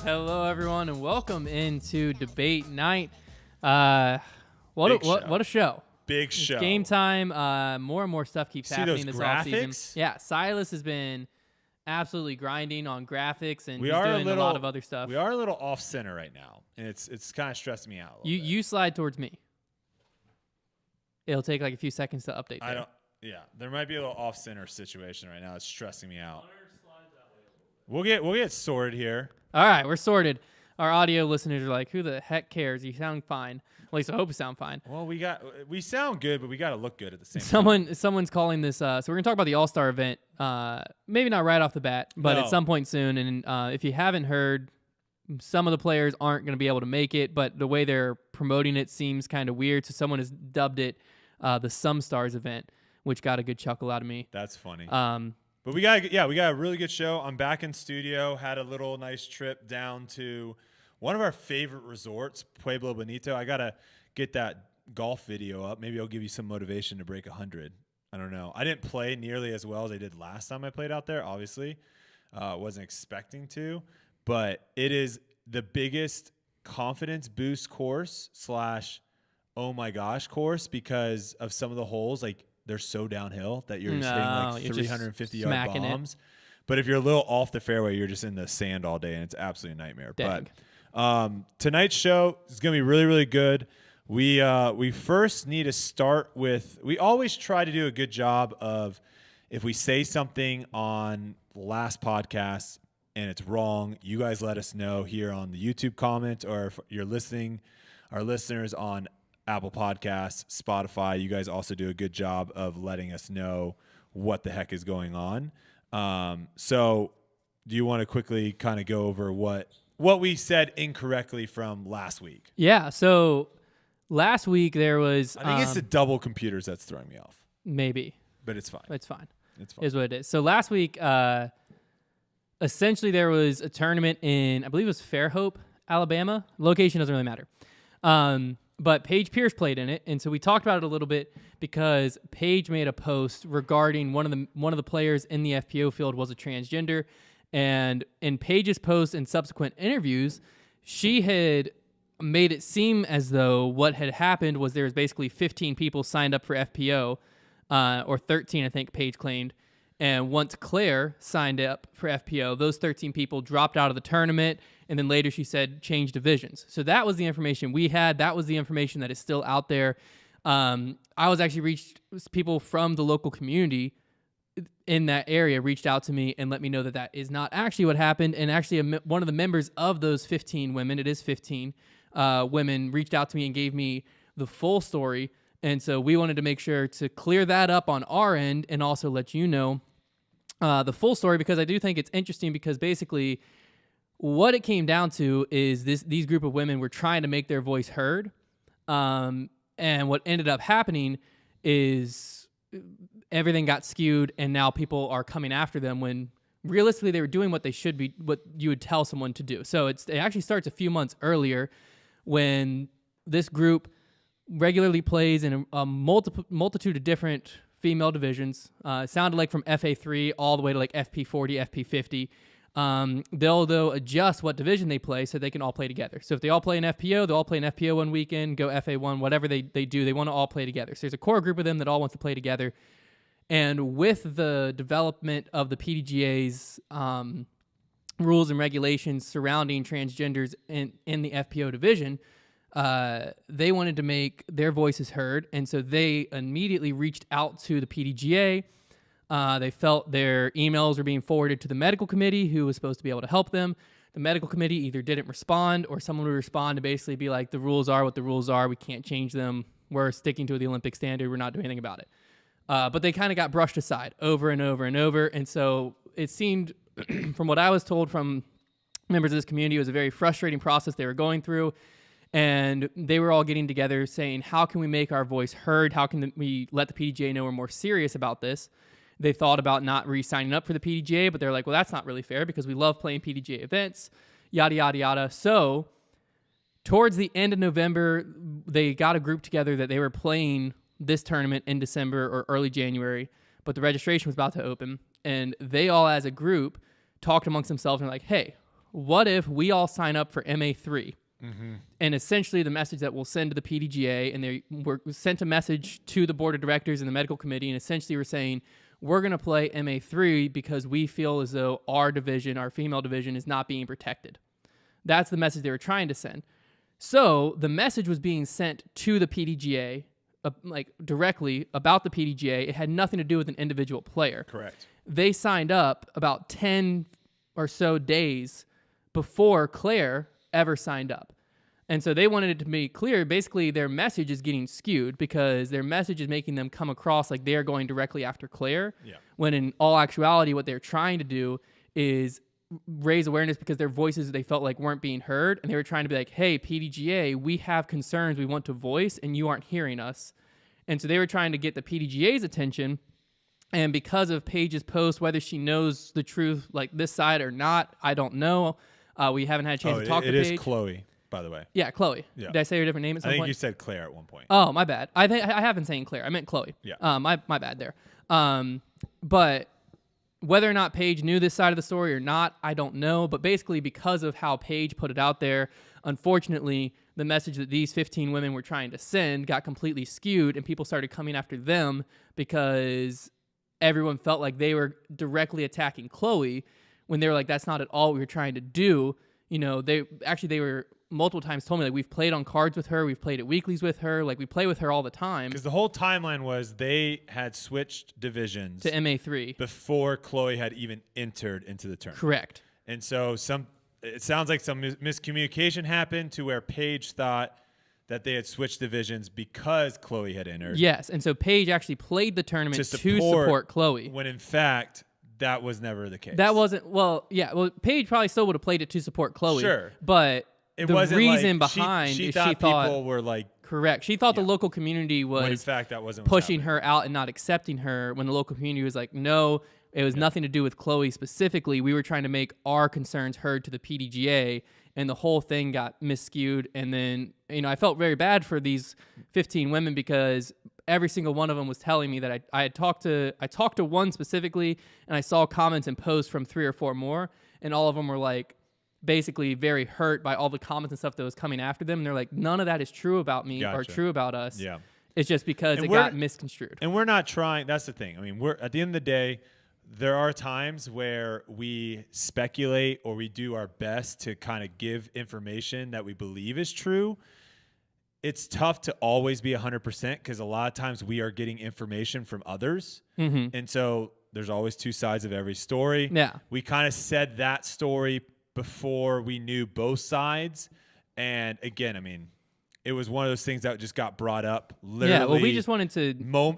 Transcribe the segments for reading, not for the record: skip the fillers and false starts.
Hello, everyone, and welcome into debate night. What a show! Big show. It's game time. More and more stuff keeps happening this offseason. Yeah, Silas has been absolutely grinding on graphics, and he's doing a lot of other stuff. We are a little off center right now, and it's kind of stressing me out a little bit. You slide towards me. It'll take like a few seconds to update. Yeah, there might be a little off center situation right now. It's stressing me out. We'll get sorted here. All right, we're sorted. Our audio listeners are like, "Who the heck cares? You sound fine." At least I hope you sound fine. Well, we sound good, but we got to look good at the same time. Someone's calling this. So we're gonna talk about the All Star event. Maybe not right off the bat, but at some point soon. And if you haven't heard, some of the players aren't gonna be able to make it, but the way they're promoting it seems kind of weird. So someone has dubbed it the Some Stars event, which got a good chuckle out of me. That's funny. But we got a really good show. I'm back in studio. Had a little nice trip down to one of our favorite resorts, Pueblo Bonito. I gotta get that golf video up. Maybe I'll give you some motivation to break 100. I don't know. I didn't play nearly as well as I did last time I played out there. Obviously, wasn't expecting to, but it is the biggest confidence boost course / oh my gosh course because of some of the holes. Like, they're so downhill that you're just hitting like 350-yard bombs. But if you're a little off the fairway, you're just in the sand all day, and it's absolutely a nightmare. Dang. But tonight's show is going to be really, really good. We first need to start with – we always try to do a good job of if we say something on the last podcast and it's wrong, you guys let us know here on the YouTube comment, or if you're listening, our listeners on Apple Podcasts, Spotify, you guys also do a good job of letting us know what the heck is going on. So do you want to quickly kind of go over what we said incorrectly from last week? Yeah, so last week there was... I think it's the double computers that's throwing me off. Maybe. But it's fine. It's fine. It's fine. Is what it is. So last week, essentially there was a tournament in, I believe it was Fairhope, Alabama. Location doesn't really matter. But Paige Pierce played in it, and so we talked about it a little bit because Paige made a post regarding one of the players in the FPO field was a transgender, and in Paige's post and subsequent interviews, she had made it seem as though what had happened was there was basically 15 people signed up for FPO, or 13, I think Paige claimed, and once Claire signed up for FPO, those 13 people dropped out of the tournament. And then later she said change divisions. So that was the information we had. That was the information that is still out there. I was actually reached people from the local community in that area reached out to me and let me know that that is not actually what happened. And actually one of the members of those 15 women, it is 15 women, reached out to me and gave me the full story. And so we wanted to make sure to clear that up on our end and also let you know the full story, because I do think it's interesting because basically what it came down to is these group of women were trying to make their voice heard. And what ended up happening is everything got skewed, and now people are coming after them when realistically they were doing what they should be, what you would tell someone to do. So it actually starts a few months earlier when this group regularly plays in a multitude of different female divisions. It sounded like from FA3 all the way to like FP40, FP50. They'll adjust what division they play so they can all play together. So if they all play in FPO, they'll all play in FPO one weekend, go FA1, whatever they do, they want to all play together. So there's a core group of them that all wants to play together. And with the development of the PDGA's rules and regulations surrounding transgenders in the FPO division, they wanted to make their voices heard. And so they immediately reached out to the PDGA. They felt their emails were being forwarded to the medical committee, who was supposed to be able to help them. The medical committee either didn't respond, or someone would respond to basically be like, the rules are what the rules are. We can't change them. We're sticking to the Olympic standard. We're not doing anything about it. But they kind of got brushed aside over and over and over. And so it seemed, from what I was told from members of this community, it was a very frustrating process they were going through. And they were all getting together saying, how can we make our voice heard? How can we let the PDGA know we're more serious about this? They thought about not re-signing up for the PDGA, but they're like, well, that's not really fair because we love playing PDGA events, yada, yada, yada. So towards the end of November, they got a group together that they were playing this tournament in December or early January, but the registration was about to open. And they all, as a group, talked amongst themselves and were like, hey, what if we all sign up for MA3? And essentially the message that we'll send to the PDGA, and they were sent a message to the board of directors and the medical committee, and essentially we're saying, we're going to play MA3 because we feel as though our division, our female division, is not being protected. That's the message they were trying to send. So the message was being sent to the PDGA, directly about the PDGA. It had nothing to do with an individual player. Correct. They signed up about 10 or so days before Claire ever signed up. And so they wanted it to be clear. Basically, their message is getting skewed because their message is making them come across like they are going directly after Claire. Yeah. When in all actuality, what they're trying to do is raise awareness because their voices they felt like weren't being heard. And they were trying to be like, hey, PDGA, we have concerns we want to voice and you aren't hearing us. And so they were trying to get the PDGA's attention. And because of Paige's post, whether she knows the truth like this side or not, I don't know. We haven't had a chance to talk to Paige. It is Chloe, by the way. Yeah, Chloe. Yeah. Did I say her different name at some point? I think you said Claire at one point. Oh, my bad. I have been saying Claire. I meant Chloe. Yeah. My bad there. But whether or not Paige knew this side of the story or not, I don't know. But basically, because of how Paige put it out there, unfortunately, the message that these 15 women were trying to send got completely skewed, and people started coming after them because everyone felt like they were directly attacking Chloe when they were like, that's not at all what we were trying to do. You know, they were multiple times told me, like, we've played on cards with her. We've played at weeklies with her. Like, we play with her all the time. Because the whole timeline was they had switched divisions to MA3 before Chloe had even entered into the tournament. Correct. And so it sounds like some miscommunication happened to where Paige thought that they had switched divisions because Chloe had entered. Yes, and so Paige actually played the tournament to support Chloe. When in fact, that was never the case. That wasn't, Paige probably still would have played it to support Chloe. Sure. But it the wasn't reason like behind she is thought she thought people were like... Correct. She thought the local community was when in fact that wasn't pushing her out and not accepting her, when the local community was like, no, it was nothing to do with Chloe specifically. We were trying to make our concerns heard to the PDGA, and the whole thing got miscued. And then, I felt very bad for these 15 women because every single one of them was telling me that I talked to one specifically, and I saw comments and posts from 3 or 4 more, and all of them were like basically very hurt by all the comments and stuff that was coming after them. And they're like, none of that is true about me or true about us. Yeah. It's just because it got misconstrued. And we're not trying. That's the thing. I mean, we're at the end of the day, there are times where we speculate or we do our best to kind of give information that we believe is true. It's tough to always be 100% because a lot of times we are getting information from others. Mm-hmm. And so there's always 2 sides of every story. Yeah. We kind of said that story before we knew both sides. And again, I mean, it was one of those things that just got brought up. Literally, yeah, well, we just wanted to.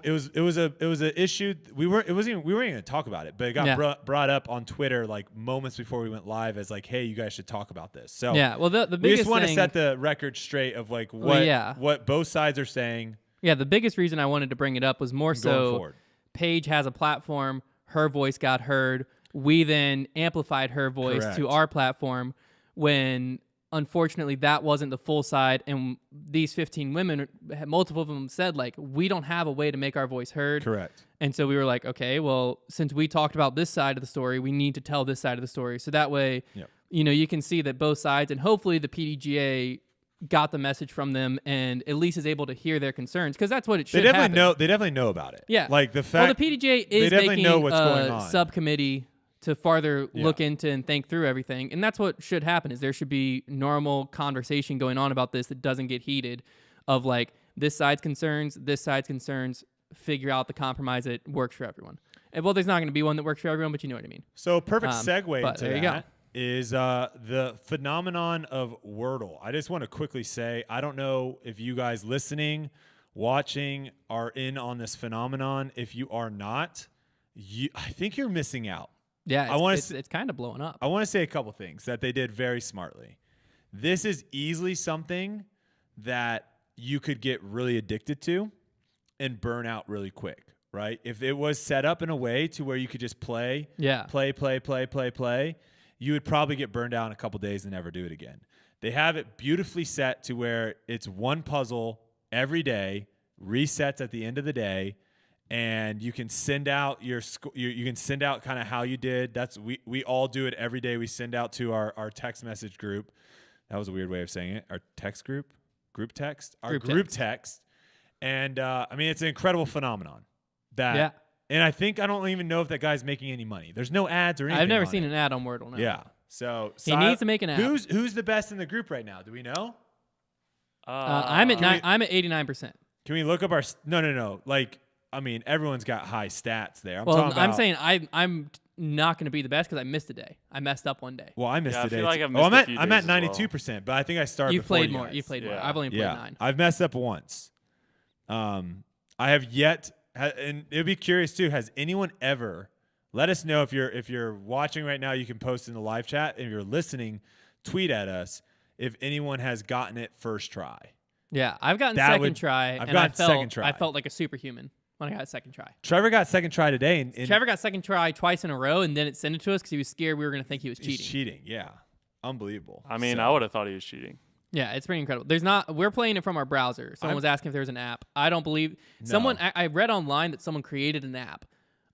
It was an issue. We weren't even going to talk about it, but it got brought up on Twitter like moments before we went live as like, hey, you guys should talk about this. So yeah, well, the biggest we just want to thing, set the record straight of like what both sides are saying. Yeah, the biggest reason I wanted to bring it up was more so Paige has a platform. Her voice got heard. We then amplified her voice to our platform when, unfortunately, that wasn't the full side. And these 15 women, multiple of them said, like, we don't have a way to make our voice heard. Correct. And so we were like, okay, well, since we talked about this side of the story, we need to tell this side of the story. So that way, you can see that both sides, and hopefully the PDGA got the message from them and at least is able to hear their concerns, because that's what it should happen. They definitely know about it. Yeah. Like the fact. Well, the PDGA is making a subcommittee to farther look into and think through everything. And that's what should happen, is there should be normal conversation going on about this that doesn't get heated, of like this side's concerns, figure out the compromise that works for everyone. And well, there's not going to be one that works for everyone, but you know what I mean. So perfect segue into there you that is the phenomenon of Wordle. I just want to quickly say, I don't know if you guys listening, watching are in on this phenomenon. If you are not, I think you're missing out. Yeah, it's kind of blowing up. I want to say a couple things that they did very smartly. This is easily something that you could get really addicted to and burn out really quick, right? If it was set up in a way to where you could just play, you would probably get burned out in a couple days and never do it again. They have it beautifully set to where it's one puzzle every day, resets at the end of the day, and you can send out you can send out kind of how you did. That's we all do it every day. We send out to our text message group. That was a weird way of saying it. Our text group text, our group text. And I mean, it's an incredible phenomenon that. Yeah. And I don't even know if that guy's making any money. There's no ads or anything. I've never seen an ad on Wordle. No. Yeah. So he needs to make an ad. Who's the best in the group right now? Do we know? I'm at 89%. Can we look up our? No. Like, I mean, everyone's got high stats there. I'm saying I'm not going to be the best because I missed a day. I messed up one day. Well, I missed a day. I feel like I'm at 92%, but I think I started. You've played more. You've played more. I've only played 9. I've messed up once. I have yet. And it'd be curious too. Has anyone ever? Let us know if you're watching right now. You can post in the live chat. If you're listening, tweet at us if anyone has gotten it first try. Yeah, I've gotten second try. I felt like a superhuman when I got second try. Trevor got second try today. And Trevor got second try twice in a row, and then it sent it to us because he was scared we were going to think he was cheating. He's cheating, yeah, unbelievable. I mean, I would have thought he was cheating. Yeah, it's pretty incredible. We're playing it from our browser. Someone was asking if there was an app. I don't believe someone. I read online that someone created an app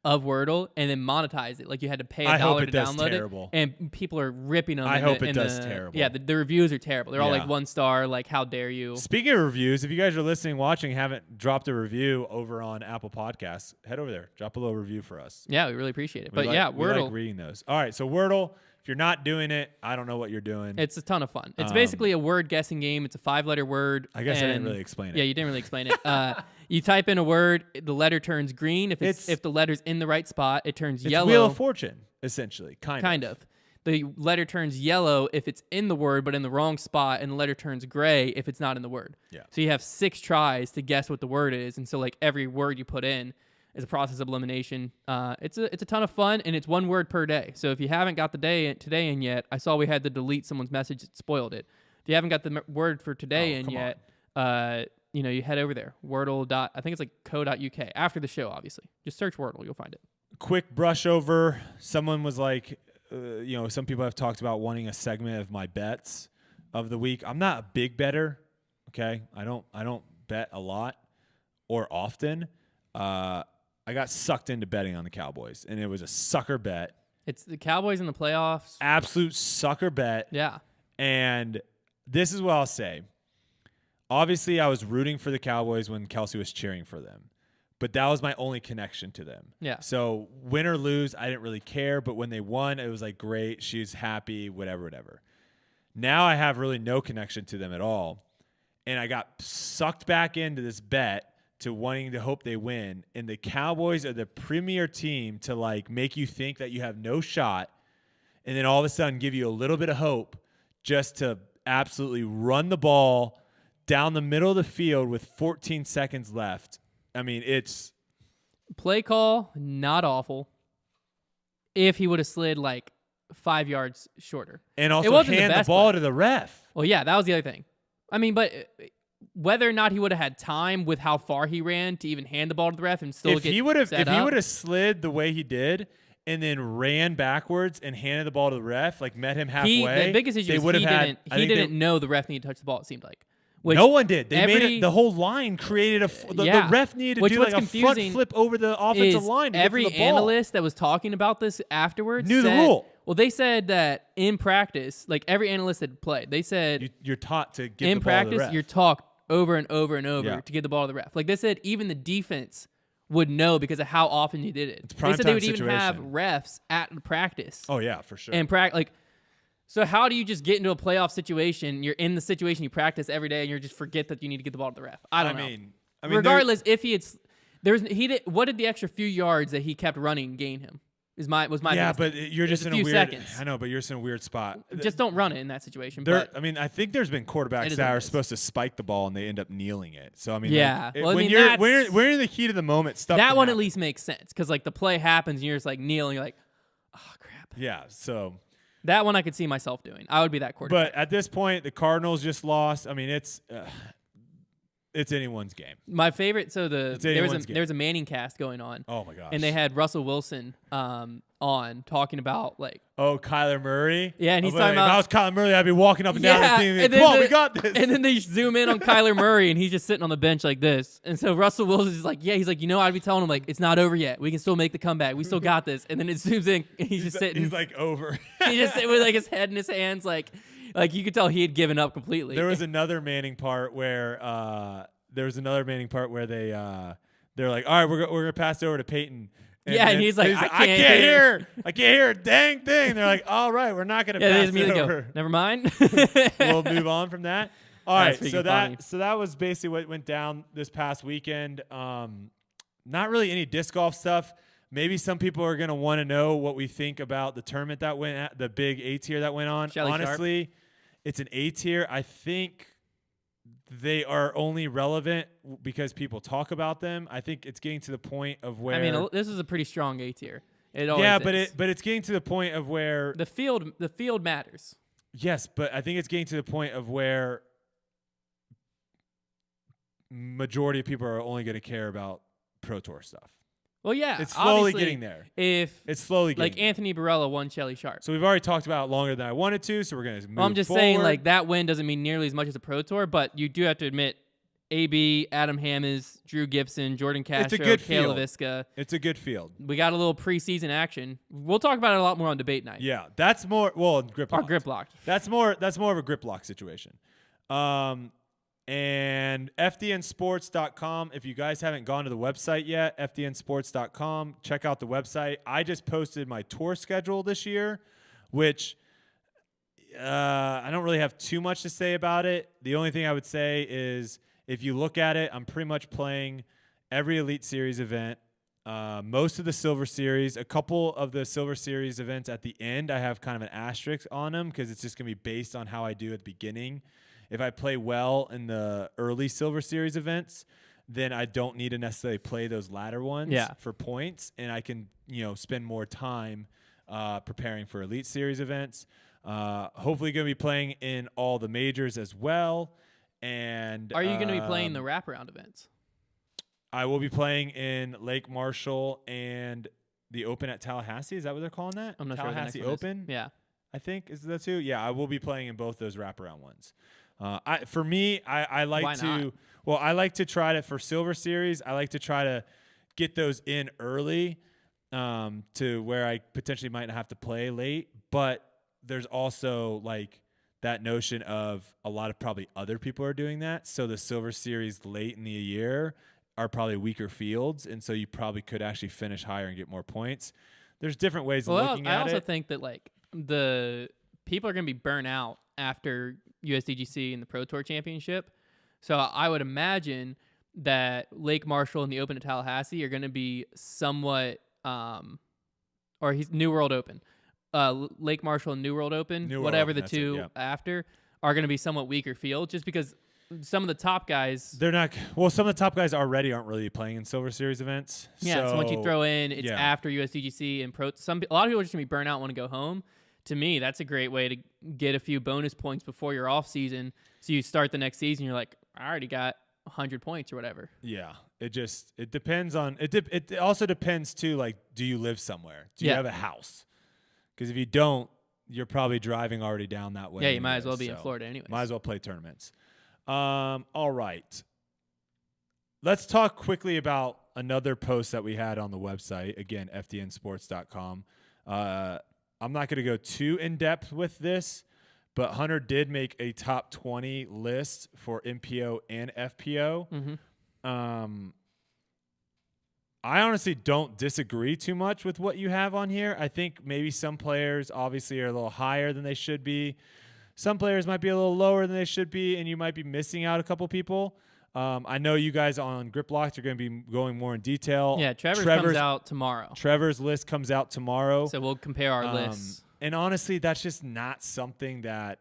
of Wordle and then monetized it. Like you had to pay $1 to download it, and people are ripping them. I hope it does terrible. Yeah, the reviews are terrible. They're all like 1 star. Like, how dare you? Speaking of reviews, if you guys are listening, watching, haven't dropped a review over on Apple Podcasts, head over there, drop a little review for us. Yeah, we really appreciate it. Wordle. We like reading those. All right, so Wordle. If you're not doing it, I don't know what you're doing. It's a ton of fun. It's basically a word guessing game. It's a 5-letter word. I guess I didn't really explain it. Yeah, you didn't really explain it. You type in a word, the letter turns green. If the letter's in the right spot, it turns yellow. It's Wheel of Fortune, essentially. Kind of. The letter turns yellow if it's in the word but in the wrong spot, and the letter turns gray if it's not in the word. Yeah. So you have 6 tries to guess what the word is, and so like every word you put in is a process of elimination. It's a ton of fun, and it's 1 word per day. So if you haven't got the today in yet, I saw we had to delete someone's message that spoiled it. If you haven't got the word for today in yet, you head over there. Wordle. I think it's like co.uk after the show. Obviously, just search Wordle, you'll find it. Quick brush over. Someone was like, some people have talked about wanting a segment of my bets of the week. I'm not a big bettor. Okay, I don't bet a lot or often. I got sucked into betting on the Cowboys, and it was a sucker bet. It's the Cowboys in the playoffs. Absolute sucker bet. Yeah. And this is what I'll say. Obviously, I was rooting for the Cowboys when Kelsey was cheering for them, but that was my only connection to them. Yeah. So win or lose, I didn't really care, but when they won, it was like, great, she's happy, whatever. Now I have really no connection to them at all, and I got sucked back into this bet to wanting to hope they win, and the Cowboys are the premier team to like make you think that you have no shot, and then all of a sudden give you a little bit of hope just to absolutely run the ball down the middle of the field with 14 seconds left. I mean, it's play call, not awful. If he would have slid like 5 yards shorter, and also hand the ball to the ref. Well, yeah, that was the other thing. I mean, but whether or not he would have had time with how far he ran to even hand the ball to the ref and still if he would have slid the way he did and then ran backwards and handed the ball to the ref, like met him halfway, the biggest issue is he didn't know the ref needed to touch the ball. It seemed like no one did. They made it. The whole line created the ref needed to do like a front flip over the offensive line. To every get to the ball. Analyst that was talking about this afterwards knew the rule. Well, they said that in practice, like every analyst that played, they said you're taught to give the ball to the ref. You're taught over and over and over to get the ball to the ref. Like they said, even the defense would know because of how often he did it. They said they would even have refs at the practice. Oh yeah, for sure. And so how do you just get into a playoff situation? You're in the situation you practice every day, and you just forget that you need to get the ball to the ref. I don't know. I mean, regardless, if what did the extra few yards that he kept running gain him? Was my but you're just in a weird seconds. I know, but you're just in a weird spot. Just don't run it in that situation. I think there's been quarterbacks that are supposed to spike the ball and they end up kneeling it. So I mean, when you're in the heat of the moment, stuff that one at least makes sense because like the play happens and you're just like kneeling, you're like, oh crap. Yeah, so that one I could see myself doing. I would be that quarterback. But at this point, the Cardinals just lost. I mean, it's It's anyone's game. My favorite. So there was a Manning cast going on. Oh my gosh! And they had Russell Wilson on talking about like. Oh, Kyler Murray. Yeah, and he's talking about. If I was Kyler Murray, I'd be walking up and down the team. Come on, we got this. And then they zoom in on Kyler Murray, and he's just sitting on the bench like this. And so Russell Wilson's just like, yeah, he's like, I'd be telling him like, it's not over yet. We can still make the comeback. We still got this. And then it zooms in, and he's just sitting. He's like over. He's just sitting with like his head in his hands, like you could tell he had given up completely. There was another Manning part where they're like, all right, we're gonna pass it over to Peyton. And he's like, I can't hear a dang thing. They're like, all right, we're not gonna pass it over. Never mind. We'll move on from that. All right, so that was basically what went down this past weekend. Not really any disc golf stuff. Maybe some people are gonna want to know what we think about the tournament that went at, the big A tier that went on. Honestly, it's an A tier. I think they are only relevant because people talk about them. I think it's getting to the point of where this is a pretty strong A tier. But it's getting to the point of where the field matters. Yes, but I think it's getting to the point of where majority of people are only going to care about Pro Tour stuff. Well, yeah, it's slowly getting there. It's slowly getting there. Anthony Barella won Shelly Sharp. So we've already talked about it longer than I wanted to, so we're going to move I'm just forward. saying, like, that win doesn't mean nearly as much as a Pro Tour, but you do have to admit, AB, Adam Hammes, Drew Gibson, Jordan Castro, Kayla Viska. It's a good field. We got a little preseason action. We'll talk about it a lot more on debate night. Yeah, that's more grip lock. Or grip lock. That's more of a grip lock situation. And FDNsports.com. If you guys haven't gone to the website yet, FDNsports.com, check out the website. I just posted my tour schedule this year, which I don't really have too much to say about it. The only thing I would say is if you look at it, I'm pretty much playing every Elite Series event, most of the Silver Series, a couple of the Silver Series events at the end. I have kind of an asterisk on them because it's just going to be based on how I do at the beginning. If I play well in the early Silver Series events, then I don't need to necessarily play those latter ones for points, and I can spend more time preparing for Elite Series events. Hopefully going to be playing in all the majors as well. And are you going to be playing the wraparound events? I will be playing in Lake Marshall and the Open at Tallahassee. Is that what they're calling that? I'm not sure. Tallahassee Open? Yeah. I think is that too. Yeah, I will be playing in both those wraparound ones. I like to try to, for Silver Series, I like to try to get those in early to where I potentially might not have to play late. But there's also like that notion of a lot of probably other people are doing that. So the Silver Series late in the year are probably weaker fields. And so you probably could actually finish higher and get more points. There's different ways of looking at it. I also think that like the people are going to be burnt out after USDGC and the Pro Tour Championship. So I would imagine that Lake Marshall and the Open at Tallahassee are going to be somewhat, or he's New World Open. Lake Marshall and New World Open, whatever the two after, are going to be somewhat weaker field just because some of the top guys. They're not. Well, some of the top guys already aren't really playing in Silver Series events. Yeah, so once you throw in, it's after USDGC and Pro. A lot of people are just going to be burnt out and want to go home. To me, that's a great way to get a few bonus points before your off season. So you start the next season, you're like, I already got 100 points or whatever. Yeah, it depends on it. It also depends too. Like, do you live somewhere? Do you have a house? Because if you don't, you're probably driving already down that way. Yeah, you might as well be in Florida anyway. Might as well play tournaments. All right. Let's talk quickly about another post that we had on the website. Again, FDNsports.com. I'm not going to go too in-depth with this, but Hunter did make a top 20 list for MPO and FPO. Mm-hmm. I honestly don't disagree too much with what you have on here. I think maybe some players obviously are a little higher than they should be. Some players might be a little lower than they should be, and you might be missing out a couple people. I know you guys on Grip Locks are going to be going more in detail. Yeah, Trevor's comes out tomorrow. Trevor's list comes out tomorrow. So we'll compare our lists. And honestly, that's just not something that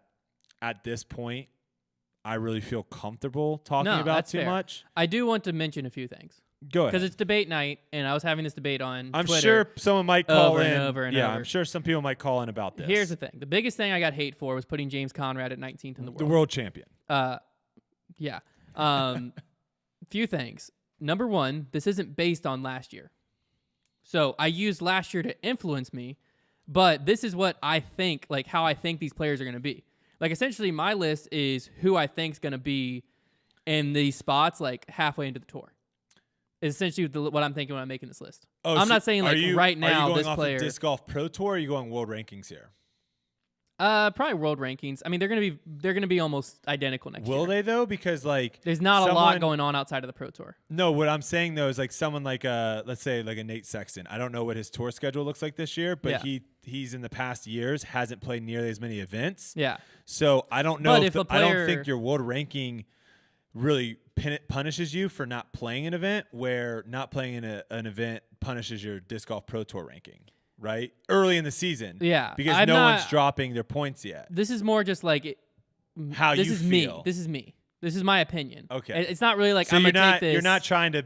at this point I really feel comfortable talking about too much. I do want to mention a few things. Go ahead. Because it's debate night, and I was having this debate on I'm Twitter sure someone might call in. Over and over. I'm sure some people might call in about this. Here's the thing. The biggest thing I got hate for was putting James Conrad at 19th in the world. The world champion. Yeah. few things. Number one, this isn't based on last year. So I used last year to influence me, but this is what I think, like how I think these players are going to be. Like essentially my list is who I think is going to be in these spots like halfway into the tour. Is essentially what I'm thinking when I'm making this list. Oh, I'm not saying like right now are you going this off player. Of Disc Golf Pro Tour, or are you going world rankings here? Probably world rankings. I mean, they're gonna be almost identical next year. Will they though? Because like there's not a lot going on outside of the Pro Tour. No, what I'm saying though is like someone like let's say like a Nate Sexton. I don't know what his tour schedule looks like this year, but he's in the past years hasn't played nearly as many events. Yeah. So I don't know. I don't think your world ranking really punishes you for not playing an event, where not playing in an event punishes your Disc Golf Pro Tour ranking. Right? Early in the season. Yeah. Because no one's dropping their points yet. This is more just like how you feel. This is me. This is my opinion. Okay. It's not really like so I'm going to take this. You're not trying to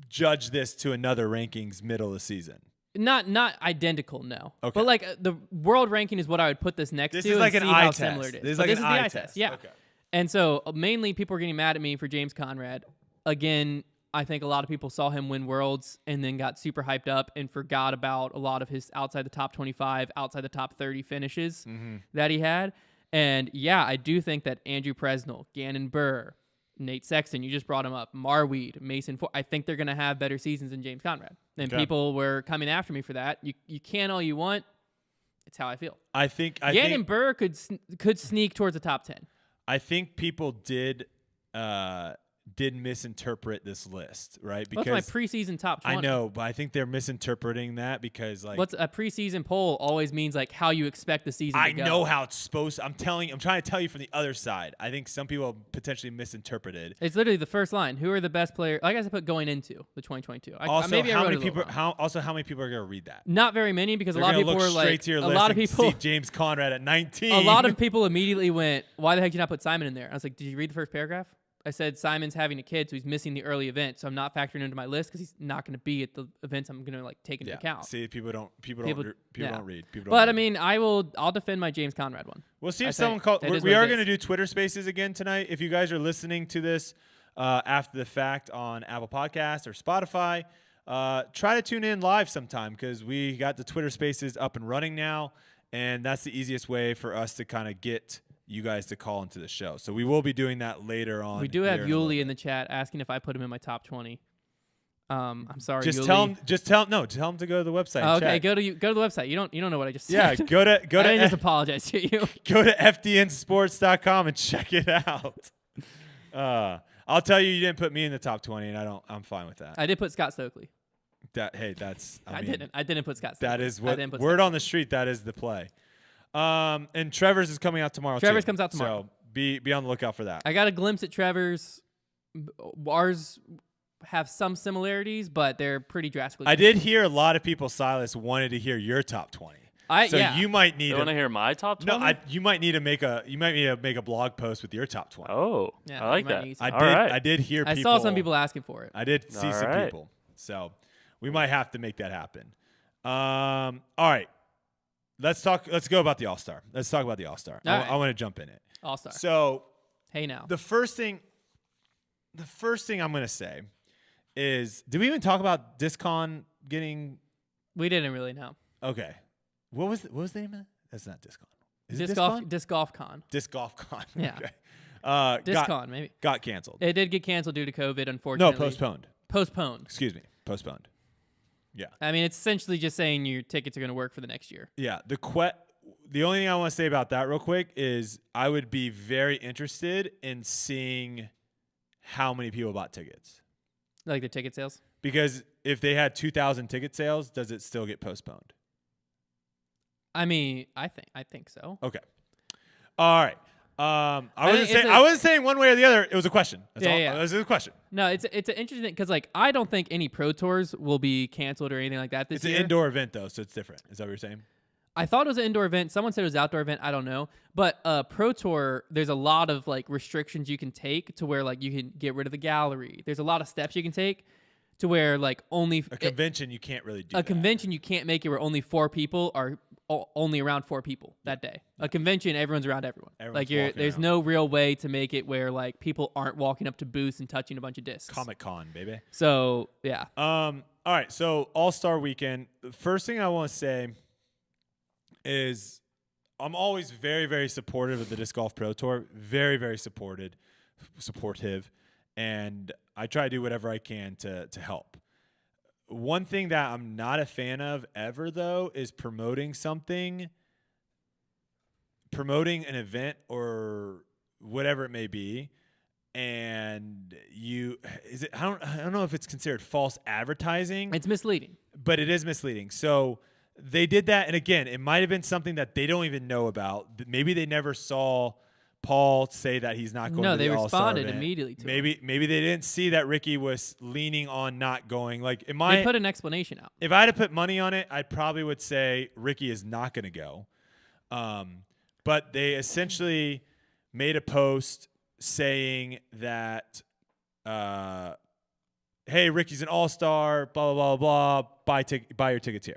judge this to another rankings middle of the season. Not identical, no. Okay. But like the world ranking is what I would put this next to. This is like and an see eye how test. similar it is. This is But like this an is the eye eye test. Yeah. Okay. And so mainly people are getting mad at me for James Conrad. Again, I think a lot of people saw him win Worlds and then got super hyped up and forgot about a lot of his outside the top 25, outside the top 30 finishes that he had. And yeah, I do think that Andrew Presnell, Gannon Burr, Nate Sexton, you just brought him up, Marweed, Mason Ford, I think they're going to have better seasons than James Conrad. And people were coming after me for that. You can all you want. It's how I feel. I think Gannon Burr could sneak towards the top 10. I think people did misinterpret this list, right? Because what's my preseason top 20? I know, but I think they're misinterpreting that because like what's a preseason poll always means like how you expect the season to go. I know how it's supposed to. I'm trying to tell you from the other side. I think some people potentially misinterpreted. It's literally the first line. Who are the best players? I guess I put going into the 2022. Also, maybe how many people are going to read that? Not very many because they're a lot of people were like to your list lot of people see James Conrad at 19. A lot of people immediately went, "Why the heck did you not put Simon in there?" I was like, "Did you read the first paragraph?" I said Simon's having a kid, so he's missing the early event, so I'm not factoring into my list because he's not going to be at the events I'm going to like take into account. See, people don't read. I mean, I'll defend my James Conrad one. We'll see if someone calls. We are going to do Twitter Spaces again tonight. If you guys are listening to this after the fact on Apple Podcasts or Spotify, try to tune in live sometime because we got the Twitter Spaces up and running now, and that's the easiest way for us to kind of get you guys to call into the show. So we will be doing that later on. We do have Yuli in the chat asking if I put him in my top 20. I'm sorry, just Yuli. tell him to go to the website. Okay, go to the website. You don't know what I just said. Yeah, go to I just apologize to you. Go to fdnsports.com and check it out. I'll tell you didn't put me in the top 20 and I'm fine with that. I did put Scott Stokely. I didn't put Scott Stokely. That is what word on the street, that is the play. And Trevor's is coming out tomorrow. Trevor's comes out tomorrow. So be on the lookout for that. I got a glimpse at Trevor's. Ours have some similarities, but they're pretty drastically different. I did hear a lot of people, Silas, wanted to hear your top 20. You might need. You want to hear my top 20? No, you might need to make a blog post with your top 20. Oh, yeah, I like that. I did hear. I saw some people asking for it. I did see some people, so we might have to make that happen. All right. Let's go about the All Star. Let's talk about the All Star. I want to jump in it. All Star. So, hey now. The first thing I'm going to say is, did we even talk about DiscCon getting? We didn't really know. Okay. What was the name of it? That's not DiscCon. Is it Disc Golf Con. Disc Golf Con. Yeah. Okay. DiscCon maybe. Got canceled. It did get canceled due to COVID, unfortunately. No, postponed. Postponed. Excuse me. Postponed. Yeah. I mean, it's essentially just saying your tickets are going to work for the next year. Yeah. The only thing I want to say about that real quick is I would be very interested in seeing how many people bought tickets. Like the ticket sales? Because if they had 2,000 ticket sales, does it still get postponed? I mean, I think so. Okay. All right. I wasn't saying one way or the other. It was a question. That's all. Yeah. It was a question. No, it's an interesting because like I don't think any pro tours will be canceled or anything like that this year. It's an indoor event though, so it's different. Is that what you're saying? I thought it was an indoor event. Someone said it was an outdoor event. I don't know. But pro tour, there's a lot of like restrictions you can take to where like you can get rid of the gallery. There's a lot of steps you can take to where like only a convention you can't really do. Convention you can't make it where only 4 people are only around 4 people that day. A convention, everyone's around everyone. Everyone's Like walking there's around. no real way to make it where like people aren't walking up to booths and touching a bunch of discs. Comic-Con, baby. So yeah. All right, so All-Star Weekend. The first thing I want to say is I'm always very, very supportive of the Disc Golf Pro Tour. Very, very supportive. And I try to do whatever I can to help. One thing that I'm not a fan of ever, though, is promoting an event or whatever it may be, and I don't know if it's considered false advertising. It's misleading. But it is misleading. So they did that, and again, it might have been something that they don't even know about. Maybe they never saw Paul say that he's not going to the All-Star responded event. immediately to maybe they didn't see that Ricky was leaning on not going. Like, they put an explanation out. If I had to put money on it, I probably would say Ricky is not going to go. But they essentially made a post saying that, hey, Ricky's an All-Star, blah, blah, blah, blah, buy your tickets here.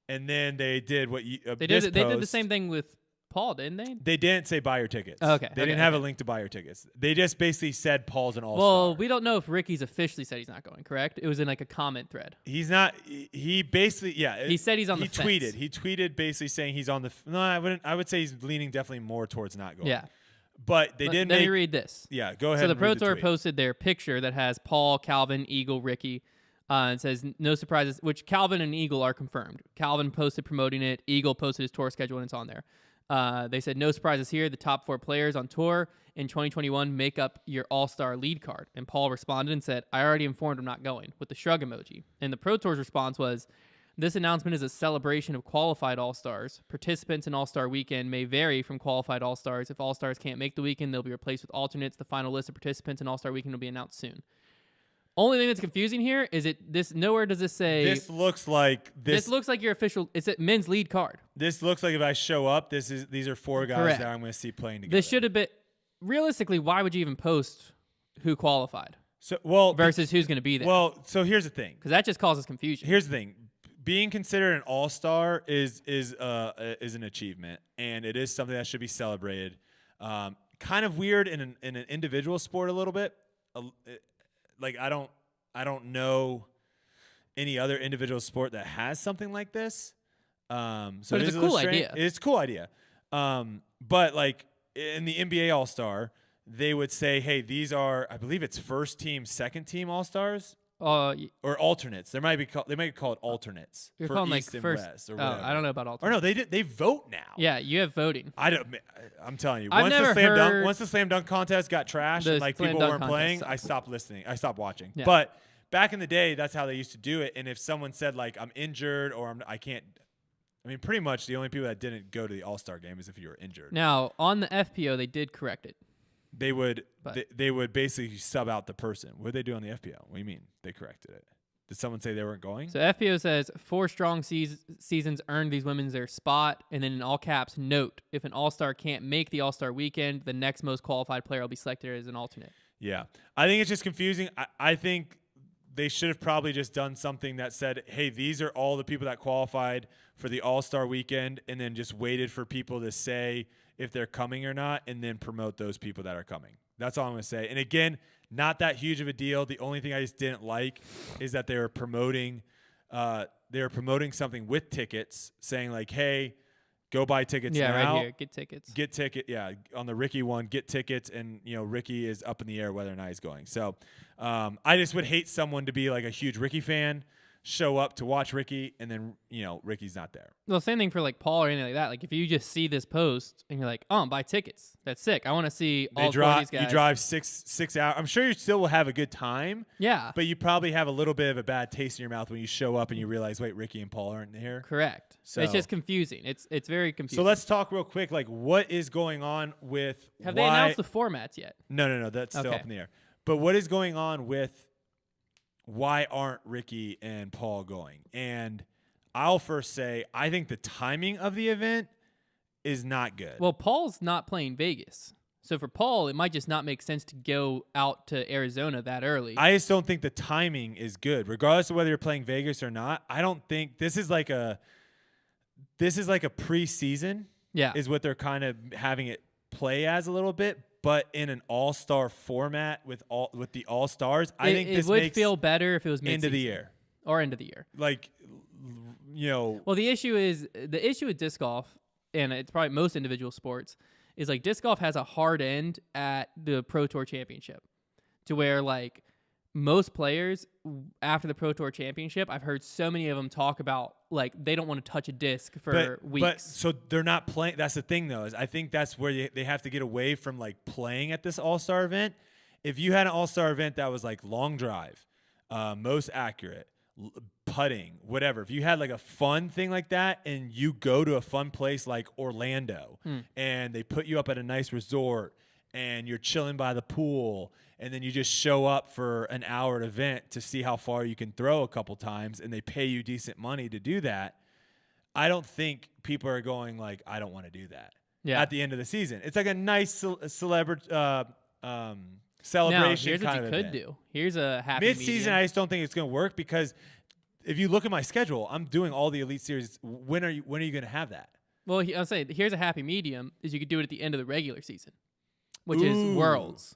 And then they did what you They did the same thing with Paul, didn't they? They didn't say buy your tickets. Okay. They didn't have a link to buy your tickets. They just basically said Paul's an All-Star. Well, we don't know if Ricky's officially said he's not going, correct? It was in like a comment thread. He's not. He basically, yeah. He said he's on the fence. He tweeted basically saying he's on the. No, I wouldn't. I would say he's leaning definitely more towards not going. Yeah. But they did Let make. me read this. Yeah, go ahead. So the and Pro read Tour tweet. posted their picture that has Paul, Calvin, Eagle, Ricky. And says no surprises, which Calvin and Eagle are confirmed. Calvin posted promoting it. Eagle posted his tour schedule, and it's on there. They said no surprises here. The top 4 players on tour in 2021 make up your All-Star lead card. And Paul responded and said, I already informed I'm not going, with the shrug emoji. And the Pro Tour's response was, this announcement is a celebration of qualified All-Stars. Participants in All-Star Weekend may vary from qualified All-Stars. If All-Stars can't make the weekend, they'll be replaced with alternates. The final list of participants in All-Star Weekend will be announced soon. Only thing that's confusing here is nowhere does this say. This looks like your official. It's a men's lead card. This looks like if I show up, these are 4 guys Correct. that I'm going to see playing together. This should have been realistically. Why would you even post who qualified versus who's going to be there? Well, so here's the thing. Because that just causes confusion. Here's the thing. Being considered an All-Star is an achievement, and it is something that should be celebrated. Kind of weird in an individual sport a little bit. Like I don't know any other individual sport that has something like this. So but it's a cool idea. It's a cool idea. But like in the NBA All-Star, they would say, hey, these are, I believe it's first team, second team All-Stars. Or alternates. They might call it alternates. You're for calling East like and first. West or whatever. I don't know about alternates. Or no, they vote now. Yeah, you have voting. I'm telling you. I've Once never the slam dunk contest got trashed and like people weren't playing, I stopped listening. I stopped watching. Yeah. But back in the day, that's how they used to do it. And if someone said like I'm injured or I can't, I mean, pretty much the only people that didn't go to the All-Star game is if you were injured. Now on the FPO, they did correct it. They would basically sub out the person. What did they do on the FPO? What do you mean they corrected it? Did someone say they weren't going? So FPO says 4 strong seasons earned these women their spot, and then in all caps, note, if an All-Star can't make the All-Star weekend, the next most qualified player will be selected as an alternate. Yeah. I think it's just confusing. I think they should have probably just done something that said, hey, these are all the people that qualified for the All-Star weekend, and then just waited for people to say if they're coming or not, and then promote those people that are coming. That's all I'm going to say. And again, not that huge of a deal. The only thing I just didn't like is that they were promoting something with tickets, saying like, "Hey, go buy tickets now." Yeah, right here, get tickets. Get ticket. Yeah, on the Ricky one, get tickets, and Ricky is up in the air whether or not he's going. So, I just would hate someone to be like a huge Ricky fan, show up to watch Ricky, and then Ricky's not there. Well, same thing for like Paul or anything like that. Like if you just see this post and you're like, "Oh, buy tickets," that's sick. I want to see all 4 of these guys. You drive six hours. I'm sure you still will have a good time. Yeah, but you probably have a little bit of a bad taste in your mouth when you show up and you realize, wait, Ricky and Paul aren't here. Correct. So it's just confusing. It's very confusing. So let's talk real quick. Like, what is going on with? Have they announced the formats yet? No. That's still up in the air. But what is going on with? Why aren't Ricky and Paul going? And I'll first say, I think the timing of the event is not good. Well, Paul's not playing Vegas. So for Paul, it might just not make sense to go out to Arizona that early. I just don't think the timing is good. Regardless of whether you're playing Vegas or not, I don't think this is like this is like a preseason. Yeah. Is what they're kind of having it play as a little bit, but in an all-star format with the all-stars. I think this would makes feel better if it was end of the year. Or end of the year. Like, Well, the issue with disc golf, and it's probably most individual sports, is like disc golf has a hard end at the Pro Tour Championship, to where like most players after the Pro Tour Championship, I've heard so many of them talk about like they don't want to touch a disc for weeks. But so they're not playing. That's the thing, though, is I think that's where they have to get away from like playing at this all-star event. If you had an all-star event that was like long drive, most accurate, putting, whatever. If you had like a fun thing like that and you go to a fun place like Orlando and they put you up at a nice resort and you're chilling by the pool and then you just show up for an hour event to see how far you can throw a couple times and they pay you decent money to do that, I don't think people are going like, I don't want to do that at the end of the season. It's like a nice celebration now, here's kind what of you event. could do. Here's a happy Mid-season, I just don't think it's going to work because if you look at my schedule, I'm doing all the Elite Series. When are you going to have that? Well, I'll say here's a happy medium is you could do it at the end of the regular season, which is Worlds.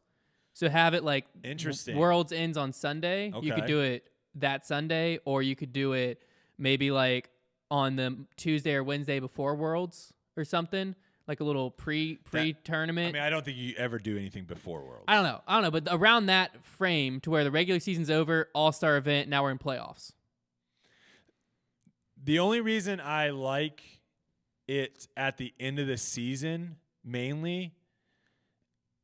So have it like interesting. Worlds ends on Sunday. Okay. You could do it that Sunday, or you could do it maybe like on the Tuesday or Wednesday before Worlds or something, like a little pre-tournament. I mean, I don't think you ever do anything before Worlds. I don't know, but around that frame to where the regular season's over, all-star event, now we're in playoffs. The only reason I like it at the end of the season mainly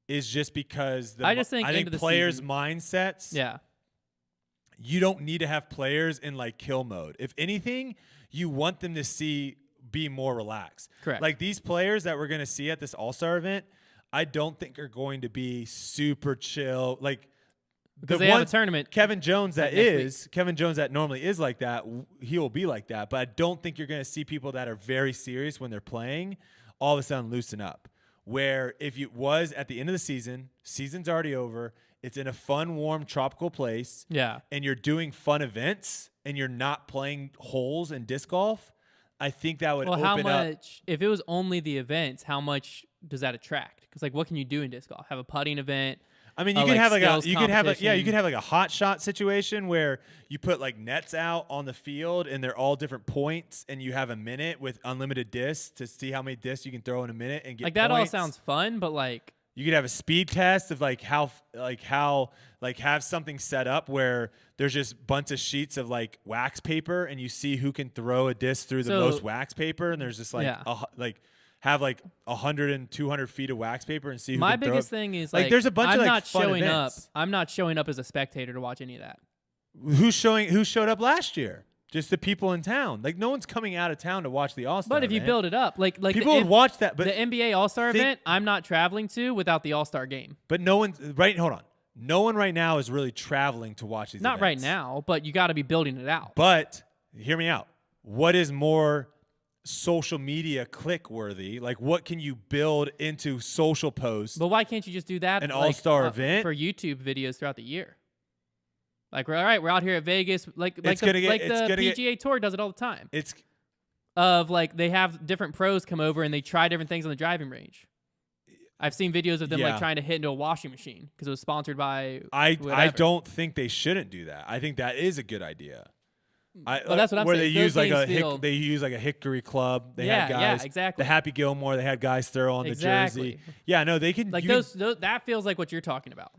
is just because I think players' mindsets. Yeah. You don't need to have players in like kill mode. If anything, you want them to be more relaxed. Correct. Like these players that we're going to see at this All-Star event, I don't think are going to be super chill. Like because they have a tournament. Kevin Jones that normally is like that, he will be like that. But I don't think you're going to see people that are very serious when they're playing all of a sudden loosen up. Where if it was at the end of the season, season's already over, it's in a fun, warm, tropical place, and you're doing fun events, and you're not playing holes in disc golf, I think that would open up. How much, if it was only the events, how much does that attract? Because like, what can you do in disc golf? Have a putting event. I mean, you could have like a hot shot situation where you put like nets out on the field and they're all different points, and you have a minute with unlimited discs to see how many discs you can throw in a minute and get like that. Points. All sounds fun, but like you could have a speed test of how have something set up where there's just a bunch of sheets of like wax paper and you see who can throw a disc through the most wax paper, and there's just have like 100 and 200 feet of wax paper and see who my can throw biggest it. thing is like there's a bunch I'm of like not fun showing events. up. I'm not showing up as a spectator to watch any of that. Who showed up last year? Just the people in town. Like no one's coming out of town to watch the All-Star But if you event. build it up, like people would watch that. But the NBA All-Star event, I'm not traveling to without the All-Star game. But no one hold on. No one right now is really traveling to watch these Not events. right now, but you got to be building it out. But hear me out. What is more social media click worthy? Like what can you build into social posts? But why can't you just do that? An all-star event for YouTube videos throughout the year? Like we're out here at Vegas. The PGA Tour does it all the time. It's of like they have different pros come over and they try different things on the driving range. I've seen videos of them like trying to hit into a washing machine because it was sponsored by. I don't think they shouldn't do that. I think that is a good idea. Well, that's what I'm where saying. They use like a hickory club. They had guys. Yeah, exactly. The Happy Gilmore. They had guys throw on the jersey. Yeah, no, they can. Like that feels like what you're talking about.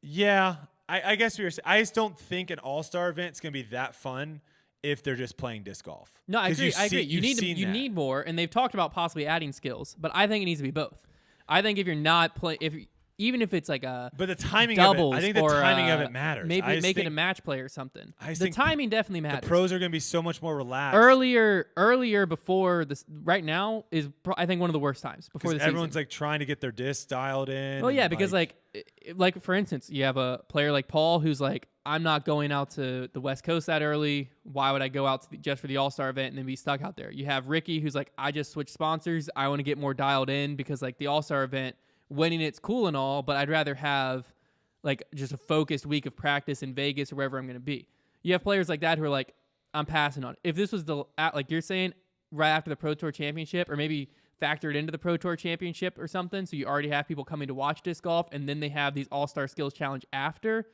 Yeah, I guess I just don't think an all-star event is gonna be that fun if they're just playing disc golf. No, I agree. You need more, and they've talked about possibly adding skills, but I think it needs to be both. I think if you're not playing, even if it's like but the timing doubles of it, I think the timing of it matters. Maybe make it a match play or something. The timing definitely matters. The pros are going to be so much more relaxed. Earlier before this, right now is I think one of the worst times before the season. Everyone's like trying to get their discs dialed in. Well, yeah, because like for instance, you have a player like Paul who's like, I'm not going out to the West Coast that early. Why would I go out just for the All-Star event and then be stuck out there? You have Ricky who's like, I just switched sponsors. I want to get more dialed in because like the All-Star event, winning it's cool and all, but I'd rather have like just a focused week of practice in Vegas or wherever I'm going to be. You have players like that who are like, I'm passing on. If this was like you're saying, right after the Pro Tour Championship, or maybe factor it into the Pro Tour Championship or something, so you already have people coming to watch disc golf, and then they have these All-Star Skills Challenge after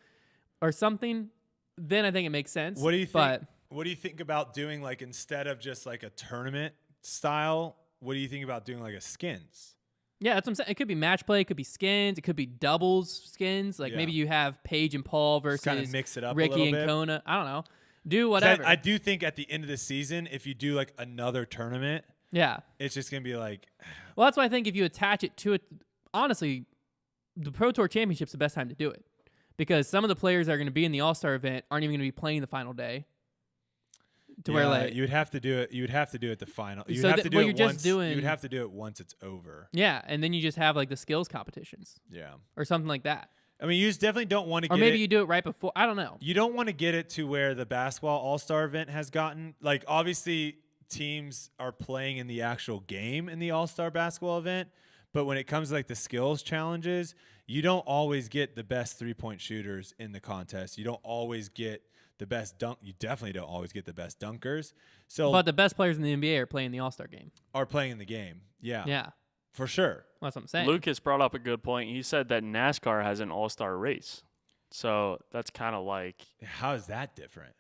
or something, then I think it makes sense. What do you think? What do you think about doing, like, instead of just like a tournament style, what do you think about doing like a skins? Yeah, that's what I'm saying. It could be match play, it could be skins, it could be doubles skins. Like maybe you have Paige and Paul versus kind of mix it up Ricky and Kona. I don't know. Do whatever. I do think at the end of the season, if you do like another tournament, it's just gonna be like. Well, that's why I think if you attach it to it, honestly, the Pro Tour Championship's the best time to do it, because some of the players that are going to be in the All-Star event aren't even going to be playing the final day. Where like you would have to do it. You would have to do it the final. You so have to do it once. You would have to do it once it's over. Yeah, and then you just have like the skills competitions. Yeah, or something like that. I mean, you just definitely don't want to get it. Or maybe you do it right before. I don't know. You don't want to get it to where the basketball All-Star event has gotten. Like, obviously, teams are playing in the actual game in the All-Star basketball event. But when it comes to like the skills challenges, you don't always get the best three-point shooters in the contest. You don't always get the best dunk. You definitely don't always get the best dunkers. So, but the best players in the NBA are playing the All-Star game. Are playing in the game. Yeah. Yeah. For sure. That's what I'm saying. Lucas brought up a good point. He said that NASCAR has an all-star race. So that's kind of like. How is that different?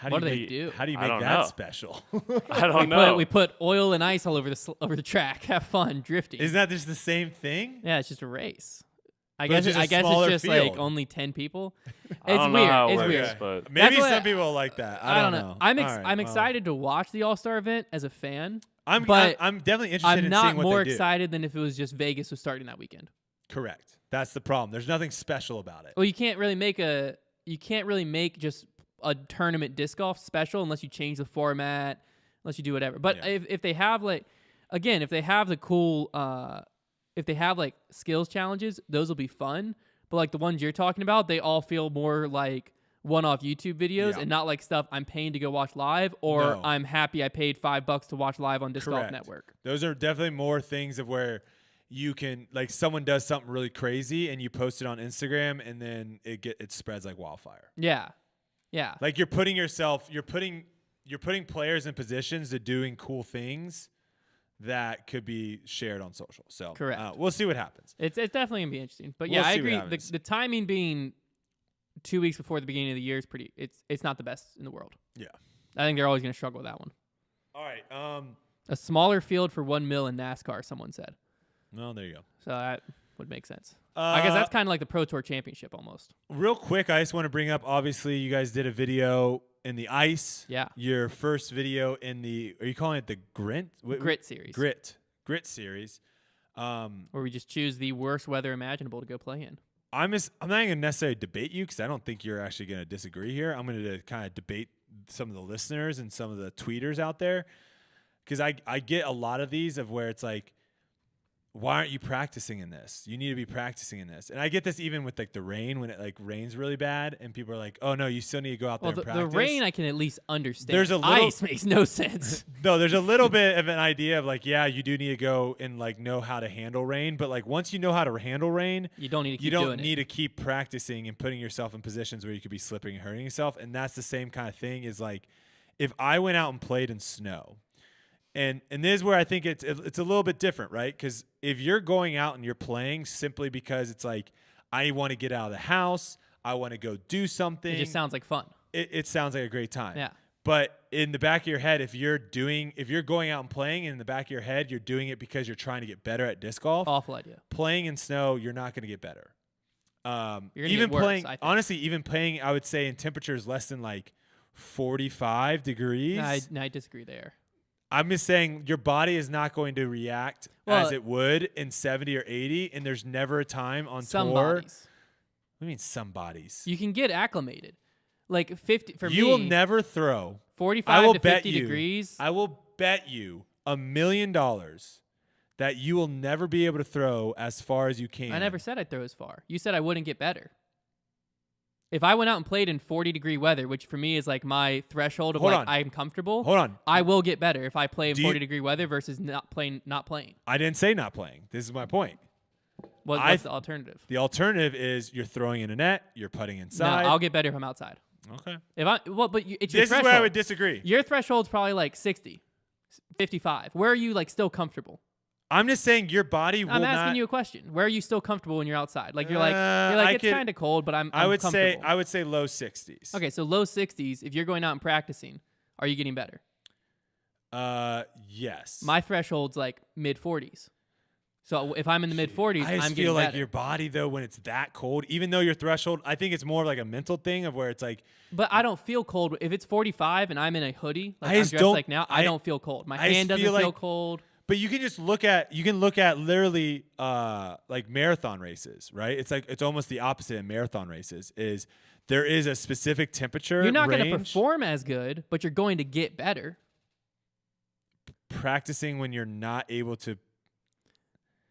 What do they do? How do you make that special? I don't know. We put oil and ice all over the track. Have fun drifting. Isn't that just the same thing? Yeah, it's just a race. I But guess it's it's just field. like only 10 people. I don't It's know weird. how it It's works, weird. but Maybe That's some people like that. I don't know. I'm excited to watch the All-Star event as a fan. I'm definitely interested I'm in not seeing what more they do. excited than if it was just Vegas was starting that weekend. Correct. That's the problem. There's nothing special about it. Well, you can't really make just a tournament disc golf special unless you change the format, unless you do whatever. But if they have like, again, if they have the cool, if they have like skills challenges, those will be fun. But like the ones you're talking about, they all feel more like one-off YouTube videos and not like stuff I'm paying to go watch live, or I'm happy I paid $5 to watch live on Disc Golf Network. Those are definitely more things of where you can, like, someone does something really crazy and you post it on Instagram and then it spreads like wildfire. Yeah. Yeah. Like you're putting players in positions to doing cool things that could be shared on social. So correct. We'll see what happens. It's definitely gonna be interesting. But We'll I see agree. what happens. The timing being 2 weeks before the beginning of the year is pretty. It's not the best in the world. Yeah. I think they're always gonna struggle with that one. All right. A smaller field for 1 mil in NASCAR, someone said. No, there you go. So that would make sense. I guess that's kind of like the Pro Tour Championship almost. Real quick, I just want to bring up, obviously, you guys did a video in the ice. Yeah. Your first video in the, are you calling it the Grit series? Grit series. Where we just choose the worst weather imaginable to go play in. I'm not going to necessarily debate you because I don't think you're actually going to disagree here. I'm going to kind of debate some of the listeners and some of the tweeters out there, because I get a lot of these of where it's like, why aren't you practicing in this? You need to be practicing in this. And I get this even with like the rain, when it like rains really bad and people are like, oh no, you still need to go out there and practice. The rain I can at least understand. There's a little, ice makes no sense. No, there's a little bit of an idea of like, yeah, you do need to go and like know how to handle rain. But like once you know how to handle rain, you don't need to keep practicing and putting yourself in positions where you could be slipping and hurting yourself. And that's the same kind of thing, is like, if I went out and played in snow, and this is where I think it's a little bit different, right? Because if you're going out and you're playing simply because it's like, I want to get out of the house, I want to go do something. It just sounds like fun. It sounds like a great time. Yeah. But in the back of your head, if you're going out and playing, and in the back of your head, you're doing it because you're trying to get better at disc golf. Awful idea. Playing in snow, you're not going to get better. You're even playing, honestly, even playing, I would say, in temperatures less than like 45 degrees. No, I disagree there. I'm just saying your body is not going to react as it would in 70 or 80, and there's never a time on some tour. Bodies. What do you mean some bodies? You can get acclimated. Like 50 for me. You will never throw 45 to 50 degrees. I will bet you $1 million that you will never be able to throw as far as you can. I never said I'd throw as far. You said I wouldn't get better. If I went out and played in 40-degree weather, which for me is like my threshold of I'm comfortable. Hold on. I will get better if I play in 40-degree weather versus not playing. I didn't say not playing. This is my point. What's the alternative? The alternative is you're throwing in a net, you're putting inside. No, I'll get better if I'm outside. Okay. It's your this threshold. is where I would disagree. Your threshold's probably like 60. 55. Where are you like still comfortable? I'm just saying your body will I'm asking not. you a question. Where are you still comfortable when you're outside? Like you're like it's kind of cold, but I'm I would comfortable. say low 60s. Okay, so low 60s. If you're going out and practicing, are you getting better? Yes. My threshold's like mid 40s. So if I'm in the mid 40s, I just I'm feel getting like better. your body though, when it's that cold, even though your threshold, I think it's more like a mental thing of where it's like. But I don't feel cold if it's 45 and I'm in a hoodie. Like I I'm just dressed don't- like now. I don't feel cold. My I just hand doesn't feel feel like- cold. But you can just look at literally like marathon races, right? It's like it's almost the opposite in marathon races. Is there is a specific temperature? You're not going to range. perform as good, but you're going to get better. Practicing when you're not able to.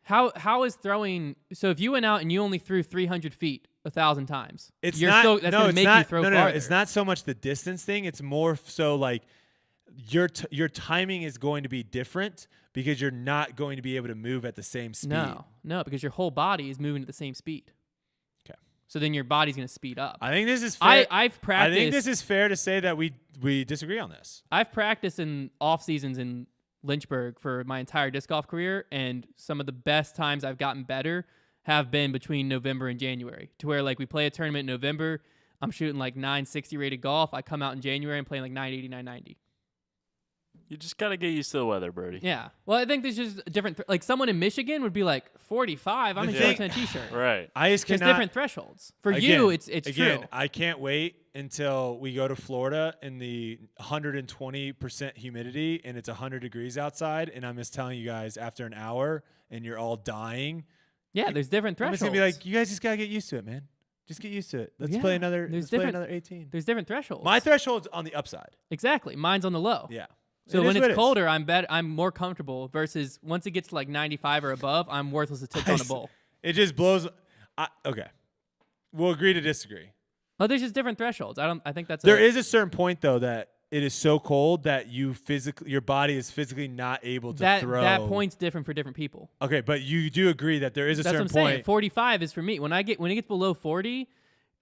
How is throwing? So if you went out and you only threw 300 feet 1,000 times, It's you're not. still, that's no, going to it's make not, you throw no, farther. It's not so much the distance thing. It's more so like your timing is going to be different because you're not going to be able to move at the same speed. No, because your whole body is moving at the same speed. Okay. So then your body's going to speed up. I think this is fair. I've practiced. I think this is fair to say that we disagree on this. I've practiced in off seasons in Lynchburg for my entire disc golf career, and some of the best times I've gotten better have been between November and January, to where like we play a tournament in November, I'm shooting like 960 rated golf. I come out in January and playing like 980, 990. You just got to get used to the weather, Brodie. Yeah. Well, I think there's just a different, like someone in Michigan would be like 45. I'm in shorts and a t-shirt. Right. I just There's cannot. different thresholds. For Again, you, it's again, true. I can't wait until we go to Florida in the 120% humidity and it's 100 degrees outside, and I'm just telling you guys after an hour and you're all dying. Yeah, there's different I'm thresholds. just gonna be like, you guys just gotta get used to it, man. Just get used to it. Let's play another. There's Let's play different- another 18. There's different thresholds. My threshold's on the upside. Exactly. Mine's on the low. Yeah. So It when is what it's it is. colder, I'm more comfortable versus once it gets to like 95 or above, I'm worthless to tip on a bowl. It just blows. Okay, we'll agree to disagree. But there's just different thresholds. I think that's There is a certain point though that it is so cold that your body is physically not able to throw. That point's different for different people. Okay, but you do agree that there is a That's certain what I'm saying. point. 45 is for me. When it gets below 40,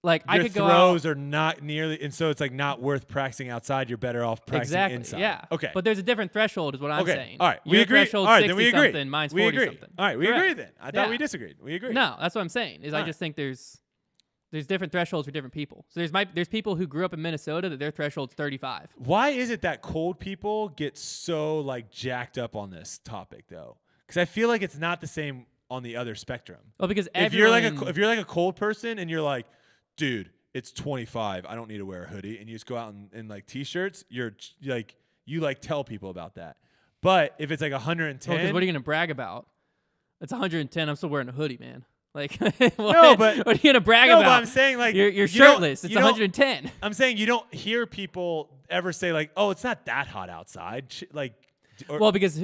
like I Your could go throws out. are not nearly, and so it's like not worth practicing outside. You're better off practicing Exactly. inside. Yeah. Okay. But there's a different threshold, is what I'm okay. saying. All right. We Your agree. All threshold's right. 60 Then we agree. something. Mine's we 40 agree. something. All right. We Correct. agree then. I thought Yeah. we disagreed. We agree. No, that's what I'm saying. Is I All just think there's different thresholds for different people. So there's people who grew up in Minnesota that their threshold's 35. Why is it that cold people get so like jacked up on this topic though? Because I feel like it's not the same on the other spectrum. Well, because If you're like a cold person and you're like, dude, it's 25, I don't need to wear a hoodie, and you just go out in like t-shirts, you tell people about that. But if it's like 110, because what are you gonna brag about? It's 110. I'm still wearing a hoodie, man. Like, No, but- what are you gonna brag no, about? but I'm saying like you're you don't- shirtless. It's you don't- 110. I'm saying you don't hear people ever say like, oh, it's not that hot outside. Well, because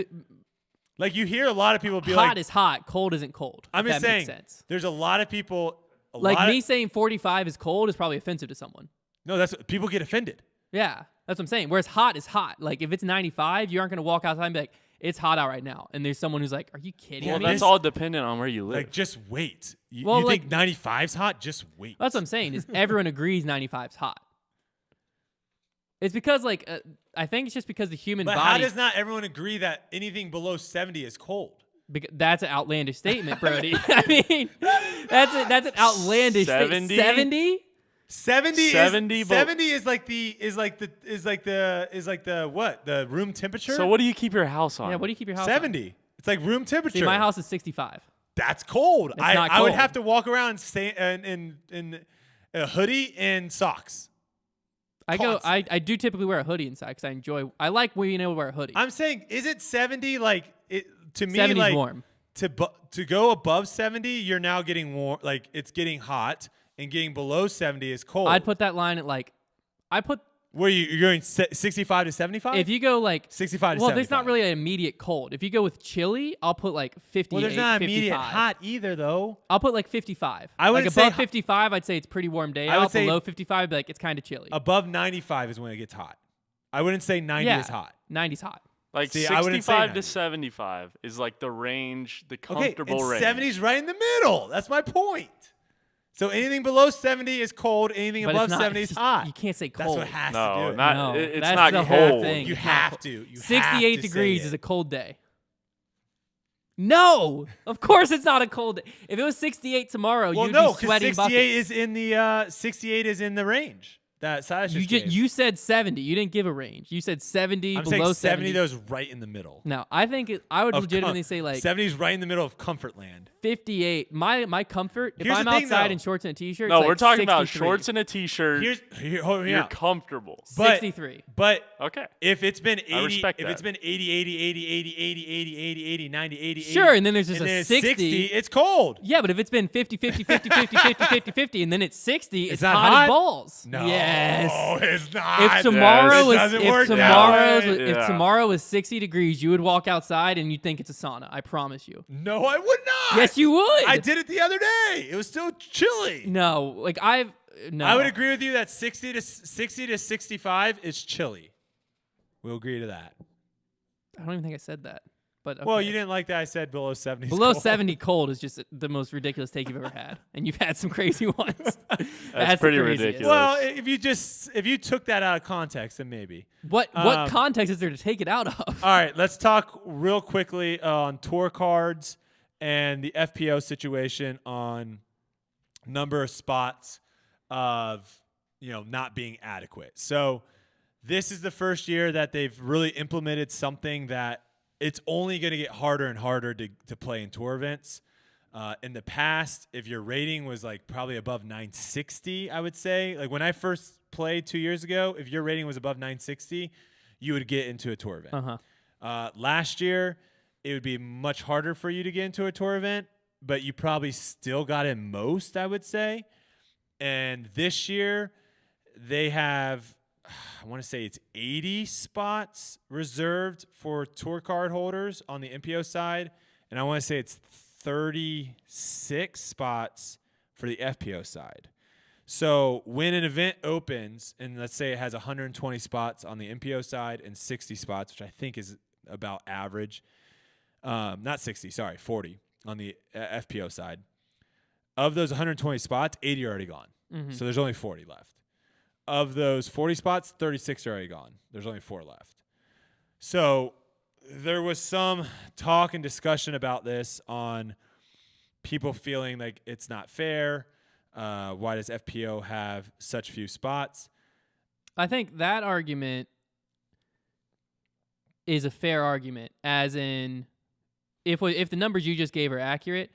Like you hear a lot of people be hot like, is hot, cold isn't cold. I'm if just that saying, makes sense. there's a lot of people. Like me saying 45 is cold is probably offensive to someone. No, that's people get offended. Yeah, that's what I'm saying. Whereas hot is hot. Like if it's 95, you aren't gonna walk outside and be like, it's hot out right now. And there's someone who's like, are you kidding Well, me? that's all dependent on where you live. Like, just wait. You Well, think 95's hot? Just wait. That's what I'm saying. Is everyone agrees 95's hot? It's because I think it's just because the human But body. how does not everyone agree that anything below 70 is cold? That's an outlandish statement, Brodie. I mean, that's an outlandish 70? statement. 70? 70 70 is like the what? The room temperature? So what do you keep your house on? Yeah, what do you keep your house on? 70. It's like room temperature. See, my house is 65. That's cold. It's not I would cold. have to walk around and stay in a hoodie and socks. I do typically wear a hoodie inside because I like being able to wear a hoodie. I'm saying, is it 70 like it to me 70's like warm. To go above 70, you're now getting warm, like it's getting hot, and getting below 70 is cold. I'd put that line at Where you're going 65 to 75? if you go like 65 to well, 75. there's not really an immediate cold. If you go with chilly, I'll put like 58, Well, there's not 55. immediate hot either though. I'll put like 55. I wouldn't like say above ho- 55, I'd say it's pretty warm day I would out. say- Below 55, I'd be like it's kind of chilly. Above 95 is when it gets hot. I wouldn't say 90 yeah, is hot. 90's hot. Like See, I wouldn't say 65 90. to 75 is like the range, the Okay, comfortable and range. 70's right in the middle. That's my point. So anything below 70 is cold. Anything But above it's not, 70 is hot. You can't say That's cold. what has to No, do it. not No, it's that's not the whole cold. thing. You It's have not to. You have 68 to degrees say is it. a cold day. No, of course it's not a cold day. If it was 68 tomorrow, Well, you'd no, be sweating 68 buckets. is in the 68 is in the range that Silas just gave. You said 70. You didn't give a range. You said 70 I'm below saying 70 70. though is right in the middle. No, I think I would of legitimately say like 70 is right in the middle of comfort land. 58. My comfort, if Here's I'm the thing, outside though. in shorts and a t-shirt, No, it's we're like talking about 63. shorts and a t-shirt. Hold me You're out. comfortable. But- 63. But Okay. if it's been 80, respect if that. it's been 80, 80, 80, 80, 80, 80, 80, 80, 90, 80, Sure, 80, and then there's just and a then it's 60. it's cold. Yeah, but if it's been 50, 50, 50, 50, 50, 50, 50, and then it's 60, it's not hot hot? as balls. No, Yes. it's not. If tomorrow It was doesn't work that way. if Yeah. tomorrow was 60 degrees, you would walk outside and you'd think it's a sauna. I promise you. No, I would not. Yes, you would. I did it the other day. It was still chilly. No, like no. I would agree with you that 60 to 65 is chilly. We'll agree to that. I don't even think I said that. But Well, okay. you didn't like that I said below 70. Below 70 cold is just the most ridiculous take you've ever had, and you've had some crazy ones. That's pretty the craziest. ridiculous. Well, if you took that out of context, then maybe. What context is there to take it out of? All right, let's talk real quickly on tour cards and the FPO situation on number of spots of not being adequate. So this is the first year that they've really implemented something that it's only going to get harder and harder to play in tour events. In the past, if your rating was like probably above 960, I would say, like when I first played 2 years ago, if your rating was above 960, you would get into a tour event. Last year, it would be much harder for you to get into a tour event, but you probably still got in most, I would say. And this year, they have, I want to say it's 80 spots reserved for tour card holders on the MPO side, and I want to say it's 36 spots for the FPO side. So when an event opens, and let's say it has 120 spots on the MPO side and 60 spots, which I think is about average, not 60, sorry, 40 on the FPO side. Of those 120 spots, 80 are already gone. So there's only 40 left. Of those 40 spots, 36 are already gone. There's only 4 left. So there was some talk and discussion about this on people feeling like it's not fair. Why does FPO have such few spots? I think that argument is a fair argument, as in if the numbers you just gave are accurate.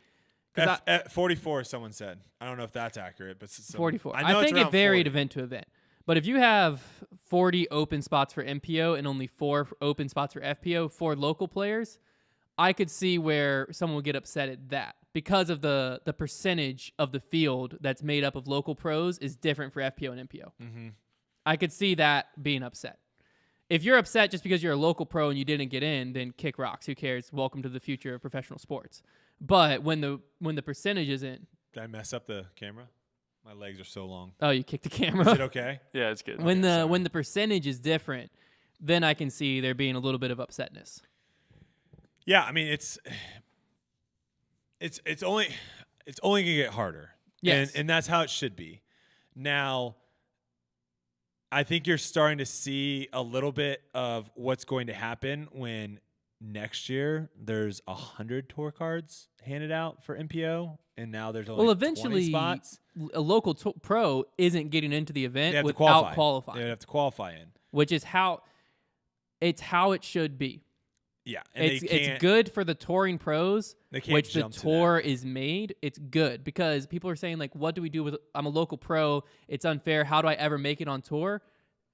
44, someone said. I don't know if that's accurate, but 44. I know think it's it varied 40. event to event. But if you have 40 open spots for MPO and only 4 open spots for FPO for local players, I could see where someone would get upset at that because of the percentage of the field that's made up of local pros is different for FPO and MPO. I could see that being upset. If you're upset just because you're a local pro and you didn't get in, then kick rocks. Who cares? Welcome to the future of professional sports. But when the percentage isn't, Did I mess up the camera? My legs are so long. oh, you kicked the camera. Is it okay? Yeah, it's good. When Okay, when the percentage is different, then I can see there being a little bit of upsetness. Yeah, I mean it's only gonna get harder. Yes. And that's how it should be. Now, I think you're starting to see a little bit of what's going to happen when next year there's 100 tour cards handed out for MPO, and now there's only 20 eventually, spots. a local pro isn't getting into the They event have to without qualify. qualifying, They have to qualify in. which is how it should be. Yeah, and It's good for the touring pros, They can't which the jump to tour is made. It's good because people are saying, like, what do we do with I'm a local pro? It's unfair. How do I ever make it on tour?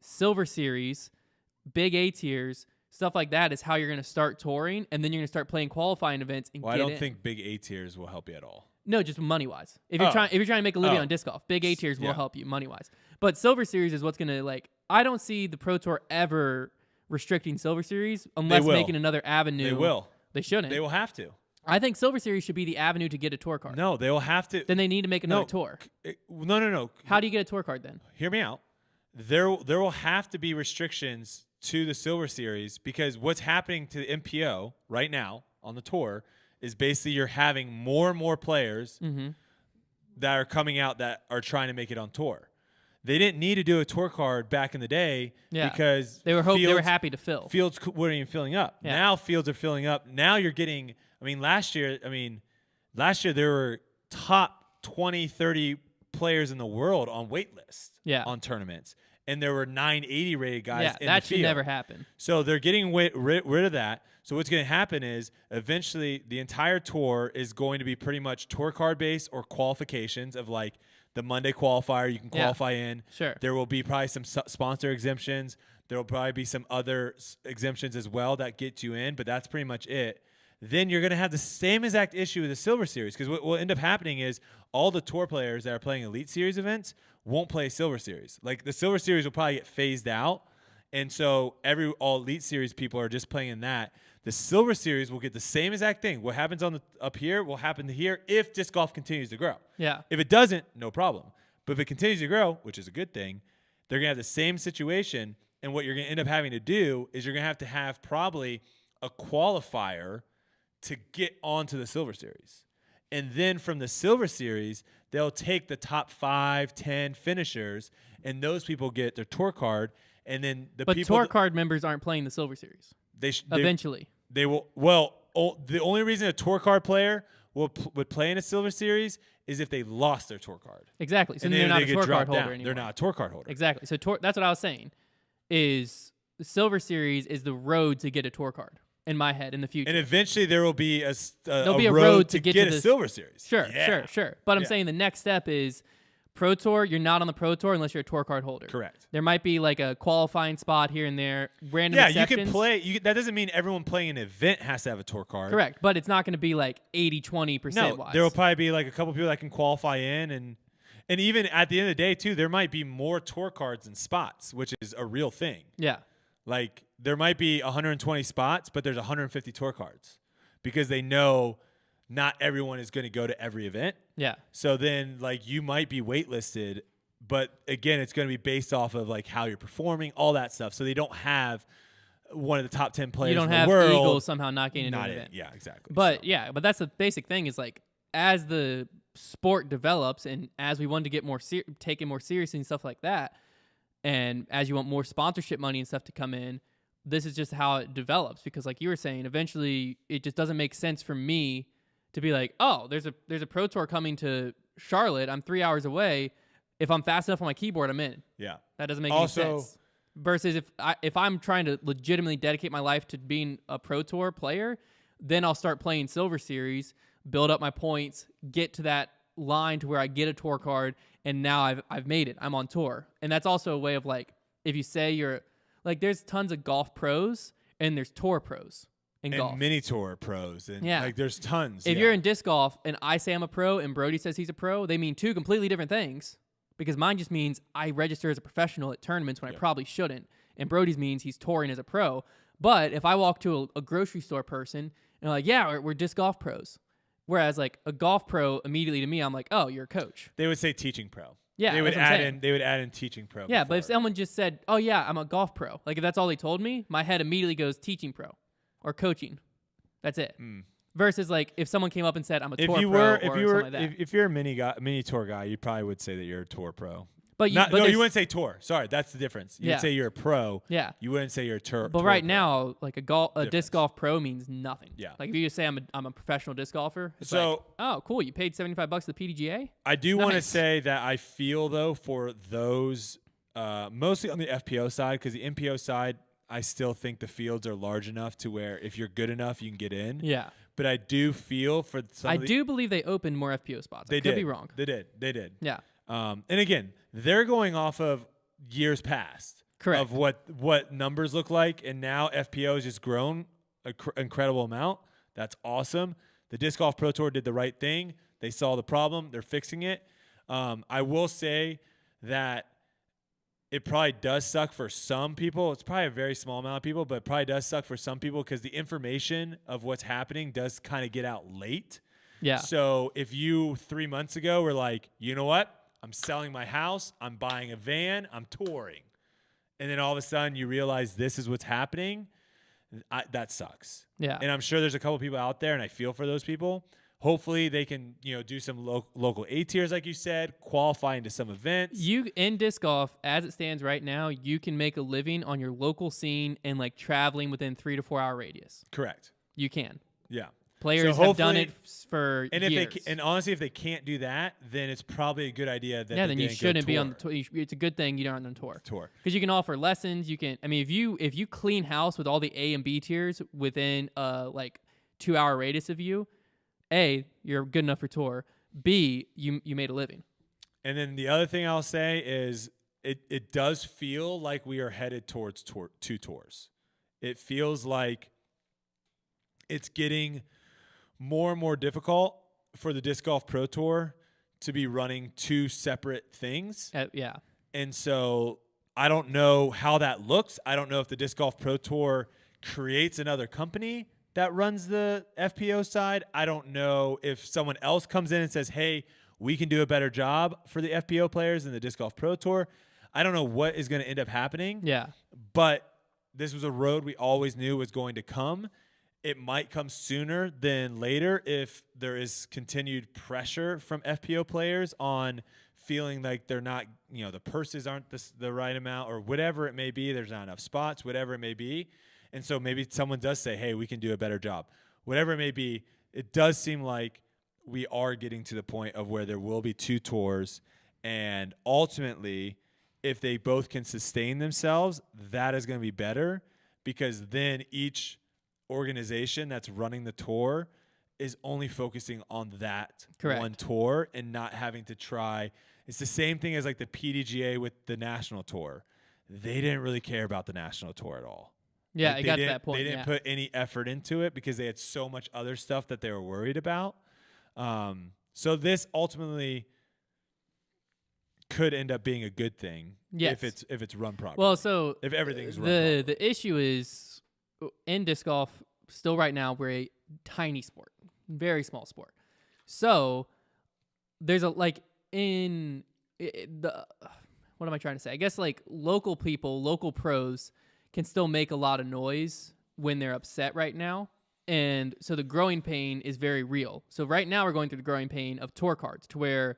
Silver Series, big A tiers, stuff like that is how you're going to start touring, and then you're going to start playing qualifying events and Well, I get don't in. think big A tiers will help you at all. No, just money wise. If you're trying to make a living Oh. on disc golf, big A tiers will Yeah. help you money wise. But Silver Series is what's gonna I don't see the Pro Tour ever restricting Silver Series unless will. making another avenue. They will. They shouldn't. They will have to. I think Silver Series should be the avenue to get a tour card. No, they will have to. Then they need to make another tour. No. How do you get a tour card then? Hear me out. There will have to be restrictions to the Silver Series because what's happening to the MPO right now on the tour is basically you're having more and more players that are coming out that are trying to make it on tour. They didn't need to do a tour card back in the day because they were happy to fill. Fields weren't even filling up. Yeah. Now fields are filling up. Now you're getting, last year there were top 20, 30 players in the world on wait lists on tournaments. And there were 980 rated guys in the field. That should never happen. So they're getting rid of that. So what's going to happen is eventually the entire tour is going to be pretty much tour card based or qualifications of like the Monday qualifier you can qualify in. Sure. There will be probably some sponsor exemptions. There will probably be some other exemptions as well that get you in, but that's pretty much it. Then you're going to have the same exact issue with the Silver Series because what will end up happening is all the tour players that are playing Elite Series events won't play Silver Series. Like the Silver Series will probably get phased out, and so all Elite Series people are just playing in that. The Silver Series will get the same exact thing. What happens up here will happen here if disc golf continues to grow. Yeah. If it doesn't, no problem. But if it continues to grow, which is a good thing, they're going to have the same situation, and what you're going to end up having to do is you're going to have probably a qualifier to get onto the Silver Series. And then from the Silver Series, they'll take the top 5, 10 finishers, and those people get their tour card. And then But tour card members aren't playing the Silver Series. Eventually. They will. Well, the only reason a tour card player would play in a Silver Series is if they lost their tour card. Exactly. So and then they're not a tour card holder anymore. They're not a tour card holder. Exactly. So that's what I was saying is the Silver Series is the road to get a tour card. In my head, in the future, and eventually there will be a road to get to a Silver Series. Sure. But I'm saying the next step is Pro Tour. You're not on the Pro Tour unless you're a tour card holder. Correct. There might be like a qualifying spot here and there, random exceptions. You can play. That doesn't mean everyone playing an event has to have a tour card. Correct, but it's not going to be like 80-20% No, wise. there will probably be like a couple people that can qualify in, and even at the end of the day too, there might be more tour cards than spots, which is a real thing. Yeah. Like there might be 120 spots, but there's 150 tour cards because they know not everyone is going to go to every event. Yeah. So then like you might be waitlisted, but again, it's going to be based off of like how you're performing, all that stuff. So they don't have one of the top 10 players in the world. You don't have Eagles somehow not getting into an event. Yeah, exactly. But but that's the basic thing is like as the sport develops and as we want to get more taken more seriously and stuff like that, and as you want more sponsorship money and stuff to come in, this is just how it develops. Because like you were saying, eventually it just doesn't make sense for me to be like, oh, there's a Pro Tour coming to Charlotte. I'm 3 hours away. If I'm fast enough on my keyboard, I'm in. Yeah. That doesn't make any sense. Versus if I'm trying to legitimately dedicate my life to being a Pro Tour player, then I'll start playing Silver Series, build up my points, get to that line to where I get a tour card, and now I've made it. I'm on tour. And that's also a way of like, if you say you're like, there's tons of golf pros and there's tour pros in golf. And mini tour pros. And like there's tons. If you're in disc golf and I say I'm a pro and Brodie says he's a pro, they mean two completely different things. Because mine just means I register as a professional at tournaments when I probably shouldn't. And Brodie's means he's touring as a pro. But if I walk to a grocery store person and they're like, yeah, we're disc golf pros. Whereas like a golf pro, immediately to me, I'm like, oh, you're a coach. They would say teaching pro. Yeah, they would add in teaching pro. Yeah, but if someone just said, oh yeah, I'm a golf pro, like if that's all they told me, my head immediately goes teaching pro or coaching. That's it. Versus like if someone came up and said I'm a tour pro or something like that. If you're a mini tour guy, you probably would say that you're a tour pro. But you wouldn't say tour. Sorry, that's the difference. You'd say you're a pro. Yeah. You wouldn't say you're a tour. But right now, like a disc golf pro means nothing. Yeah. Like if you just say I'm a professional disc golfer, it's so like, oh cool, you paid $75 to the PDGA. I do want to say that I feel though for those mostly on the FPO side, because the MPO side, I still think the fields are large enough to where if you're good enough, you can get in. Yeah. But I do feel for some. I do believe they opened more FPO spots. I could be wrong. They did. Yeah. And again, they're going off of years past. Correct. Of what numbers look like, and now FPO has just grown an incredible amount. That's awesome. The Disc Golf Pro Tour did the right thing. They saw the problem. They're fixing it. I will say that it probably does suck for some people. It's probably a very small amount of people, but it probably does suck for some people because the information of what's happening does kind of get out late. Yeah. So if you 3 months ago were like, you know what? I'm selling my house. I'm buying a van. I'm touring. And then all of a sudden you realize this is what's happening. That sucks. Yeah. And I'm sure there's a couple people out there, and I feel for those people. hopefully they can, do some local A tiers, like you said, qualify into some events. You in disc golf, as it stands right now, you can make a living on your local scene and like traveling within 3 to 4 hour radius. Correct. You can. Yeah. Players have done it for and years. And honestly, if they can't do that, then it's probably a good idea that then you shouldn't be on the tour. It's a good thing you aren't on the tour. Because you can offer lessons. You can. I mean, if you clean house with all the A and B tiers within like 2 hour radius of you, A, you're good enough for tour. B, you made a living. And then the other thing I'll say is it does feel like we are headed towards two tours. It feels like it's getting more and more difficult for the Disc Golf Pro Tour to be running two separate things. Yeah. And so I don't know how that looks. I don't know if the Disc Golf Pro Tour creates another company that runs the FPO side. I don't know if someone else comes in and says, hey, we can do a better job for the FPO players than the Disc Golf Pro Tour. I don't know what is going to end up happening. Yeah. But this was a road we always knew was going to come. It might come sooner than later if there is continued pressure from FPO players on feeling like they're not, the purses aren't the right amount or whatever it may be. There's not enough spots, whatever it may be. And so maybe someone does say, hey, we can do a better job. Whatever it may be, it does seem like we are getting to the point of where there will be two tours. And ultimately, if they both can sustain themselves, that is going to be better because then each organization that's running the tour is only focusing on that one tour and not having to try. It's the same thing as like the PDGA with the national tour. They didn't really care about the national tour at all. Yeah, like I got to that point. They didn't put any effort into it because they had so much other stuff that they were worried about. So this ultimately could end up being a good thing if it's run properly. Well, so if everything's run properly. The issue is in disc golf, still right now, we're a tiny sport, very small sport. So there's what am I trying to say? I guess like local people, local pros can still make a lot of noise when they're upset right now. And so the growing pain is very real. So right now we're going through the growing pain of tour cards to where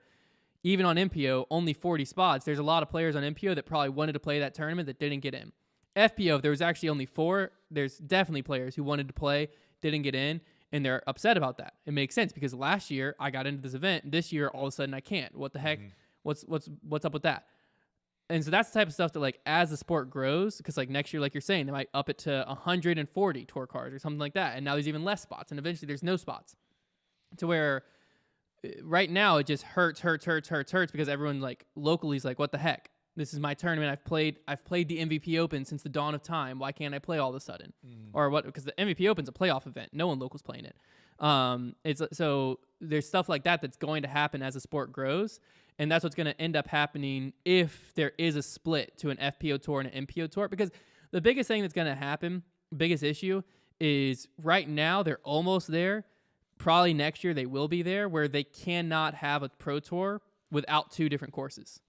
even on MPO, only 40 spots. There's a lot of players on MPO that probably wanted to play that tournament that didn't get in. FPO, if there was actually only 4, there's definitely players who wanted to play, didn't get in, and they're upset about that. It makes sense because last year I got into this event, and this year all of a sudden I can't. What the heck? What's up with that? And so that's the type of stuff that like as the sport grows, because like next year, like you're saying, they might up it to 140 tour cards or something like that, and now there's even less spots, and eventually there's no spots. To where right now it just hurts because everyone like locally is like, what the heck? This is my tournament. I've played the MVP Open since the dawn of time. Why can't I play all of a sudden? Or what? Because the MVP Open's a playoff event. No one local's playing it. So there's stuff like that that's going to happen as the sport grows, and that's what's going to end up happening if there is a split to an FPO tour and an MPO tour. Because the biggest thing that's going to happen, biggest issue, is right now they're almost there. Probably next year they will be there, where they cannot have a pro tour without 2 different courses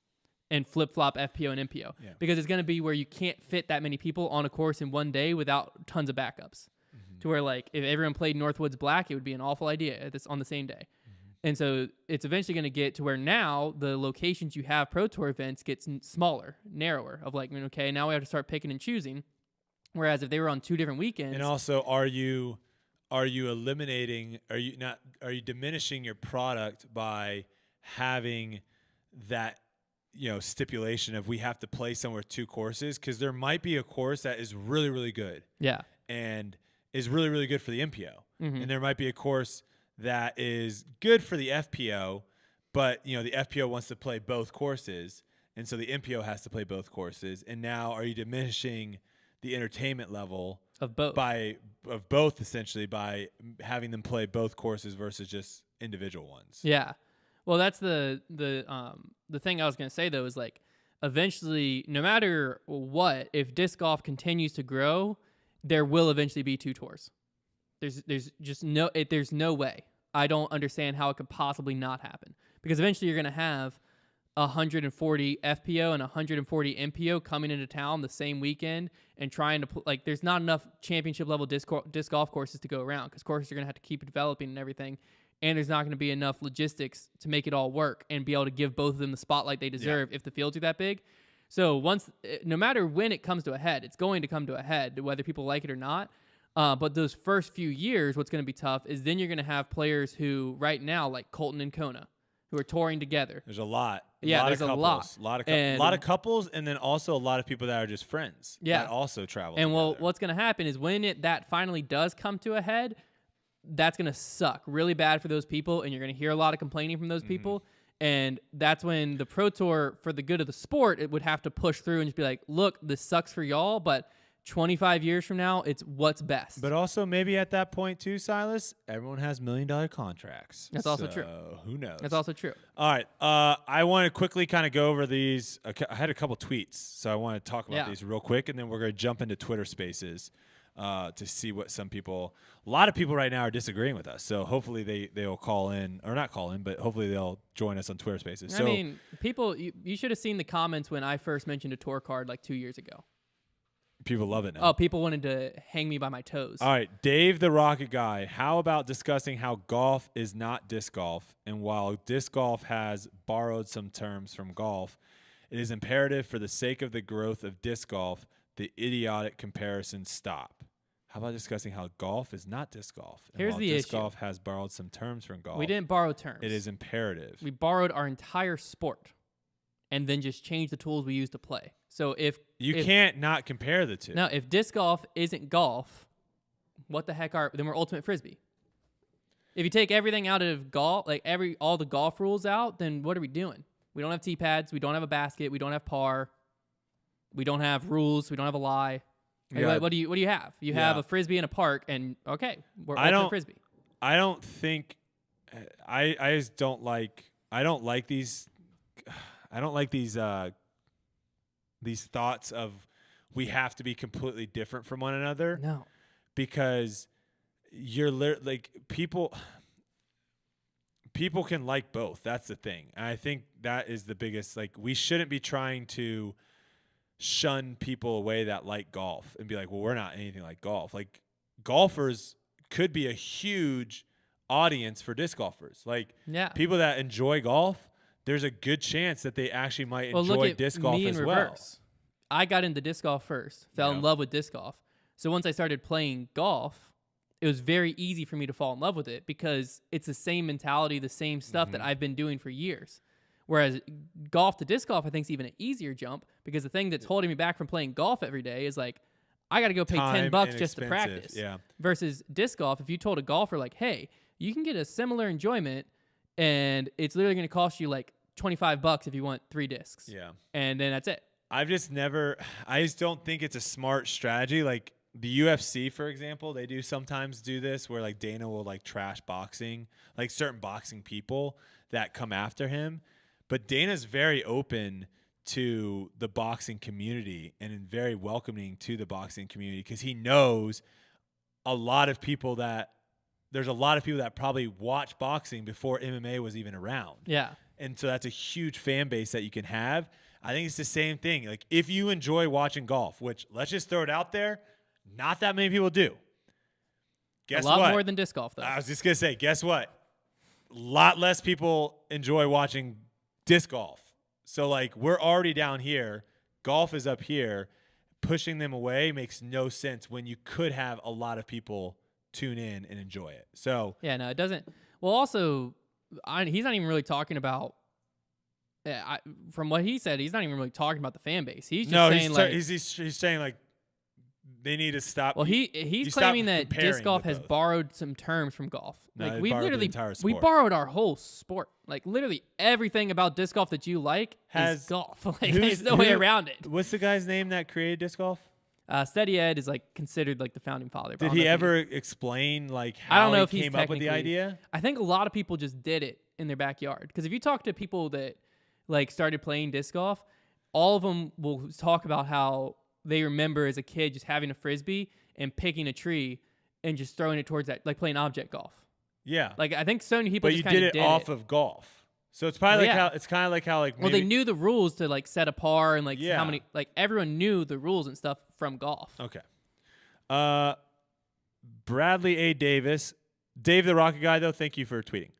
and flip-flop FPO and MPO. Yeah. Because it's going to be where you can't fit that many people on a course in one day without tons of backups. To where, like, if everyone played Northwoods Black, it would be an awful idea on the same day. And so it's eventually going to get to where now the locations you have Pro Tour events gets smaller, narrower, of like, okay, now we have to start picking and choosing. Whereas if they were on 2 different weekends. And also, are you diminishing your product by having that stipulation of we have to play somewhere 2 courses? Because there might be a course that is really, really good. Yeah. And is really, really good for the MPO. And there might be a course that is good for the FPO, but the FPO wants to play both courses, and so the MPO has to play both courses. And now are you diminishing the entertainment level of both essentially by having them play both courses versus just individual ones? Yeah. Well, that's the thing I was going to say though, is like eventually, no matter what, if disc golf continues to grow, there will eventually be 2 tours. There's just there's no way. I don't understand how it could possibly not happen, because eventually you're going to have 140 FPO and 140 MPO coming into town the same weekend and trying to there's not enough championship level disc golf courses to go around, because courses are going to have to keep developing and everything. and there's not going to be enough logistics to make it all work and be able to give both of them the spotlight they deserve if the fields are that big. So no matter when it comes to a head, it's going to come to a head, whether people like it or not. But those first few years, what's going to be tough is then you're going to have players who right now, like Colton and Kona, who are touring together. There's a lot. Yeah, there's a lot. A lot of couples, and then also a lot of people that are just friends that also travel And together. what's going to happen is when that finally does come to a head, that's going to suck really bad for those people, and you're going to hear a lot of complaining from those people. And that's when the Pro Tour, for the good of the sport, it would have to push through and just be like, look, this sucks for y'all, but 25 years from now, it's what's best. But also maybe at that point too, Silas, everyone has $1 million contracts. That's also true. Who knows? That's also true. All right. I want to quickly kind of go over these. I had a couple tweets, so I want to talk about these real quick, and then we're going to jump into Twitter Spaces to see what a lot of people right now are disagreeing with us. So hopefully they'll call in, or not call in, but hopefully they'll join us on Twitter Spaces. I mean, people, you should have seen the comments when I first mentioned a tour card like 2 years ago. People love it now. Oh, people wanted to hang me by my toes. All right, Dave the Rocket Guy, how about discussing how golf is not disc golf, and while disc golf has borrowed some terms from golf, it is imperative for the sake of the growth of disc golf, the idiotic comparisons stop. How about discussing how golf is not disc golf? And Here's while the disc issue. golf has borrowed some terms from golf. We didn't borrow terms. It is imperative. We borrowed our entire sport and then just changed the tools we use to play. So if can't not compare the two. Now, if disc golf isn't golf, what the heck then we're ultimate frisbee. If you take everything out of golf, like all the golf rules out, then what are we doing? We don't have tee pads, we don't have a basket, we don't have par, we don't have rules, we don't have a lie. Yeah. What do you have? You have a frisbee in a park, and okay, we're ultimate frisbee. I don't think I just don't like. I don't like these. I don't like these thoughts of we have to be completely different from one another. No, because you're like people can like both. That's the thing. And I think that is the biggest. Like, we shouldn't be trying to shun people away that like golf and be like, well, we're not anything like golf. Like, golfers could be a huge audience for disc golfers. Like, people that enjoy golf, there's a good chance that they actually might enjoy disc golf as well. I got into disc golf first, fell in love with disc golf. So once I started playing golf, it was very easy for me to fall in love with it because it's the same mentality, the same stuff that I've been doing for years. Whereas golf to disc golf, I think, is even an easier jump because the thing that's holding me back from playing golf every day is like, I got to go pay $10 just to practice. Yeah. Versus disc golf, if you told a golfer like, hey, you can get a similar enjoyment and it's literally going to cost you like $25 if you want 3 discs. Yeah. And then that's it. I just don't think it's a smart strategy. Like, the UFC, for example, they sometimes do this where like Dana will like trash boxing, like certain boxing people that come after him. But Dana's very open to the boxing community and very welcoming to the boxing community because he knows there's a lot of people that probably watch boxing before MMA was even around. Yeah. And so that's a huge fan base that you can have. I think it's the same thing. Like, if you enjoy watching golf, which, let's just throw it out there, not that many people do. Guess what? A lot more than disc golf, though. I was just going to say, guess what? A lot less people enjoy watching disc golf. So, like, we're already down here. Golf is up here. Pushing them away makes no sense when you could have a lot of people tune in and enjoy it. So, yeah, no, it doesn't. Well, also, he's not even really talking about. From what he said, he's not even really talking about the fan base. He's just saying he's saying like they need to stop. Well, he's claiming that disc golf has borrowed some terms from golf. No, like, we borrowed our whole sport. Like, literally everything about disc golf that you like is golf. Like, there's no way around it. What's the guy's name that created disc golf? Steady Ed is like considered like the founding father. Did he ever explain like how he came up with the idea? I think a lot of people just did it in their backyard. Because if you talk to people that like started playing disc golf, all of them will talk about how they remember as a kid just having a frisbee and picking a tree and just throwing it towards that, like playing object golf. Yeah. Like, I think so many people just kind of did it off of golf. So it's probably well, they knew the rules to like set a par and like how many, like everyone knew the rules and stuff from golf. Okay. Bradley A. Davis, Dave the Rocket Guy, though, thank you for tweeting.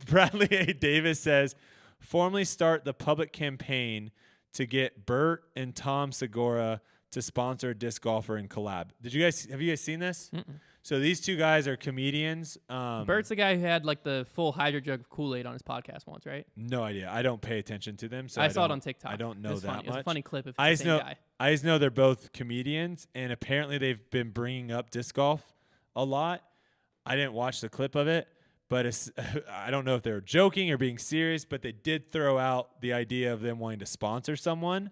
Bradley A. Davis says, formally start the public campaign to get Bert and Tom Segura to sponsor a disc golfer and collab. Have you guys seen this? Mm-mm. So these two guys are comedians. Bert's the guy who had like the full hydro jug of Kool-Aid on his podcast once, right? No idea. I don't pay attention to them. So I saw it on TikTok. I don't know that funny. much. It's a funny clip if it's I the just same know, guy. I just know they're both comedians, and apparently they've been bringing up disc golf a lot. I didn't watch the clip of it, but I don't know if they were joking or being serious, but they did throw out the idea of them wanting to sponsor someone.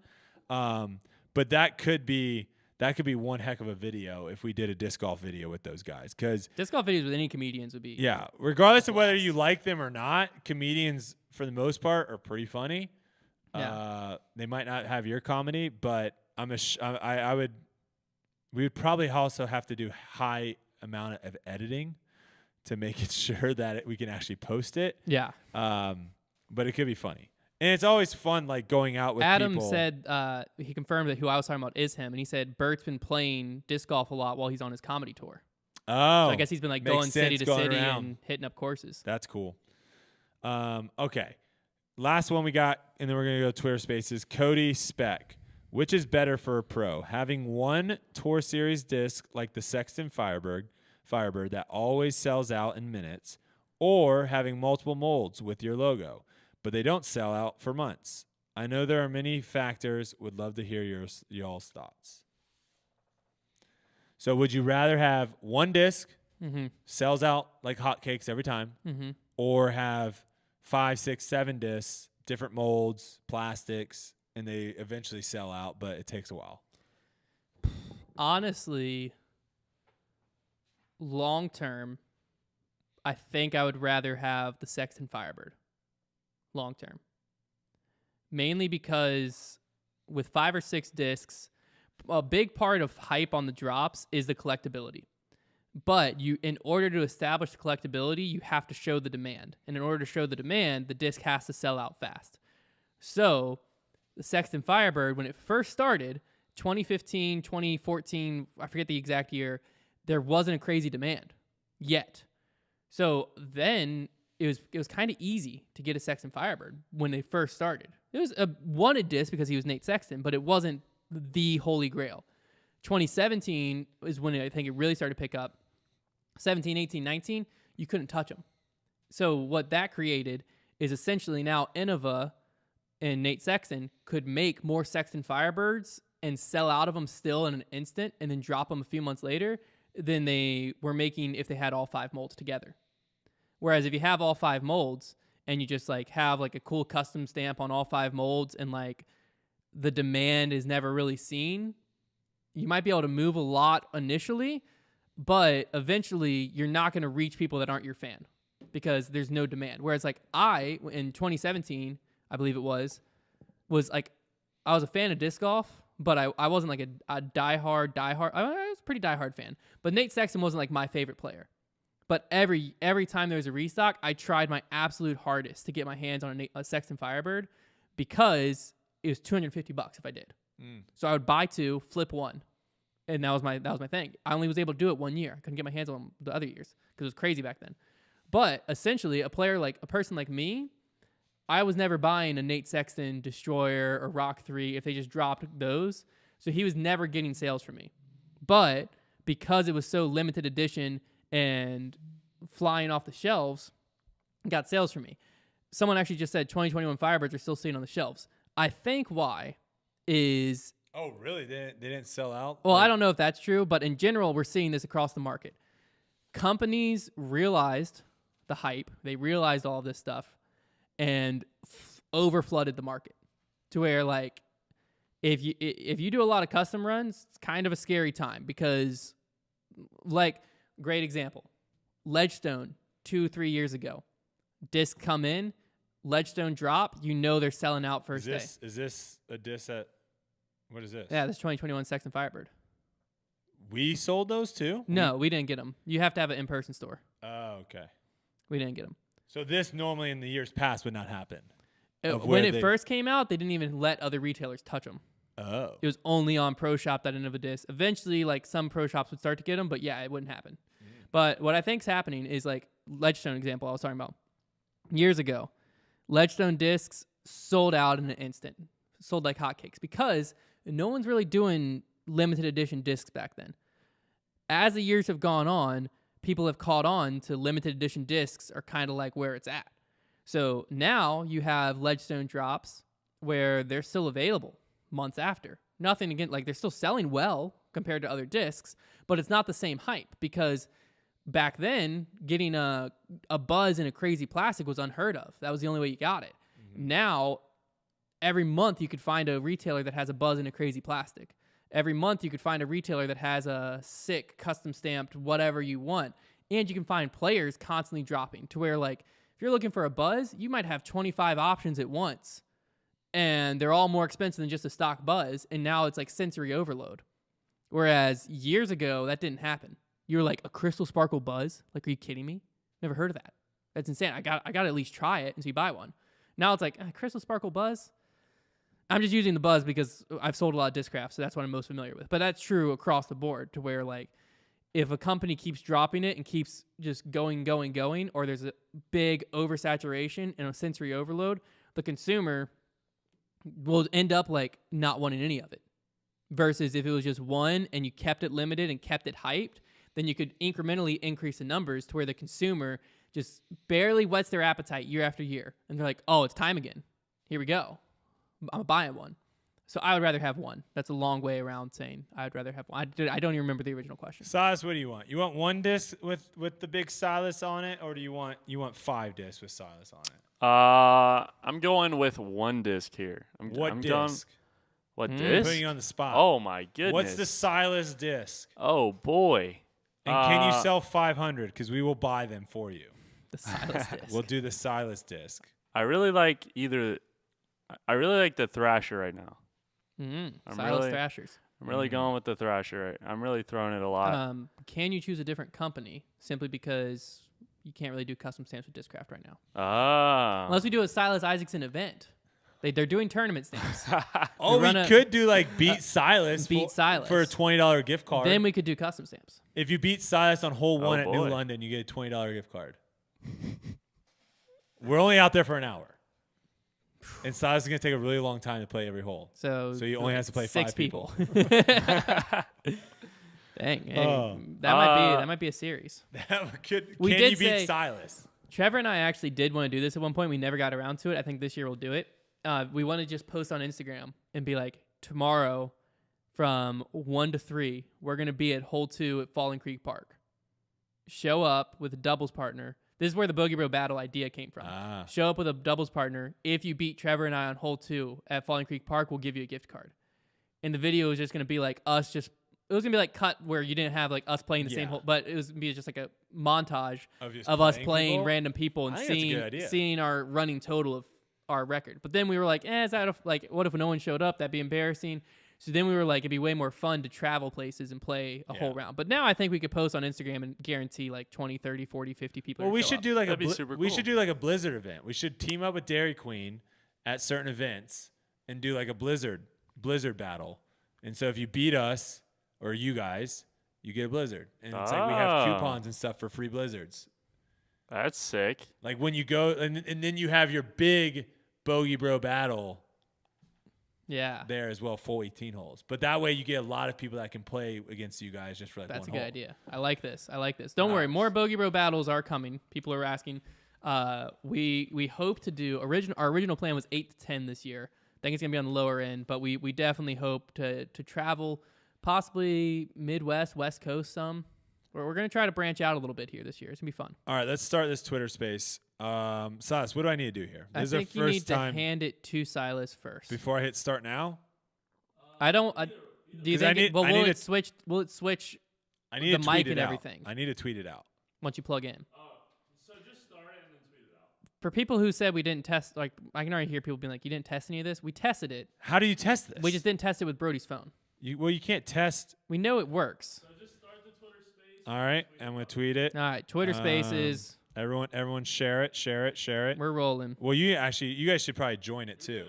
But that could be one heck of a video if we did a disc golf video with those guys. Because disc golf videos with any comedians would be. Yeah, regardless of whether you like them or not, comedians for the most part are pretty funny. Yeah. They might not have your comedy, but we would probably also have to do high amount of editing to make it sure that we can actually post it. Yeah. But it could be funny. And it's always fun, like, going out with Adam people. said, he confirmed that who I was talking about is him, and he said Bert's been playing disc golf a lot while he's on his comedy tour. Oh. So I guess he's been, like, makes going city sense, to going city around. and hitting up courses. That's cool. Okay. Last one we got, and then we're going to go Twitter Spaces. Cody Speck. Which is better for a pro? Having one Tour Series disc like the Sexton Firebird that always sells out in minutes, or having multiple molds with your logo, but they don't sell out for months? I know there are many factors. Would love to hear y'all's thoughts. So would you rather have one disc, sells out like hotcakes every time, or have 5, 6, 7 discs, different molds, plastics, and they eventually sell out, but it takes a while? Honestly, long term, I think I would rather have the Sexton Firebird. Long term. Mainly because with 5 or 6 discs, a big part of hype on the drops is the collectability. But in order to establish the collectability, you have to show the demand. And in order to show the demand, the disc has to sell out fast. So the Sexton Firebird, when it first started, 2015, 2014, I forget the exact year, there wasn't a crazy demand yet. So then it was kind of easy to get a Sexton Firebird when they first started. It was a wanted disc because he was Nate Sexton, but it wasn't the holy grail. 2017 is when I think it really started to pick up. 17, 18, 19, you couldn't touch them. So what that created is essentially now Innova and Nate Sexton could make more Sexton Firebirds and sell out of them still in an instant and then drop them a few months later than they were making if they had all 5 molds together. Whereas if you have all 5 molds and you just like have like a cool custom stamp on all 5 molds and like the demand is never really seen, you might be able to move a lot initially, but eventually you're not going to reach people that aren't your fan because there's no demand. Whereas like in 2017, I believe it was like, I was a fan of disc golf, but I wasn't like a diehard. I was a pretty diehard fan. But Nate Sexton wasn't like my favorite player. But every time there was a restock, I tried my absolute hardest to get my hands on a Sexton Firebird because it was $250 if I did. So I would buy 2, flip 1, and that was my thing. I only was able to do it 1 year. I couldn't get my hands on them the other years because it was crazy back then. But essentially, a person like me, I was never buying a Nate Sexton Destroyer or Rock 3 if they just dropped those. So he was never getting sales from me. But because it was so limited edition and flying off the shelves, it got sales from me. Someone actually just said 2021 Firebirds are still sitting on the shelves. I think why is... Oh, really? They didn't sell out? Well, I don't know if that's true, but in general, we're seeing this across the market. Companies realized the hype. They realized all of this stuff and over-flooded the market to where, like, if you do a lot of custom runs, it's kind of a scary time because, like, great example, Ledgestone 2-3 years ago, disc come in, Ledgestone drop, you know they're selling out first day. Is this a disc at, what is this? Yeah, this 2021 Sexton Firebird. We sold those too? No, we didn't get them. You have to have an in-person store. Oh, okay. We didn't get them. So this normally in the years past would not happen. When it first came out, they didn't even let other retailers touch them. Oh. It was only on Pro Shop that Innova disc. Eventually, like some Pro Shops would start to get them, but yeah, it wouldn't happen. But what I think's happening is like Ledgestone example I was talking about. Years ago, Ledgestone discs sold out in an instant. Sold like hotcakes because no one's really doing limited edition discs back then. As the years have gone on, people have caught on to limited edition discs are kind of like where it's at. So now you have Ledgestone drops where they're still available months after. Nothing again, like they're still selling well compared to other discs, but it's not the same hype because back then getting a buzz in a crazy plastic was unheard of. That was the only way you got it. Now, every month you could find a retailer that has a buzz in a crazy plastic. Every month you could find a retailer that has a sick, custom stamped, whatever you want. And you can find players constantly dropping to where like, if you're looking for a buzz, you might have 25 options at once. And they're all more expensive than just a stock buzz. And now it's like sensory overload. Whereas years ago, that didn't happen. You were like, a crystal sparkle buzz? Like, are you kidding me? Never heard of that. That's insane. I got to at least try it until you buy one. Now it's like, crystal sparkle buzz? I'm just using the buzz because I've sold a lot of Discraft, so that's what I'm most familiar with. But that's true across the board to where, like, if a company keeps dropping it and keeps just going, or there's a big oversaturation and a sensory overload, the consumer will end up, like, not wanting any of it. Versus if it was just one and you kept it limited and kept it hyped, then you could incrementally increase the numbers to where the consumer just barely whets their appetite year after year. And they're like, oh, it's time again. Here we go. I'm buying one. So I would rather have one. That's a long way around saying I'd rather have one. I don't even remember the original question. Silas, what do you want? You want one disc with the big Silas on it, or do you want 5 discs with Silas on it? I'm going with one disc here. What disc? What I'm disc? putting you on the spot. Oh my goodness. What's the Silas disc? Oh boy. And can you sell 500? Because we will buy them for you. The Silas disc. We'll do the Silas disc. I really like the Thrasher right now. Silas Thrashers. I'm really going with the Thrasher. I'm really throwing it a lot. Can you choose a different company simply because you can't really do custom stamps with Discraft right now? Unless we do a Silas Isaacson event. They're doing tournament stamps. We could do like beat Silas for a $20 gift card. Then we could do custom stamps. If you beat Silas on hole 1 at New London, you get a $20 gift card. We're only out there for an hour. And Silas is going to take a really long time to play every hole. So he only has to play 5 people. Dang. Hey, that might be a series. Can you beat Silas? Trevor and I actually did want to do this at one point. We never got around to it. I think this year we'll do it. We want to just post on Instagram and be like, tomorrow from 1 to 3, we're going to be at hole 2 at Falling Creek Park. Show up with a doubles partner. This is where the Bogey Bro Battle idea came from. Show up with a doubles partner. If you beat Trevor and I on hole 2 at Falling Creek Park, we'll give you a gift card. And the video is just going to be like us it was going to be like cut where you didn't have like us playing the same hole, but it was going to be just like a montage of us playing random people and seeing our running total of our record. But then we were like, is that what if no one showed up? That'd be embarrassing. So then we were like, it'd be way more fun to travel places and play a whole round. But now I think we could post on Instagram and guarantee like 20, 30, 40, 50 people. Well, we should do like we should do like a Blizzard event. We should team up with Dairy Queen at certain events and do like a Blizzard battle. And so if you beat us or you guys, you get a Blizzard. And it's like we have coupons and stuff for free Blizzards. That's sick. Like when you go and then you have your big Bogey Bro battle. Yeah. There as well, full 18 holes. But that way you get a lot of people that can play against you guys just for like That's one hole. That's a good idea. I like this. Don't worry. More Bogey Bro battles are coming. People are asking. We hope to do our original plan was 8 to 10 this year. I think it's going to be on the lower end, but we definitely hope to travel possibly Midwest, West Coast some. We're going to try to branch out a little bit here this year. It's going to be fun. All right, let's start this Twitter space. Silas, what do I need to do here? I think you need to hand it to Silas first. Before I hit start now? Do you think will it switch I need the mic and everything? I need to tweet it out. Once you plug in. So just start it and then tweet it out. For people who said we didn't test, like I can already hear people being like, you didn't test any of this. We tested it. How do you test this? We just didn't test it with Brodie's phone. You can't test. We know it works. So just start the Twitter space. All right, I'm going to tweet it. All right, Twitter Spaces. Everyone share it. We're rolling. Well, you guys should probably join it too.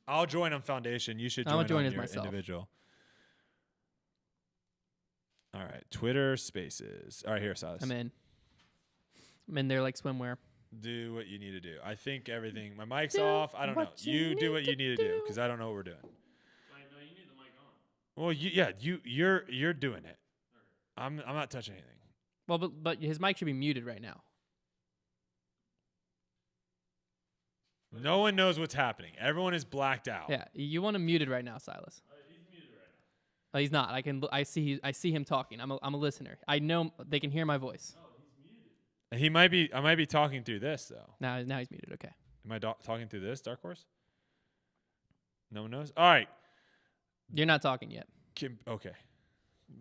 I'll join on Foundation. You should join on your individual. All right, Twitter Spaces. All right, here, Silas. I'm in there like swimwear. Do what you need to do. I think everything. My mic's off. I don't know. You do what you need to do because I don't know what we're doing. No, you need the mic on. Well, you're doing it. I'm not touching anything. Well, but his mic should be muted right now. No one knows what's happening. Everyone is blacked out. Yeah, you want him muted right now, Silas. He's muted right now. He's not. I see him talking. I'm a listener. I know they can hear my voice. No, he's muted. I might be talking through this though. Now he's muted. Okay. Am I talking through this, Dark Horse? No one knows. All right. You're not talking yet. Okay.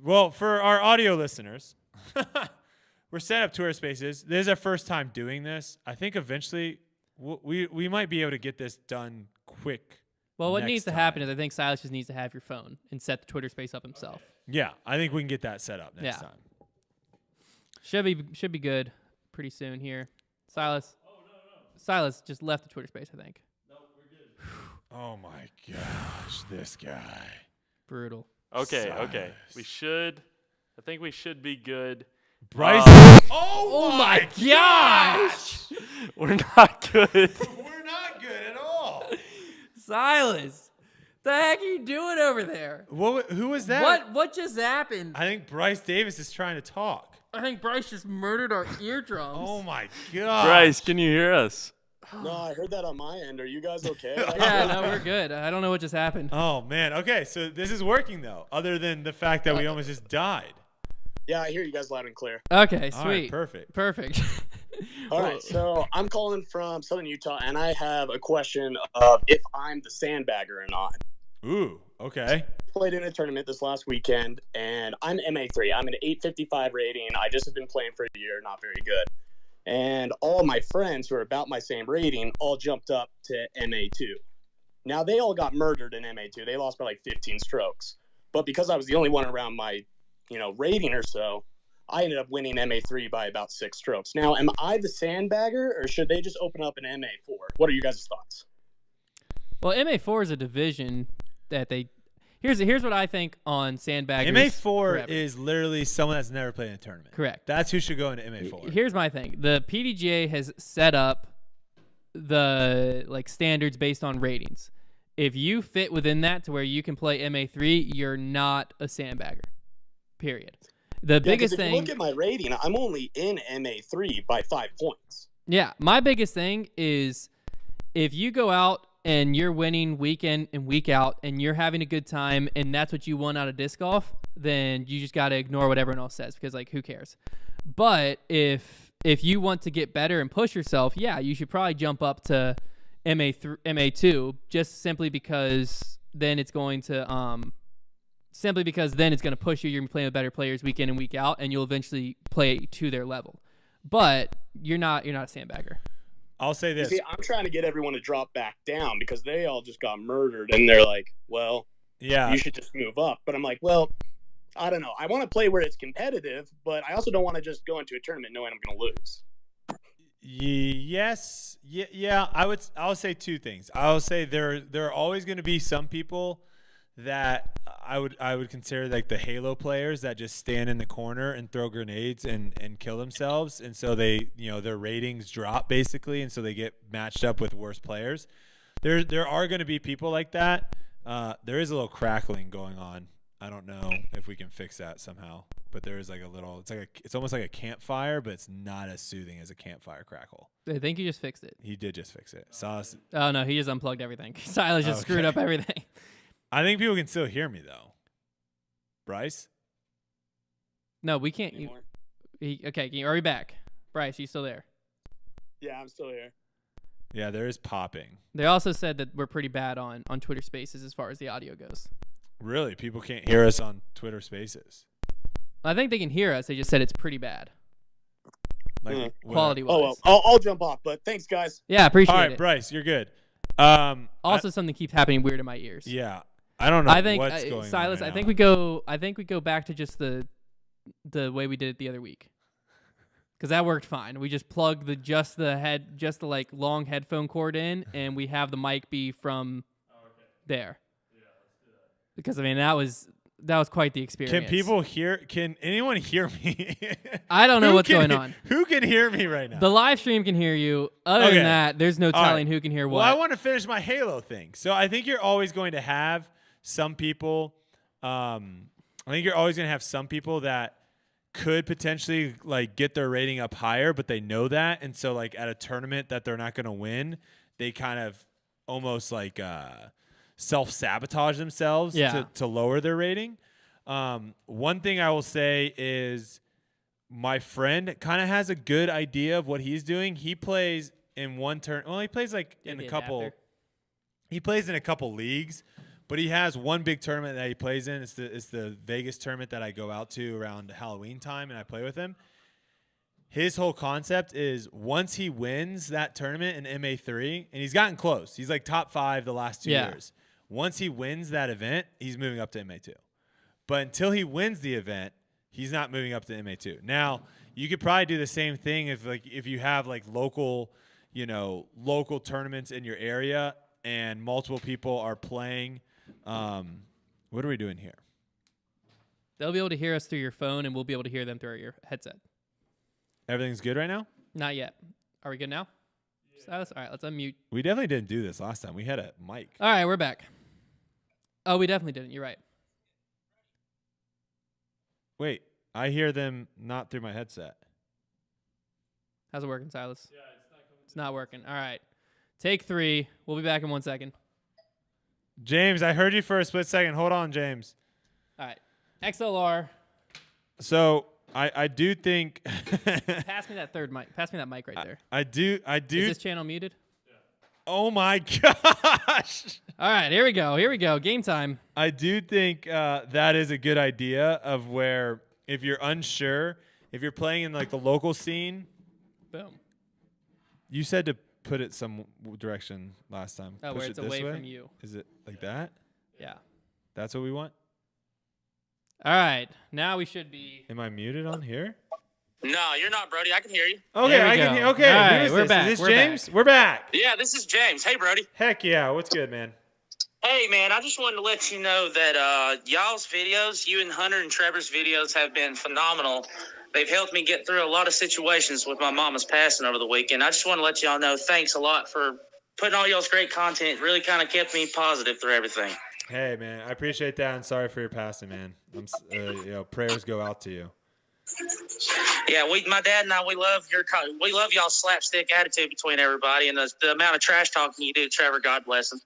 Well, for our audio listeners, we're setting up Twitter Spaces. This is our first time doing this. I think eventually we might be able to get this done quick. Well, what next needs to time. happen is I think Silas just needs to have your phone and set the Twitter space up himself. Okay. Yeah, I think we can get that set up next time. Should be good pretty soon here. Silas. Oh, no. Silas just left the Twitter space, I think. No, we're good. Oh my gosh, this guy. Brutal. Okay. Silas. I think we should be good. Bryce. Oh my gosh! We're not good. We're not good at all. Silas, the heck are you doing over there? Who was that? What just happened? I think Bryce Davis is trying to talk. I think Bryce just murdered our eardrums. Oh my god. Bryce, can you hear us? No, I heard that on my end. Are you guys okay? Yeah, no, we're good. I don't know what just happened. Oh man. Okay, so this is working though, other than the fact that we almost just died. Yeah, I hear you guys loud and clear. Okay, All right, sweet. perfect. All right, so I'm calling from Southern Utah, and I have a question of if I'm the sandbagger or not. Ooh, okay. Played in a tournament this last weekend, and I'm MA3. I'm an 855 rating. I just have been playing for a year, not very good. And all of my friends who are about my same rating all jumped up to MA2. Now, they all got murdered in MA2. They lost by like 15 strokes. But because I was the only one around my rating or so, I ended up winning MA3 by about 6 strokes. Now, am I the sandbagger, or should they just open up an MA4? What are you guys' thoughts? Well, MA4 is a division that they. Here's what I think on sandbaggers. MA4 forever. is literally someone that's never played in a tournament. Correct. That's who should go into MA4. Here's my thing. The PDGA has set up the standards based on ratings. If you fit within that to where you can play MA3, you're not a sandbagger. Period. The biggest if thing. you look at my rating, I'm only in MA3 by 5 points. Yeah, my biggest thing is if you go out and you're winning week in and week out and you're having a good time and that's what you want out of disc golf, then you just got to ignore what everyone else says because, who cares? But if you want to get better and push yourself, yeah, you should probably jump up to MA2 just simply because then it's going to push you. You're going to be playing with better players week in and week out, and you'll eventually play to their level. But you're not a sandbagger. I'll say this. See, I'm trying to get everyone to drop back down because they all just got murdered, and they're like, well, Yeah. you should just move up. But I'm like, well, I don't know. I want to play where it's competitive, but I also don't want to just go into a tournament knowing I'm going to lose. Yes. Yeah. I'll say two things. I'll say there are always going to be some people that I would consider like the Halo players that just stand in the corner and throw grenades and kill themselves, and so they their ratings drop basically, and so they get matched up with worse players. There are going to be people like that. There is a little crackling going on. I don't know if we can fix that somehow, but there is like a little. It's almost like a campfire, but it's not as soothing as a campfire crackle. I think you just fixed it. He did just fix it. Silas. Oh no, he just unplugged everything. Silas just screwed up everything. I think people can still hear me though. Bryce? No, we can't. Okay, are we back? Bryce, you still there? Yeah, I'm still here. Yeah, there is popping. They also said that we're pretty bad on Twitter Spaces as far as the audio goes. Really? People can't hear us on Twitter Spaces? I think they can hear us. They just said it's pretty bad. Like quality-wise. Oh, well, I'll jump off, but thanks, guys. Yeah, appreciate it. All right, Bryce, you're good. Also, something keeps happening weird in my ears. Yeah. I don't know what's going on. Silas, right I think now. we go back to just the way we did it the other week. Because that worked fine. We just plugged the long headphone cord in, and we have the mic be from there. Yeah, let's do that. Because that was quite the experience. Can anyone hear me? I don't know what's going on. Who can hear me right now? The live stream can hear you. Other than that, there's no telling who can hear what. Well, I want to finish my Halo thing. So I think you're always going to have some people. I think you're always going to have some people that could potentially like get their rating up higher, but they know that, and so like at a tournament that they're not going to win, they kind of almost like self-sabotage themselves to lower their rating. One thing I will say is my friend kind of has a good idea of what he's doing. He plays in one turn. Well, he plays like in a couple. He plays in a couple leagues, but he has one big tournament that he plays in. It's the Vegas tournament that I go out to around Halloween time, and I play with him. His whole concept is once he wins that tournament in MA3, and he's gotten close. He's like top 5 the last 2 years. Once he wins that event, he's moving up to MA2. But until he wins the event, he's not moving up to MA2. Now, you could probably do the same thing if you have like local tournaments in your area and multiple people are playing. What are we doing here? They'll be able to hear us through your phone, and we'll be able to hear them through your headset. Everything's good right now? Not yet. Are we good now? Yeah. All right, let's unmute. We definitely didn't do this last time. We had a mic. All right, we're back. Oh, we definitely didn't. You're right. Wait, I hear them not through my headset. How's it working, Silas? Yeah, it's not working. All right. Take 3. We'll be back in 1 second. James, I heard you for a split second. Hold on, James. All right. XLR. So I do think. Pass me that third mic. Pass me that mic right there. I do. Is this channel muted? Yeah. Oh my gosh. All right, here we go. Game time. I do think that is a good idea of where if you're unsure, if you're playing in like the local scene. Boom. You said to put it some direction last time. Oh, Push where it's away from you. Is it like that? Yeah. That's what we want? All right. Now we should be. Am I muted on here? No, you're not, Brodie. I can hear you. Okay, I can hear. Okay, all right, we're back. Is this James? Back. We're back. Yeah, this is James. Hey, Brodie. Heck yeah. What's good, man? Hey, man, I just wanted to let you know that y'all's videos, you and Hunter and Trevor's videos have been phenomenal. They've helped me get through a lot of situations with my mama's passing over the weekend. I just want to let y'all know thanks a lot for putting all y'all's great content. It really kind of kept me positive through everything. Hey, man, I appreciate that, and sorry for your passing, man. Prayers go out to you. Yeah, my dad and I, we love y'all's slapstick attitude between everybody, and the amount of trash talking you do, Trevor. God bless him.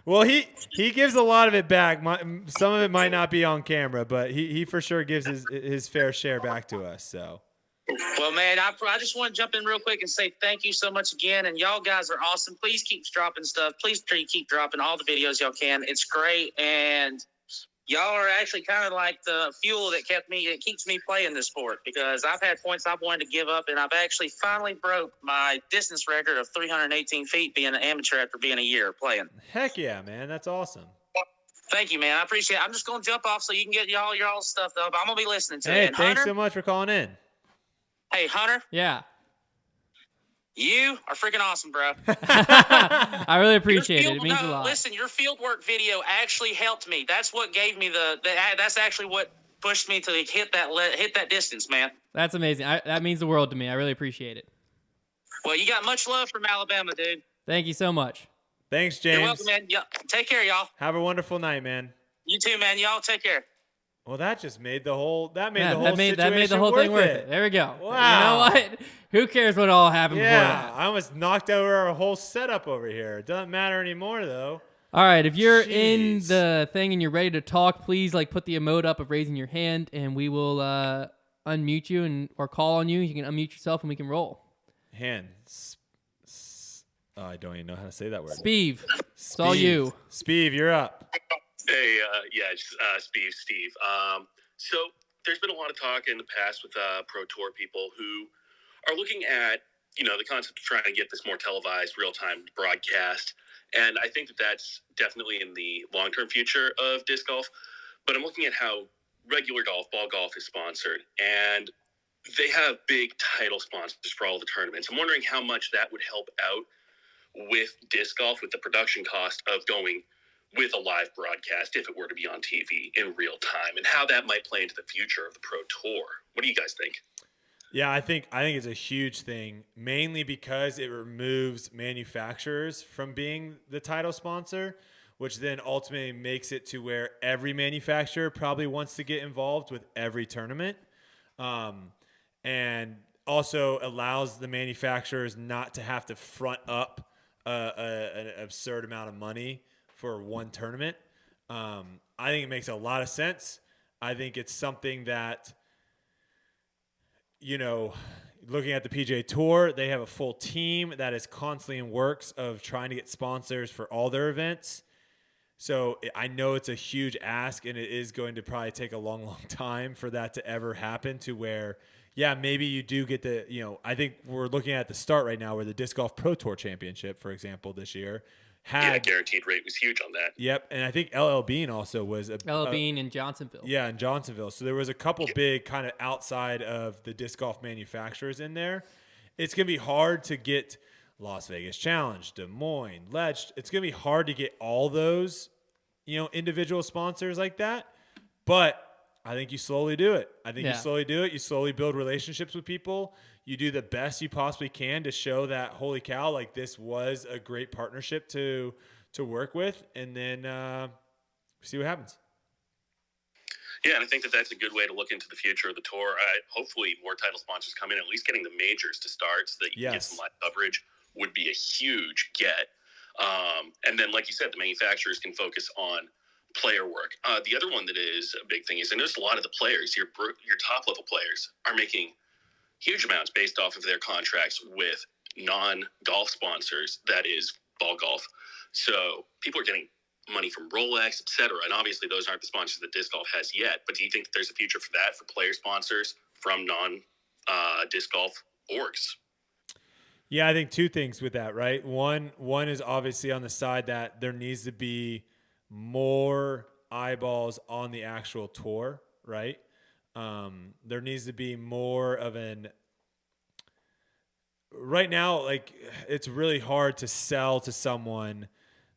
Well, he gives a lot of it back. Some of it might not be on camera, but he for sure gives his fair share back to us. So. Well, man, I just want to jump in real quick and say thank you so much again. And y'all guys are awesome. Please keep dropping stuff. Please keep dropping all the videos y'all can. It's great. And y'all are actually kind of like the fuel that keeps me playing this sport, because I've had points I've wanted to give up, and I've actually finally broke my distance record of 318 feet being an amateur after being a year playing. Heck yeah, man. That's awesome. Thank you, man. I appreciate it. I'm just going to jump off so you can get y'all stuff up. I'm going to be listening to it. Hey, And thanks Hunter, so much for calling in. Hey, Hunter. Yeah. You are freaking awesome, bro. I really appreciate it. It means a lot. Listen, your fieldwork video actually helped me. That's what gave me that's actually what pushed me to hit that distance, man. That's amazing. That means the world to me. I really appreciate it. Well, you got much love from Alabama, dude. Thank you so much. Thanks, James. You're welcome, man. Yeah, take care, y'all. Have a wonderful night, man. You too, man. Y'all take care. Well, that just made the whole situation that made the whole thing worth it. There we go. Wow. You know what? Who cares what all happened before that? I almost knocked over our whole setup over here. It doesn't matter anymore, though. All right, if you're in the thing and you're ready to talk, please like put the emote up of raising your hand, and we will unmute you or call on you. You can unmute yourself, and we can roll. I don't even know how to say that word. Speeve. It's all you. Speeve, you're up. Hey, Steve. So there's been a lot of talk in the past with Pro Tour people who are looking at, the concept of trying to get this more televised, real-time broadcast. And I think that that's definitely in the long-term future of disc golf. But I'm looking at how regular golf, ball golf, is sponsored. And they have big title sponsors for all the tournaments. I'm wondering how much that would help out with disc golf, with the production cost of going with a live broadcast if it were to be on TV in real time, and how that might play into the future of the Pro Tour. What do you guys think? Yeah, I think it's a huge thing, mainly because it removes manufacturers from being the title sponsor, which then ultimately makes it to where every manufacturer probably wants to get involved with every tournament, and also allows the manufacturers not to have to front up an absurd amount of money for one tournament. I think it makes a lot of sense. I think it's something that, looking at the PGA Tour, they have a full team that is constantly in works of trying to get sponsors for all their events. So I know it's a huge ask, and it is going to probably take a long, long time for that to ever happen, to where, yeah, maybe you do get I think we're looking at the start right now where the Disc Golf Pro Tour Championship, for example, this year had guaranteed rate was huge on that. Yep, and I think LL Bean also was LL Bean in Johnsonville. Yeah, in Johnsonville. So there was a couple big kind of outside of the disc golf manufacturers in there. It's going to be hard to get Las Vegas Challenge, Des Moines, Ledge. It's going to be hard to get all those, individual sponsors like that. But I think you slowly do it. You slowly do it. You slowly build relationships with people. You do the best you possibly can to show that, holy cow, like this was a great partnership to work with, and then see what happens. Yeah, and I think that's a good way to look into the future of the tour. Hopefully more title sponsors come in, at least getting the majors to start so that you can get some live coverage would be a huge get. And then, like you said, the manufacturers can focus on player work. The other one that is a big thing is I noticed a lot of the players, your top-level players, are making huge amounts based off of their contracts with non-golf sponsors, that is ball golf. So people are getting money from Rolex, et cetera. And obviously those aren't the sponsors that disc golf has yet. But do you think that there's a future for that, for player sponsors from non-disc golf orgs? Yeah, I think two things with that, right? One is obviously on the side that there needs to be more eyeballs on the actual tour, right? There needs to be more of right now, like, it's really hard to sell to someone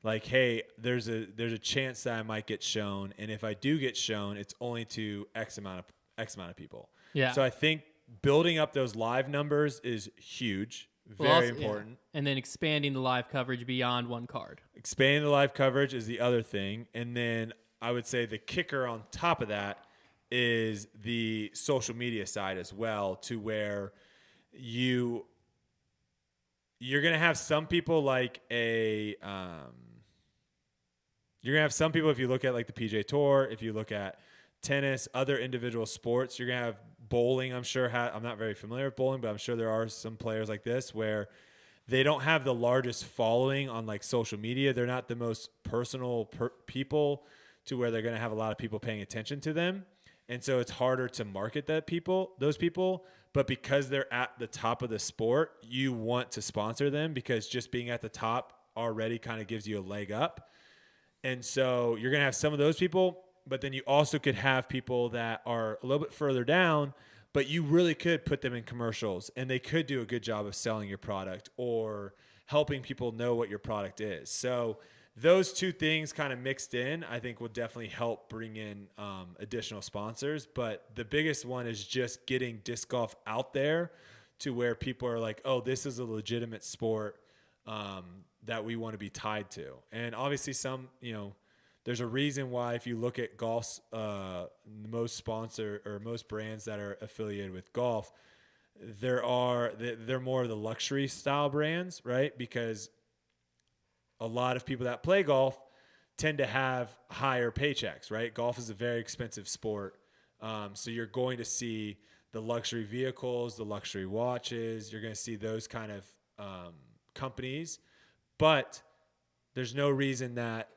like, hey, there's a chance that I might get shown, and if I do get shown, it's only to X amount of people. Yeah. So I think building up those live numbers is huge, very important. Yeah. And then expanding the live coverage beyond one card. Expanding the live coverage is the other thing, and then I would say the kicker on top of that is the social media side as well, to where you're going to have some people like you're going to have some people, if you look at like the PGA Tour, if you look at tennis, other individual sports, you're going to have bowling. I'm sure I'm not very familiar with bowling, but I'm sure there are some players like this where they don't have the largest following on like social media. They're not the most personal people to where they're going to have a lot of people paying attention to them. And so it's harder to market those people, but because they're at the top of the sport, you want to sponsor them because just being at the top already kind of gives you a leg up. And so you're going to have some of those people, but then you also could have people that are a little bit further down, but you really could put them in commercials and they could do a good job of selling your product or helping people know what your product is. So those two things kind of mixed in, I think will definitely help bring in additional sponsors. But the biggest one is just getting disc golf out there to where people are like, oh, this is a legitimate sport that we want to be tied to. And obviously there's a reason why if you look at golf's most brands that are affiliated with golf, they're more of the luxury style brands, right? Because a lot of people that play golf tend to have higher paychecks, right? Golf is a very expensive sport. So you're going to see the luxury vehicles, the luxury watches. You're going to see those kind of companies. But there's no reason that,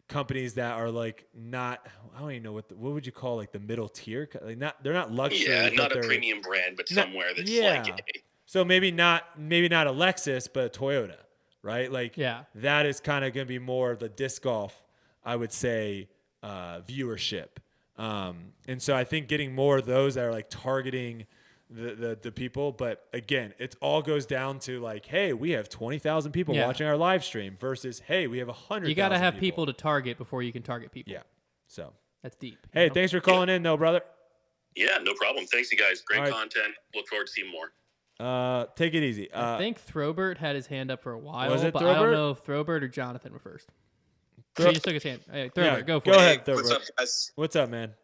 companies that are like not, I don't even know what would you call like the middle tier? Like they're not luxury. Yeah, not a premium brand, but somewhere that's So maybe not a Lexus, but a Toyota. Right? Like, that is kind of going to be more of the disc golf, I would say, viewership. And so I think getting more of those that are like targeting the people. But again, it all goes down to like, hey, we have 20,000 people Yeah. watching our live stream versus, hey, we have 100,000. You got to have people to target before you can target people. Yeah. So That's deep. hey, thanks for calling in, though, brother. Yeah, no problem. Thanks, you guys. Great All right. content. Look forward to seeing more. Take it easy. I think Throwbert had his hand up for a while, Was it but I don't Throwbert? know if Throwbert or Jonathan were first. Throw- He just took his hand. Hey, Throwbert, Yeah, go for go it. ahead, What's Throwbert. up, guys? What's up, man?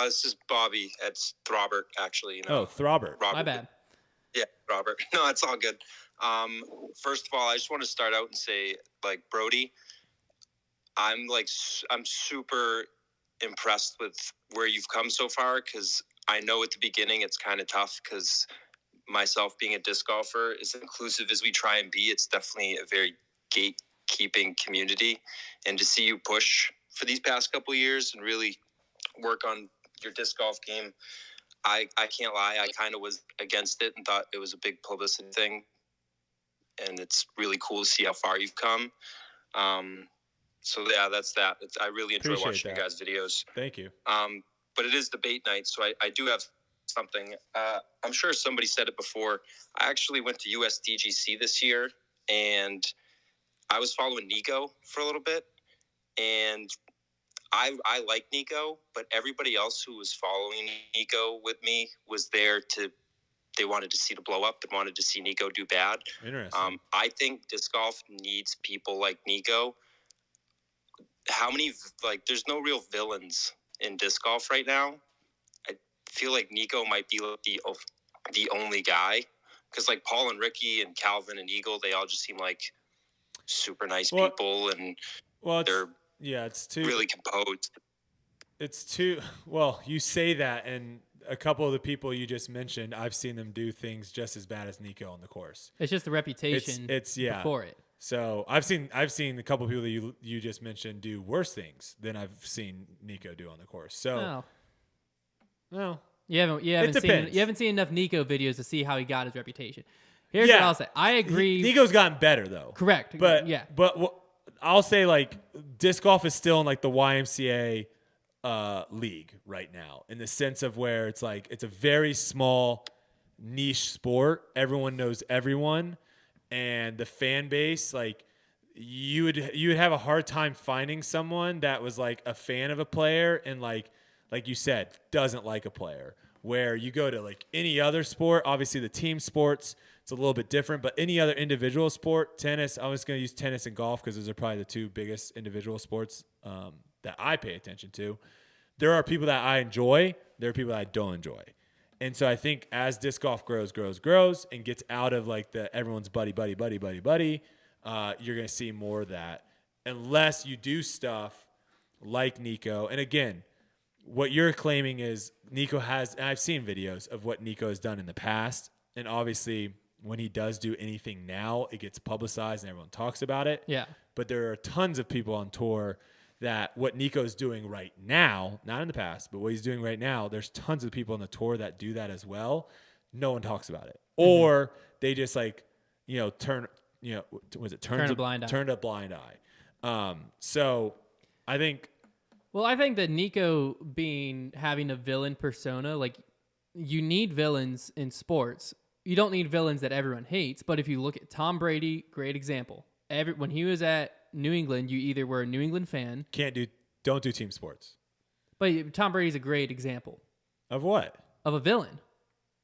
This is Bobby. It's Throbert, actually. You know, Oh, Throbert. Robert. My bad. Yeah, Robert. No, it's all good. First of all, I just want to start out and say, like, Brodie, I'm super impressed with where you've come so far, because I know at the beginning it's kind of tough, because myself being a disc golfer, as inclusive as we try and be, it's definitely a very gatekeeping community. And to see you push for these past couple of years and really work on your disc golf game, I can't lie, I kind of was against it and thought it was a big publicity thing. And it's really cool to see how far you've come. So yeah, that's that. I really enjoy Appreciate watching that. your guys' videos. Thank you. But it is debate night, so I do have something. I'm sure somebody said it before. I actually went to USDGC this year, and I was following Nico for a little bit, and I like Nico, but everybody else who was following Nico with me was there they wanted to see the blow up and wanted to see Nico do bad. Interesting. I think disc golf needs people like Nico. There's no real villains in disc golf right now. I feel like Nico might be the only guy, because like Paul and Ricky and Calvin and Eagle, they all just seem like super nice people, and they're it's too really composed. It's too well. You say that, and a couple of the people you just mentioned, I've seen them do things just as bad as Nico on the course. It's just the reputation It's before it. So I've seen a couple of people that you just mentioned do worse things than I've seen Nico do on the course. So no. You haven't seen enough Nico videos to see how he got his reputation. Here's what I'll say. I agree. Nico's gotten better though. Correct. But yeah. But I'll say like disc golf is still in like the YMCA league right now, in the sense of where it's like it's a very small niche sport. Everyone knows everyone, and the fan base, like you would have a hard time finding someone that was like a fan of a player and like you said, doesn't like a player. Where you go to like any other sport, obviously the team sports, it's a little bit different, but any other individual sport, tennis, I was going to use tennis and golf because those are probably the two biggest individual sports that I pay attention to. There are people that I enjoy. There are people that I don't enjoy. And so I think as disc golf grows and gets out of like the everyone's buddy, you're going to see more of that unless you do stuff like Nico. And again, what you're claiming is Nico has, and I've seen videos of what Nico has done in the past. And obviously when he does do anything now, it gets publicized and everyone talks about it. Yeah. But there are tons of people on tour that what Nico's doing right now, not in the past, but what he's doing right now, there's tons of people on the tour that do that as well. No one talks about it. Mm-hmm. Or they just like, turn a blind eye. So I think. Well, I think that Nico having a villain persona, like you need villains in sports. You don't need villains that everyone hates. But if you look at Tom Brady, great example. When he was at New England, you either were a New England fan. Don't do team sports. But Tom Brady's a great example. Of what? Of a villain.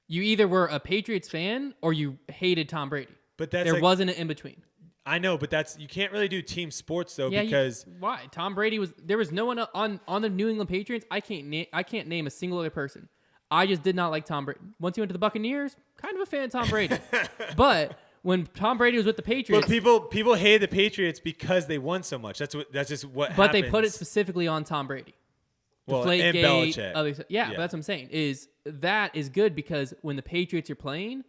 You either were a Patriots fan or you hated Tom Brady. But there wasn't an in-between. I know, but you can't really do team sports though, because why? Tom Brady there was no one on the New England Patriots. I can't name a single other person. I just did not like Tom Brady. Once he went to the Buccaneers, kind of a fan of Tom Brady. But when Tom Brady was with the Patriots, but people hated the Patriots because they won so much. That's just what but happens. they put it specifically on Tom Brady. Well, and Belichick. But that's what I'm saying. That is good because when the Patriots are playing,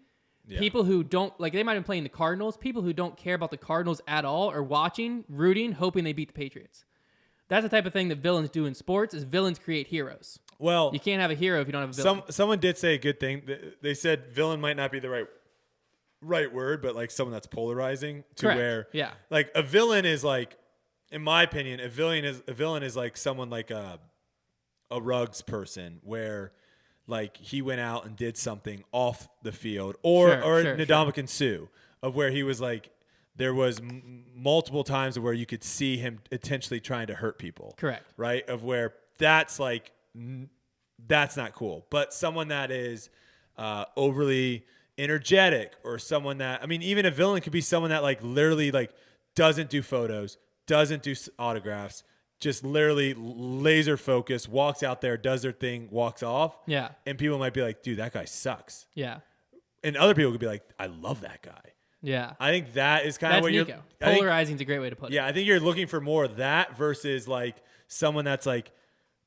people who don't, like they might have been playing the Cardinals, people who don't care about the Cardinals at all are watching, rooting, hoping they beat the Patriots. That's the type of thing that villains do in sports, is villains create heroes. Well, you can't have a hero if you don't have a villain. Someone did say a good thing. They said villain might not be the right word, but like someone that's polarizing to Correct. where like a villain is like, in my opinion, a villain is like someone like a Ruggs person, where like he went out and did something off the field, or Ndamukong Suh, of where he was like, there was multiple times where you could see him intentionally trying to hurt people. Correct. Right? Of where that's like, that's not cool. But someone that is overly energetic, or someone that, I mean, even a villain could be someone that like literally like doesn't do photos, doesn't do autographs, just literally laser focus, walks out there, does their thing, walks off. Yeah. And people might be like, dude, that guy sucks. Yeah. And other people could be like, I love that guy. Yeah. I think that is kind of what Nico. Polarizing is a great way to put it. Yeah, I think you're looking for more of that versus like someone that's like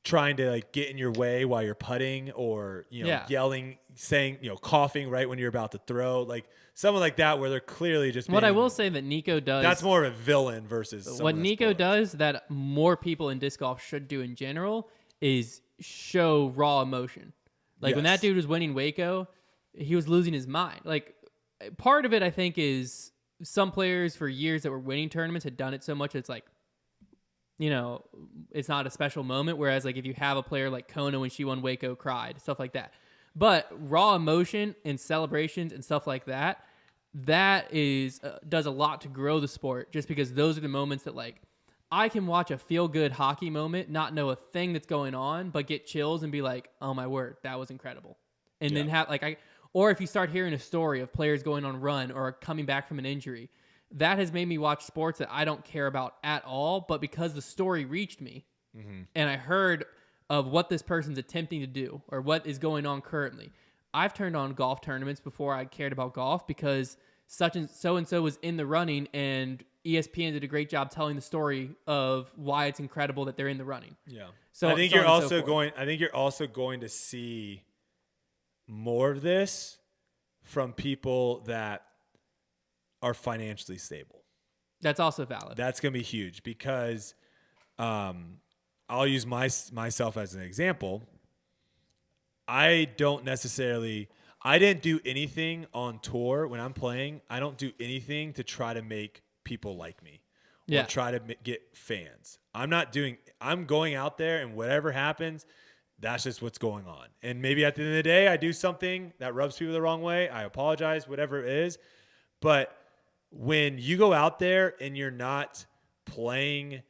trying to like get in your way while you're putting, or yelling, saying, coughing right when you're about to throw, like someone like that where they're clearly just what I will say that Nico does, that's more of a villain versus what Nico does that more people in disc golf should do in general is show raw emotion. Like when that dude was winning Waco, he was losing his mind. Like part of it, I think, is some players for years that were winning tournaments had done it so much it's like, it's not a special moment. Whereas like if you have a player like Kona when she won Waco cried, stuff like that. But raw emotion and celebrations and stuff like that, that is does a lot to grow the sport, just because those are the moments that like I can watch a feel-good hockey moment, not know a thing that's going on, but get chills and be like, oh my word, that was incredible. And then have like or if you start hearing a story of players going on a run or coming back from an injury, that has made me watch sports that I don't care about at all, but because the story reached me and I heard of what this person's attempting to do or what is going on currently, I've turned on golf tournaments before I cared about golf because such and so was in the running, and ESPN did a great job telling the story of why it's incredible that they're in the running. Yeah. So I think you're also going to see more of this from people that are financially stable. That's also valid. That's going to be huge because I'll use myself as an example. I didn't do anything on tour when I'm playing. I don't do anything to try to make people like me or try to get fans. I'm going out there, and whatever happens, that's just what's going on. And maybe at the end of the day, I do something that rubs people the wrong way. I apologize, whatever it is. But when you go out there and you're not playing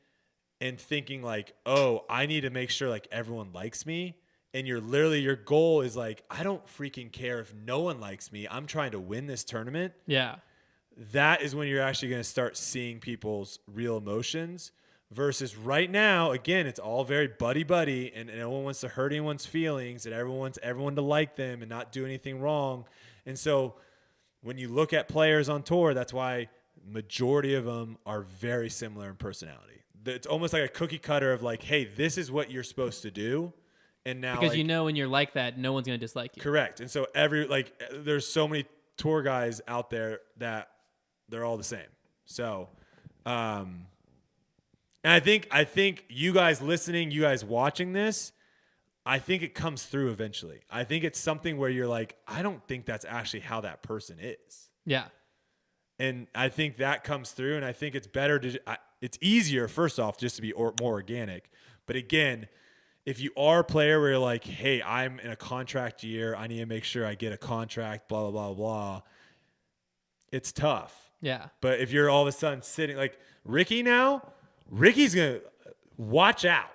and thinking like, oh, I need to make sure like everyone likes me, and your goal is like, I don't freaking care if no one likes me. I'm trying to win this tournament. Yeah. That is when you're actually going to start seeing people's real emotions. Versus right now, again, it's all very buddy-buddy, and no one wants to hurt anyone's feelings, and everyone wants everyone to like them and not do anything wrong. And so when you look at players on tour, that's why majority of them are very similar in personality. It's almost like a cookie cutter of like, hey, this is what you're supposed to do. And now, because when you're like that, no one's going to dislike you. Correct. And so there's so many tour guys out there that they're all the same. So, and I think you guys listening, you guys watching this, I think it comes through eventually. I think it's something where you're like, I don't think that's actually how that person is. Yeah. And I think that comes through, and I think it's better it's easier, first off, just to be more organic. But again, if you are a player where you're like, hey, I'm in a contract year, I need to make sure I get a contract, blah, blah, blah, blah, it's tough. Yeah. But if you're all of a sudden sitting like Ricky's going to watch out.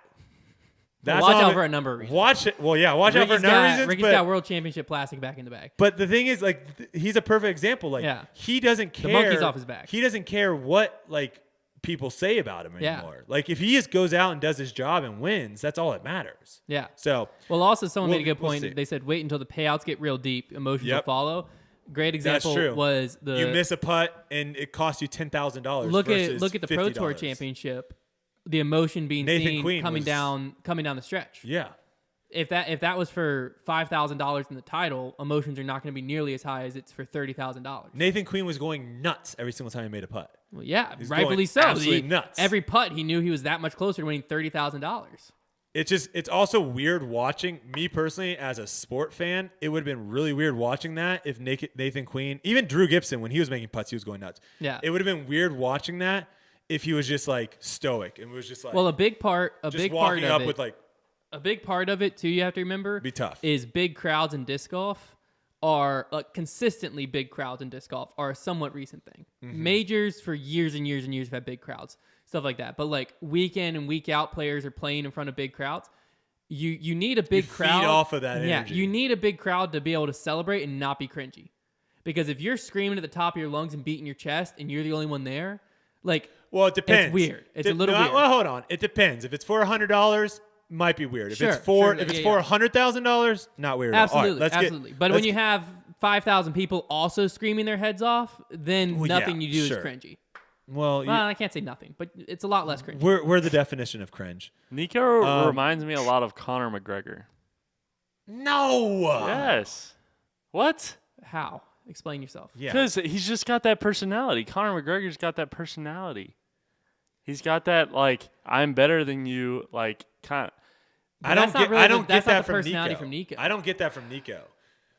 Watch out for a number of reasons. Watch out for a number of reasons. Ricky's got World Championship Plastic back in the bag. But the thing is, like, he's a perfect example. Like, he doesn't care. The monkey's off his back. He doesn't care what, like, people say about him anymore. Like, if he just goes out and does his job and wins, that's all that matters. Yeah. So, well, also someone made a good point. They said, wait until the payouts get real deep. Emotions will follow. Great example was you miss a putt and it costs you $10,000. Look at the Pro Tour Championship. The emotion being seen coming down the stretch. Yeah. If that was for $5,000 in the title, emotions are not going to be nearly as high as it's for $30,000. Nathan Queen was going nuts every single time he made a putt. Well, yeah, rightfully so. Absolutely nuts. Every putt, he knew he was that much closer to winning $30,000. It's also weird watching, me personally as a sport fan, it would have been really weird watching that if Nathan Queen, even Drew Gibson, when he was making putts, he was going nuts. Yeah. It would have been weird watching that if he was just like stoic and was just like, well, a big part of walking up with like A big part of it too, you have to remember, Be tough. is big crowds in disc golf are consistently big crowds in disc golf are a somewhat recent thing. Majors for years and years and years have had big crowds, stuff like that. But like week in and week out, players are playing in front of big crowds. You need a big crowd. Feed off of that energy. Yeah, you need a big crowd to be able to celebrate and not be cringy. Because if you're screaming at the top of your lungs and beating your chest and you're the only one there, like, well, it depends. It's weird. It's a little weird. Well, hold on. It depends. If it's for $100, might be weird. If Sure, it's for sure, if it's yeah, for yeah. $100,000, not weird. Absolutely, All right, absolutely. But when you have 5,000 people also screaming their heads off, then nothing you do sure. is cringy. Well, I can't say nothing, but it's a lot less cringy. we're the definition of cringe. Nico reminds me a lot of Conor McGregor. No. Yes. What? How? Explain yourself. Yeah. Because he's just got that personality. Conor McGregor's got that personality. He's got that, like, I'm better than you, like, kind of. I don't get that from Nico. I don't get that from Nico.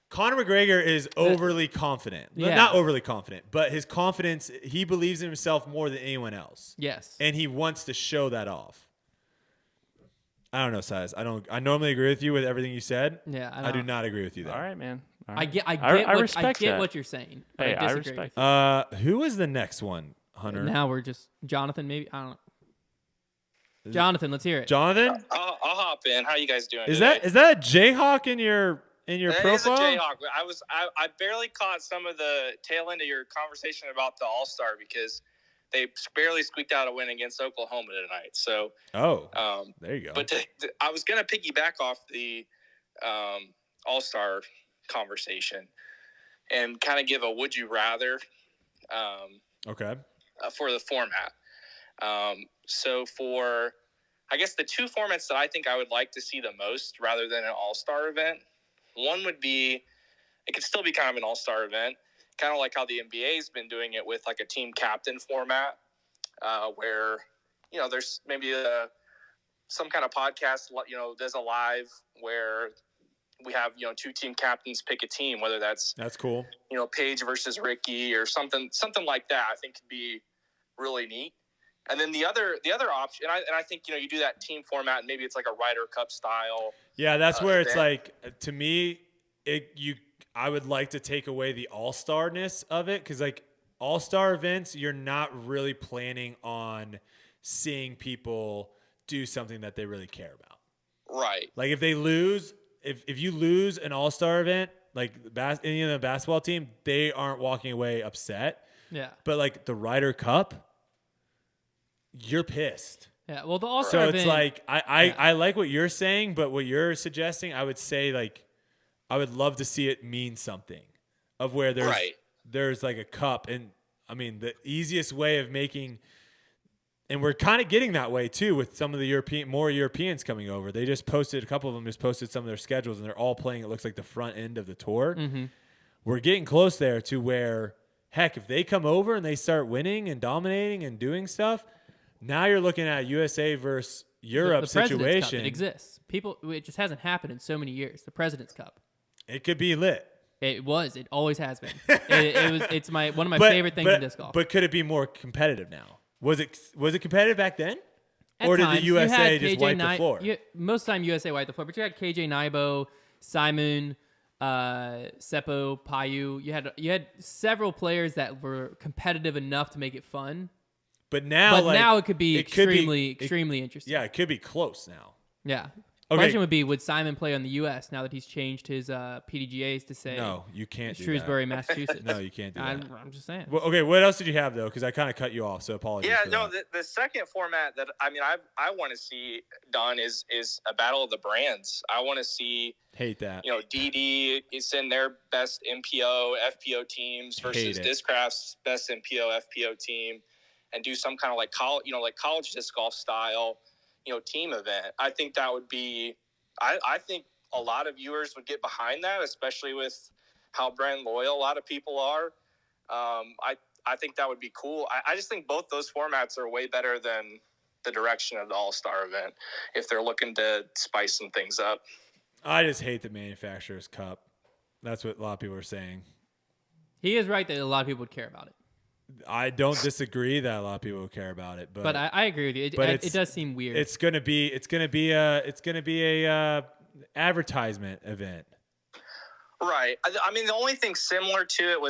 Conor McGregor is overly confident. Yeah. Not overly confident, but his confidence, he believes in himself more than anyone else. Yes. And he wants to show that off. I don't know, Size. I normally agree with you with everything you said. Yeah, I do not agree with you there. All right, man. All I right. get respect that. what you're saying. But Hey, I I disagree. respect that. Who is the next one, Hunter? Now we're just Jonathan. Maybe I don't know. Jonathan, let's hear it. Jonathan? I'll hop in. How you guys doing? Is today? that a Jayhawk in your That profile? is a Jayhawk. I barely caught some of the tail end of your conversation about the All Star because they barely squeaked out a win against Oklahoma tonight. So there you go. But I was gonna piggyback off the All Star conversation and kind of give a would you rather Okay. for the format. So for, I guess the two formats that I think I would like to see the most rather than an all-star event, one would be, it could still be kind of an all-star event, kind of like how the NBA has been doing it with like a team captain format, where, you know, there's maybe some kind of podcast, you know, there's a live where we have, you know, two team captains pick a team, whether that's cool. You know, Paige versus Ricky or something like that. I think could be really neat. And then the other option, and I think, you know, you do that team format, and maybe it's like a Ryder Cup style. Yeah, that's where it's event. like, to me, I would like to take away the all-starness of it, because like all-star events, you're not really planning on seeing people do something that they really care about. Right. Like if they lose, if you lose an all-star event, like any of the basketball team, they aren't walking away upset. Yeah. But like the Ryder Cup, you're pissed. Yeah. Well, the All-Star So event, it's like I like what you're saying, but what you're suggesting, I would say like I would love to see it mean something, of where there's like a cup, and I mean the easiest way of making, and we're kind of getting that way too with some of the more Europeans coming over. They just posted, a couple of them just posted some of their schedules, and they're all playing, it looks like, the front end of the tour. Mm-hmm. We're getting close there to where, heck, if they come over and they start winning and dominating and doing stuff, now you're looking at USA versus Europe the President's Cup, situation. it exists. It just hasn't happened in so many years. The President's Cup. It could be lit. It always has been. It's one of my favorite things in disc golf. But could it be more competitive now? Was it competitive back then? At or did times, the you USA had just KJ wipe the floor? Most of the time USA wiped the floor, but you had KJ Naibo, Simon, Seppo, Payu. You had several players that were competitive enough to make it fun. But now it could be extremely interesting. Yeah, it could be close now. Yeah. Okay. Question would be, would Simon play on the U.S. now that he's changed his PDGAs to say No, you can't do Shrewsbury, that. Massachusetts? No, you can't do that. I'm just saying. Well, okay, what else did you have, though? Because I kind of cut you off, so apologies. Yeah, for no, that. the second format that I want to see done is a battle of the brands. I want to see, Hate that. you know, DD is in their best MPO, FPO teams versus Discraft's best MPO, FPO team, and do some kind of like college disc golf style, you know, team event. I think that would be. I think a lot of viewers would get behind that, especially with how brand loyal a lot of people are. I think that would be cool. I just think both those formats are way better than the direction of the All-Star event if they're looking to spice some things up. I just hate the Manufacturers Cup. That's what a lot of people are saying. He is right that a lot of people would care about it. I don't disagree that a lot of people care about it, but I agree with you. It does seem weird. It's gonna be a advertisement event. Right. I mean, the only thing similar to it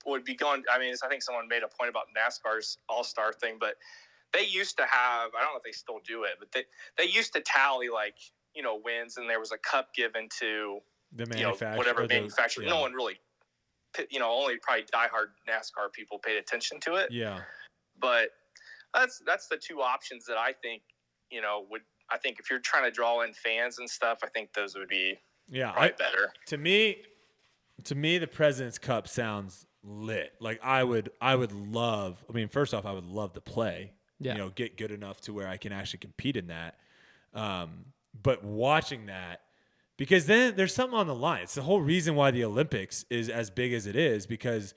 would be going. I mean, I think someone made a point about NASCAR's All Star thing, but they used to have. I don't know if they still do it, but they used to tally wins, and there was a cup given to The manufacturer, whatever manufacturer. Yeah. No one really, only probably diehard NASCAR people paid attention to it. Yeah. But that's the two options that I think I think if you're trying to draw in fans and stuff, I think those would be better. To me, the President's Cup sounds lit. Like I would love. I mean, first off, I would love to play. Yeah. Get good enough to where I can actually compete in that. But watching that, because then there's something on the line. It's the whole reason why the Olympics is as big as it is, because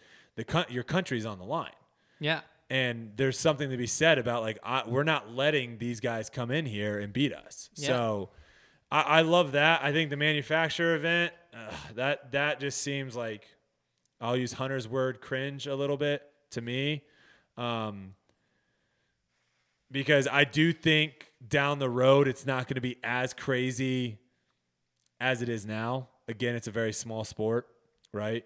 your country's on the line. Yeah. And there's something to be said about we're not letting these guys come in here and beat us. Yeah. So I love that. I think the manufacturer event, that just seems like, I'll use Hunter's word, cringe a little bit to me. Because I do think down the road it's not going to be as crazy as it is now. Again, it's a very small sport, right?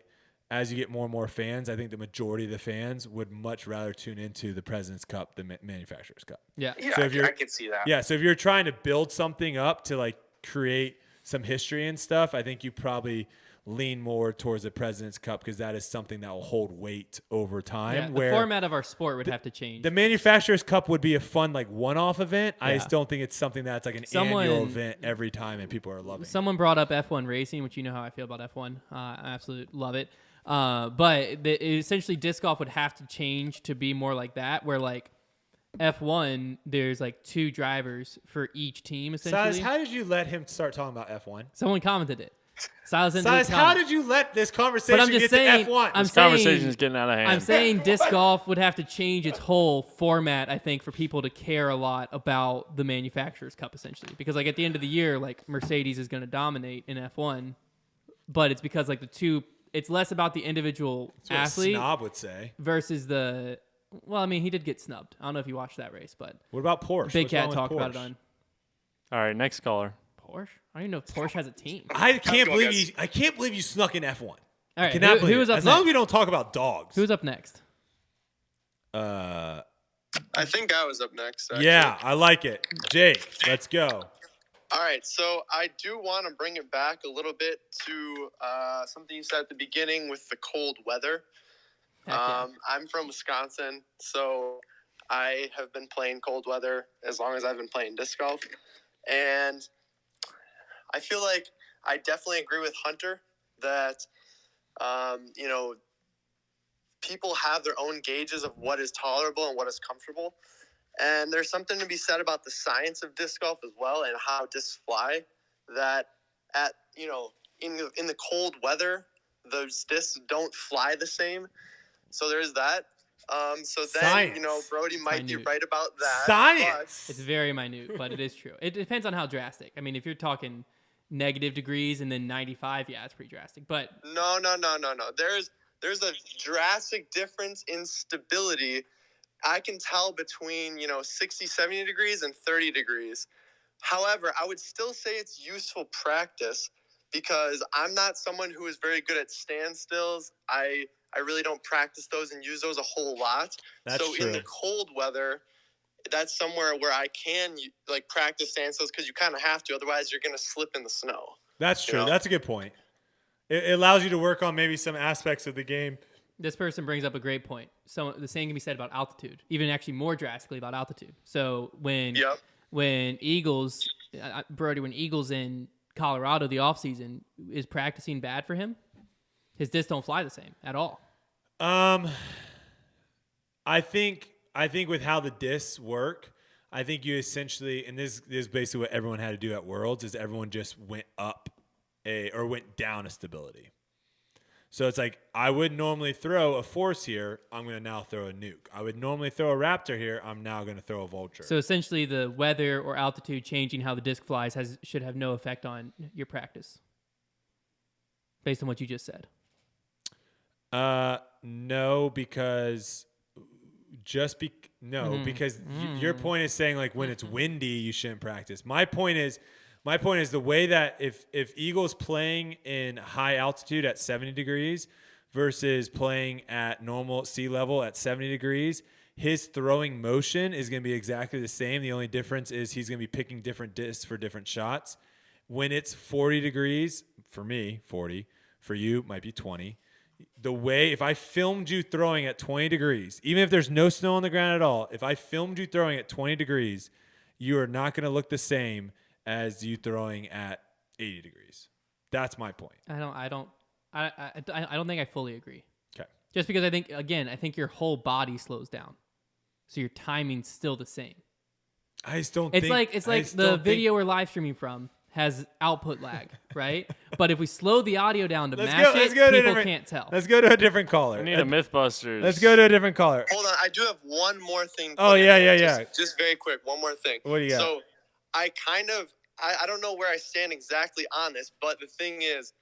As you get more and more fans, I think the majority of the fans would much rather tune into the President's Cup than Manufacturer's Cup. Yeah. So I could see that. Yeah, so if you're trying to build something up to create some history and stuff, I think you probably lean more towards the President's Cup, because that is something that will hold weight over time. Yeah, the where format of our sport would have to change. The Manufacturer's Cup would be a fun one-off event. Yeah. I just don't think it's something that's an annual event every time and people are loving. Someone brought up F1 racing, which you know how I feel about F1. I absolutely love it. But essentially disc golf would have to change to be more like that, where F1, there's 2 drivers for each team, essentially. Silas, how did you let him start talking about F1? Someone commented it. Silas, how did you let this conversation get to F1? This conversation is getting out of hand. I'm saying disc golf would have to change its whole format, I think, for people to care a lot about the Manufacturers' Cup, essentially. Because at the end of the year, Mercedes is going to dominate in F1, but it's because it's less about the individual athlete. What a snob would say. Versus the... Well, I mean, he did get snubbed. I don't know if you watched that race, but... What about Porsche? Big Cat talked about it on... All right, next caller. Porsche? I don't even know if Porsche has a team. I can't believe you snuck in F1. All right, who was up as next? long as we don't talk about dogs. Who's up next? I think I was up next. Actually. Yeah, I like it. Jake, let's go. All right, so I do want to bring it back a little bit to something you said at the beginning with the cold weather. I'm from Wisconsin, so I have been playing cold weather as long as I've been playing disc golf. And I feel like I definitely agree with Hunter that, people have their own gauges of what is tolerable and what is comfortable. And there's something to be said about the science of disc golf as well, and how discs fly, that in the cold weather, those discs don't fly the same. So there's that. So then, Science. Brodie might be right about that. Science. It's very minute, but it is true. It depends on how drastic. I mean, if you're talking negative degrees and then 95, yeah, it's pretty drastic. But No. There's a drastic difference in stability. I can tell between, 60, 70 degrees and 30 degrees. However, I would still say it's useful practice, because I'm not someone who is very good at standstills. I really don't practice those and use those a whole lot. That's so true. In the cold weather, that's somewhere where I can practice standstills, because you kind of have to. Otherwise, you're going to slip in the snow. That's true. That's a good point. It allows you to work on maybe some aspects of the game. this person brings up a great point. So the same can be said about altitude, even actually more drastically about altitude. So when Eagles, Brodie, when Eagles in Colorado the offseason, is practicing bad for him? His discs don't fly the same at all. I think with how the discs work, I think you essentially, and this is basically what everyone had to do at Worlds, is everyone just went went down a stability. So it's like, I would normally throw a Force here, I'm going to now throw a Nuke. I would normally throw a Raptor here, I'm now going to throw a Vulture. So essentially the weather or altitude changing how the disc flies should have no effect on your practice, based on what you just said. No, because because your point is saying like when it's windy you shouldn't practice. My point is the way that if Eagles playing in high altitude at 70 degrees versus playing at normal sea level at 70 degrees, his throwing motion is going to be exactly the same. The only difference is he's going to be picking different discs for different shots. When it's 40 degrees, for me, 40, for you, might be 20. If I filmed you throwing at 20 degrees, even if there's no snow on the ground at all, if I filmed you throwing at 20 degrees, you are not going to look the same as you throwing at 80 degrees. That's my point. I don't think I fully agree. Okay. Just because I think your whole body slows down. So your timing's still the same. It's like the video we're live streaming from has output lag, right? But if we slow the audio down to match it, people can't tell. Let's go to a different caller. We need a Mythbusters. Let's go to a different caller. Hold on, I do have one more thing. Oh, yeah. Just very quick, one more thing. What do you got? So I don't know where I stand exactly on this, but the thing is,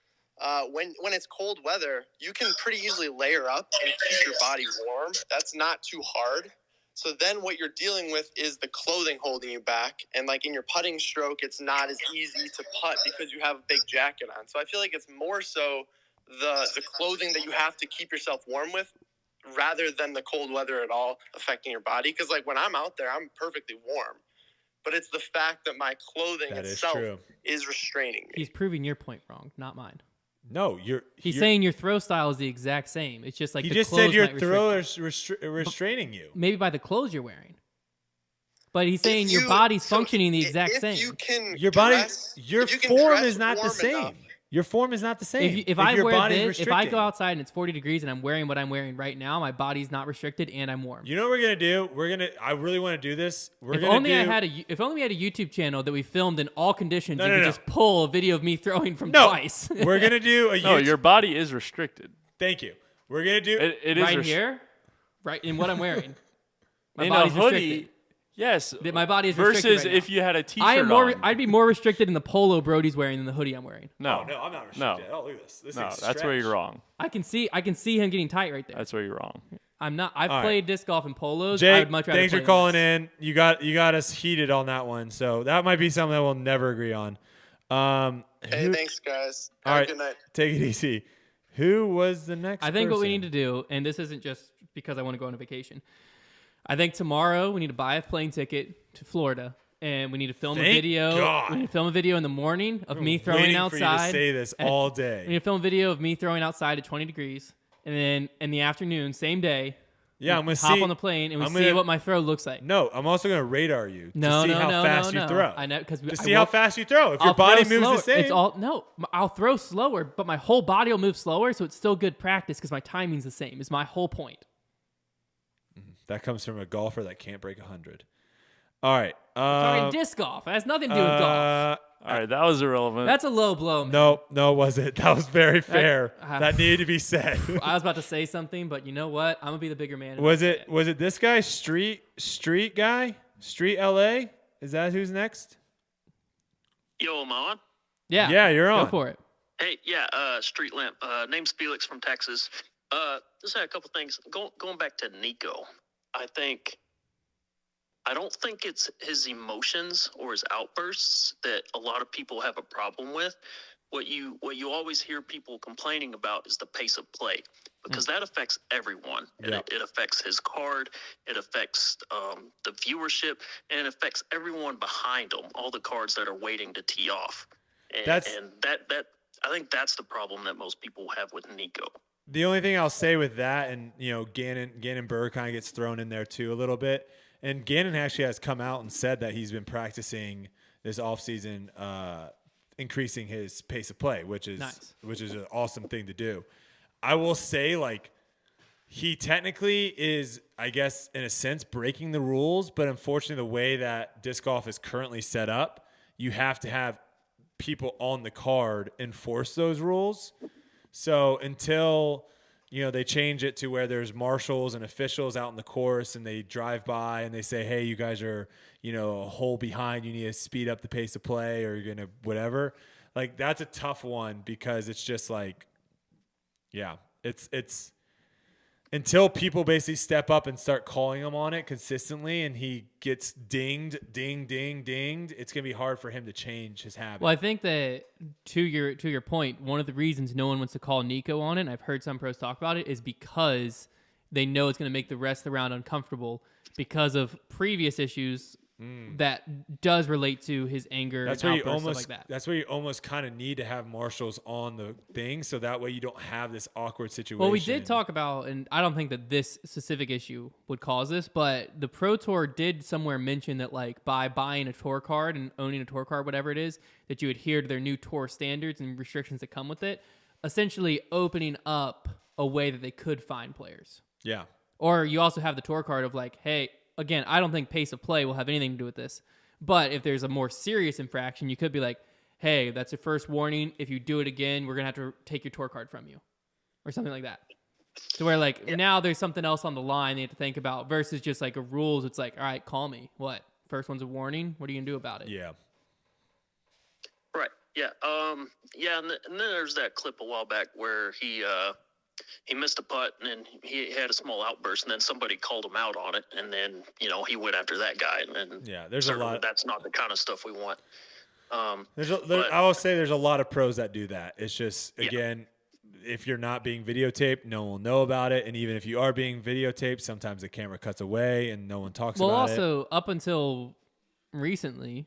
when it's cold weather, you can pretty easily layer up and keep your body warm. That's not too hard. So then what you're dealing with is the clothing holding you back. And like in your putting stroke, it's not as easy to putt because you have a big jacket on. So I feel like it's more so the clothing that you have to keep yourself warm with rather than the cold weather at all affecting your body. Because like when I'm out there, I'm perfectly warm. But it's the fact that my clothing itself is restraining me. He's proving your point wrong, not mine. No, He's saying your throw style is the exact same. It's just like he the just clothes said your might throw is restraining you. Maybe by the clothes you're wearing. But he's saying your body's functioning the exact same. Your form is not the same. Your form is not the same. If I go outside and it's 40 degrees and I'm wearing what I'm wearing right now, my body's not restricted and I'm warm. You know what we're gonna do? I really want to do this. If only we had a YouTube channel that we filmed in all conditions and could just pull a video of me throwing from twice. We're gonna do a No, your body is restricted. Thanit we're gonna do it is right here, right in what I'm wearing. My in body's a hoodie. restricted. Yes. My body is restricted versus right now. if you had a t-shirt on. I'd be more restricted in the polo Brody's wearing than the hoodie I'm wearing. No, I'm not restricted. Oh, look at this. No, that's where you're wrong. I can see him getting tight right there. That's where you're wrong. I'm not. I've played disc golf in polos. Jake, I would much rather thanks play for calling in. You got us heated on that one. So that might be something that we'll never agree on. Hey, thanks, guys. All right, good night. Take it easy. Who was the next I think person? what we need to do, and this isn't just because I want to go on a vacation. I think tomorrow we need to buy a plane ticket to Florida, and we need to film a video. God. We need to film a video in the morning of me throwing outside. For you to say this all day. We need to film a video of me throwing outside at 20 degrees, and then in the afternoon, same day. Yeah, I'm gonna hop on the plane and see what my throw looks like. No, I'm also gonna radar you to see how fast you throw. I know because how fast you throw. If your body moves the same, I'll throw slower, but my whole body will move slower, so it's still good practice because my timing's the same. Is my whole point. That comes from a golfer that can't break 100. All right. We're talking disc golf. It has nothing to do with golf. All right, that was irrelevant. That's a low blow, man. No, was it? That was very fair. That needed to be said. I was about to say something, but you know what? I'm gonna be the bigger man. Was it this guy, Street guy? Street LA? Is that who's next? Yo, am I on? Yeah. Yeah, you're on. Go for it. Hey, Street Lamp. Name's Felix from Texas. Just had a couple things. Going back to Nico, I don't think it's his emotions or his outbursts that a lot of people have a problem with. What you always hear people complaining about is the pace of play, because that affects everyone. Yep. It affects his card. It affects the viewership, and it affects everyone behind him. All the cards that are waiting to tee off. And I think that's the problem that most people have with Nico. The only thing I'll say with that, and Gannon Burr kind of gets thrown in there too a little bit. And Gannon actually has come out and said that he's been practicing this offseason, increasing his pace of play, which is an awesome thing to do. I will say, he technically is, I guess, in a sense, breaking the rules, but unfortunately, the way that disc golf is currently set up, you have to have people on the card enforce those rules. So until they change it to where there's marshals and officials out in the course and they drive by and they say, hey, you guys are, a hole behind. You need to speed up the pace of play or you're going to whatever. That's a tough one because it's just it's until people basically step up and start calling him on it consistently and he gets dinged, it's going to be hard for him to change his habit. Well, I think that to your point, one of the reasons no one wants to call Nico on it, and I've heard some pros talk about it, is because they know it's going to make the rest of the round uncomfortable because of previous issues that does relate to his anger and outbursts, stuff like that. That's where you almost kind of need to have marshals on the thing so that way you don't have this awkward situation. Well, we did talk about, and I don't think that this specific issue would cause this, but the Pro Tour did somewhere mention that, like, by buying a tour card and owning a tour card, whatever it is, that you adhere to their new tour standards and restrictions that come with it, essentially opening up a way that they could fine players. Yeah. Or you also have the tour card of like, hey, again, I don't think pace of play will have anything to do with this. But if there's a more serious infraction, you could be like, hey, that's your first warning. If you do it again, we're going to have to take your tour card from you. Or something like that. So where like now there's something else on the line they have to think about versus just like a rules. It's like, all right, call me. What? First one's a warning. What are you going to do about it? Yeah. Right. Yeah. Yeah. And then there's that clip a while back where he missed a putt and then he had a small outburst and then somebody called him out on it. And then, he went after that guy. And yeah, there's a lot. That's not the kind of stuff we want. I will say there's a lot of pros that do that. It's just, again, if you're not being videotaped, no one will know about it. And even if you are being videotaped, sometimes the camera cuts away and no one talks about it. Well, also up until recently,